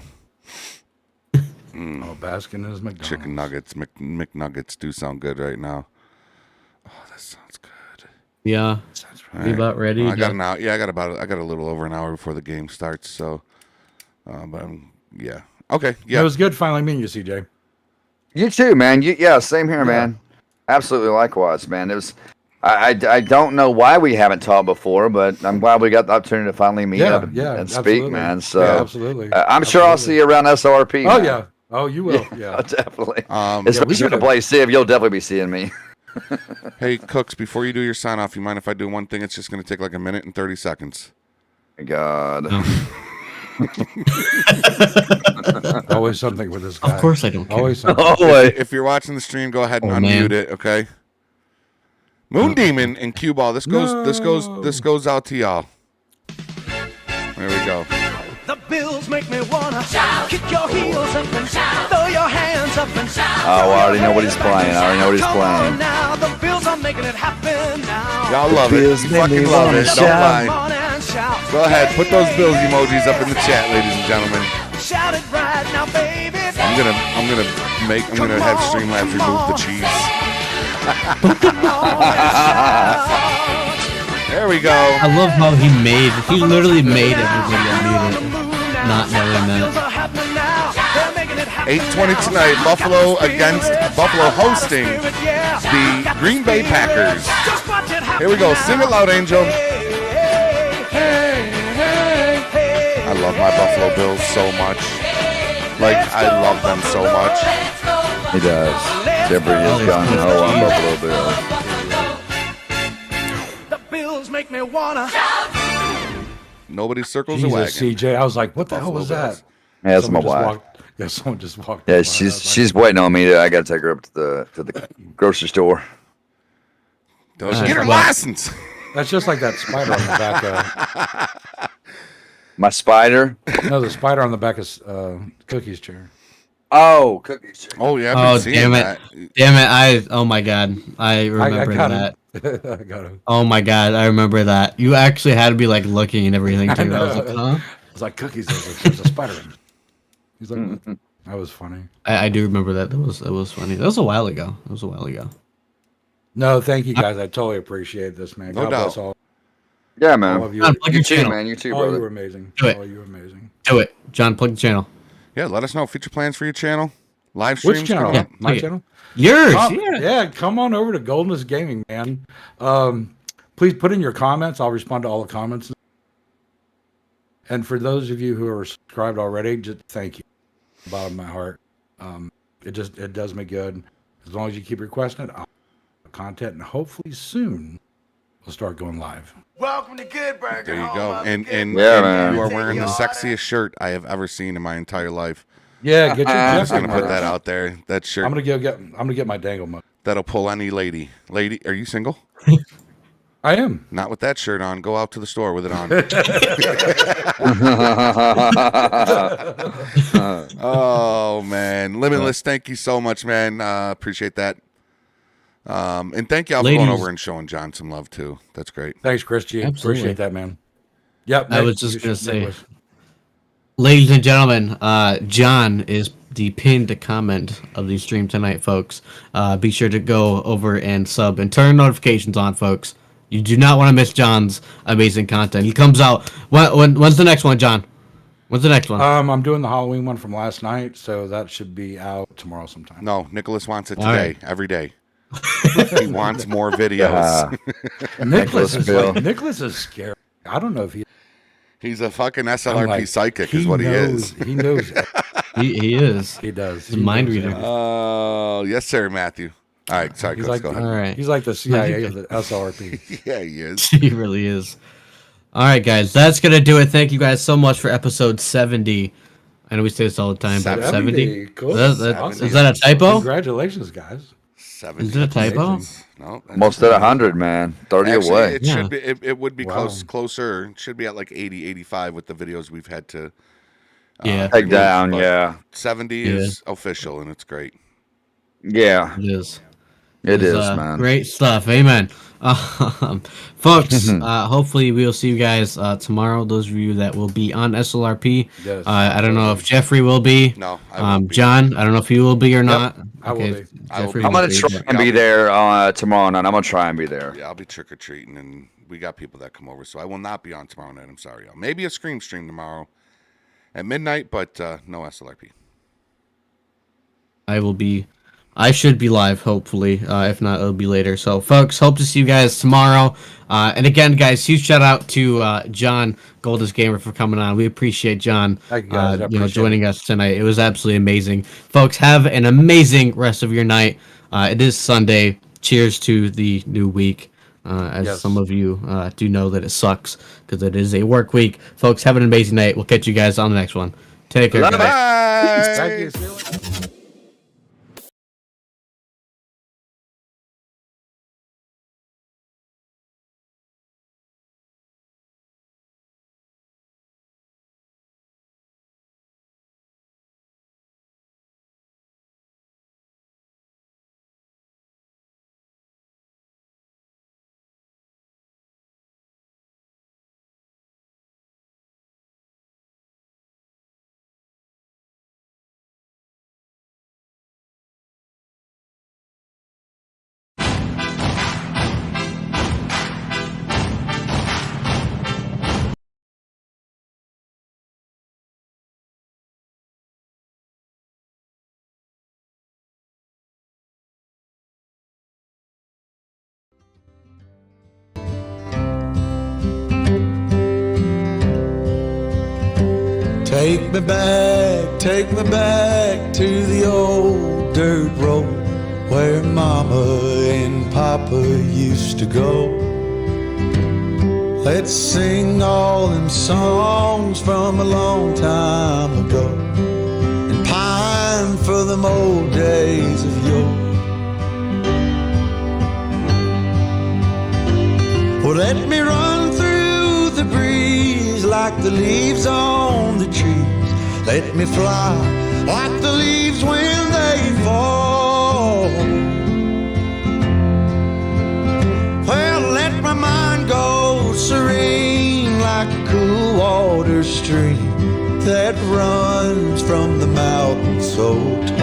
Oh, Baskin is McDonald's. Chicken nuggets. McNuggets do sound good right now. Oh, that sounds good. Yeah. All You about ready? I got an hour. Yeah, I got a little over an hour before the game starts. So, but yeah. Okay. Yeah. It was good finally meeting you, CJ. You too, man. Yeah, same here, man. Absolutely likewise, man. It was. I don't know why we haven't talked before, but I'm glad we got the opportunity to finally meet up and speak, absolutely. man. So Yeah, absolutely. I'm sure I'll see you around SLRP. Oh man. yeah. Oh, you will. Yeah. Definitely. we Especially gotta- to play Civ, you'll definitely be seeing me. Hey, Cooks, before you do your sign off, you mind if I do one thing? It's just going to take like a minute and 30 seconds. My God. Always something with this guy. Of course I don't care. Always something. If you're watching the stream, go ahead and Oh, unmute man. it, okay? Moon Demon and Cue Ball. This goes out to y'all. There we go. The bills make me wanna shout, kick your heels up and shout, throw your hands up and shout. Oh, I already know what he's playing. I already know what he's Come on playing. now, the bills are making it happen now. Y'all love it. You fucking love it. Don't lie. Go ahead. Put those bills emojis up in the chat, ladies and gentlemen. Shout it right now, baby. I'm gonna have Streamlabs remove the cheese. There we go. I love how he literally made everybody unmute it, not knowing that. 8:20 tonight, Buffalo hosting the Green Bay Packers. Here we go. Sing it loud, Angel. I love my Buffalo Bills so much. Like, I love them so much. He does. Jeffrey is gone. Oh, I'm Buffalo Bills. The Bills make me wanna. Nobody circles Jesus, a wagon. CJ, I was like, what the hell was that? Yeah, that's my wife. Someone just walked. Yeah, she's waiting on me. I got to take her up to the grocery store. Get her license. That's just like that spider on the back of. My spider? No, the spider on the back of Cookie's chair. Oh, Cookie's chair. Oh yeah. Oh damn it! Damn it! Oh my god! I remember that. I got him. Oh my god! I remember that. You actually had to be like looking and everything too. I was like, huh? It's like Cookies. There's a spider in it. He's like, that was funny. I do remember that. That was funny. That was a while ago. No, thank you guys. I totally appreciate this, man. No God doubt. bless all. Yeah, man. All of you. John, plug your channel. Man. You too, Oh, brother. you were amazing. Do it. Oh, you were amazing. Do it, John. Plug the channel. Yeah, let us know future plans for your channel. Live streams. Which channel? coming up. My channel? Yours. Yeah, come on over to GOLDNESS Gaming, man. Please put in your comments. I'll respond to all the comments. And for those of you who are subscribed already, just thank you. Bottom of my heart. It does me good. As long as you keep requesting it, I'll have content, and hopefully soon we'll start going live. Welcome to Good Burger. There you go. And man. you are wearing the sexiest shirt I have ever seen in my entire life. Yeah, get your I'm just Jeffrey gonna put merch. that out there. That shirt. I'm gonna get my dangle mug. That'll pull any lady. Lady, are you single? I am. Not with that shirt on. Go out to the store with it on. Oh man, Limitless. Thank you so much, man. Appreciate that. And thank y'all for going over and showing John some love too. That's great. Thanks, Chris G. Absolutely. Appreciate that, man. Yep. I was just gonna say, ladies and gentlemen, John is the pinned comment of the stream tonight, folks. Be sure to go over and sub and turn notifications on, folks. You do not want to miss John's amazing content. He comes out. When's the next one, John? When's the next one? I'm doing the Halloween one from last night, so that should be out tomorrow sometime. No, Nicholas wants it All today, right. every day. He wants more videos. Nicholas is scary. I don't know if he's a fucking SLRP like, psychic, is what he is. He knows. He is. He does. He's a mind reader. Oh, yes, sir, Matthew. All right, sorry, He's Chris, like, go ahead. All right. He's like the CIA of the SLRP. Yeah, he is. He really is. All right, guys, that's gonna do it. Thank you guys so much for episode 70. I know we say this all the time, but 70. Cool. Is that a typo? Congratulations, guys. 70. Is it a typo? No, Almost at 100, man. 30 actually, away. It Yeah. should be. It would be Wow. closer. It should be at like 80, 85 with the videos we've had to. Yeah. Take down, but yeah. 70 Yeah. is official, and it's great. Yeah, It is. it is, It's, man. Great stuff. Amen. Folks, hopefully we'll see you guys tomorrow. Those of you that will be on SLRP. Yes. I don't know if Jeffrey will be. No, I won't be. John, I don't know if you will be or not. I will be. I will Jeffrey be. I'm will going to try and be there tomorrow night. I'm going to try and be there. Yeah, I'll be trick or treating, and we got people that come over, so I will not be on tomorrow night. I'm sorry, y'all. Maybe a Scream stream tomorrow at midnight, but no SLRP. I should be live, hopefully. If not, it'll be later. So, folks, hope to see you guys tomorrow. And again, guys, huge shout out to John, GOLDNESS Gamer, for coming on. We appreciate John Thank you, guys. I appreciate joining us tonight. It was absolutely amazing. Folks, have an amazing rest of your night. It is Sunday. Cheers to the new week. As Yes. some of you do know that it sucks because it is a work week. Folks, have an amazing night. We'll catch you guys on the next one. Take care, guys. Bye. Thank you. Take me back to the old dirt road where Mama and Papa used to go. Let's sing all them songs from a long time ago and pine for them old days of yore. Well, let me run through the breeze like the leaves on the trees. Let me fly like the leaves when they fall. Well, let my mind go serene like a cool water stream that runs from the mountain so tall.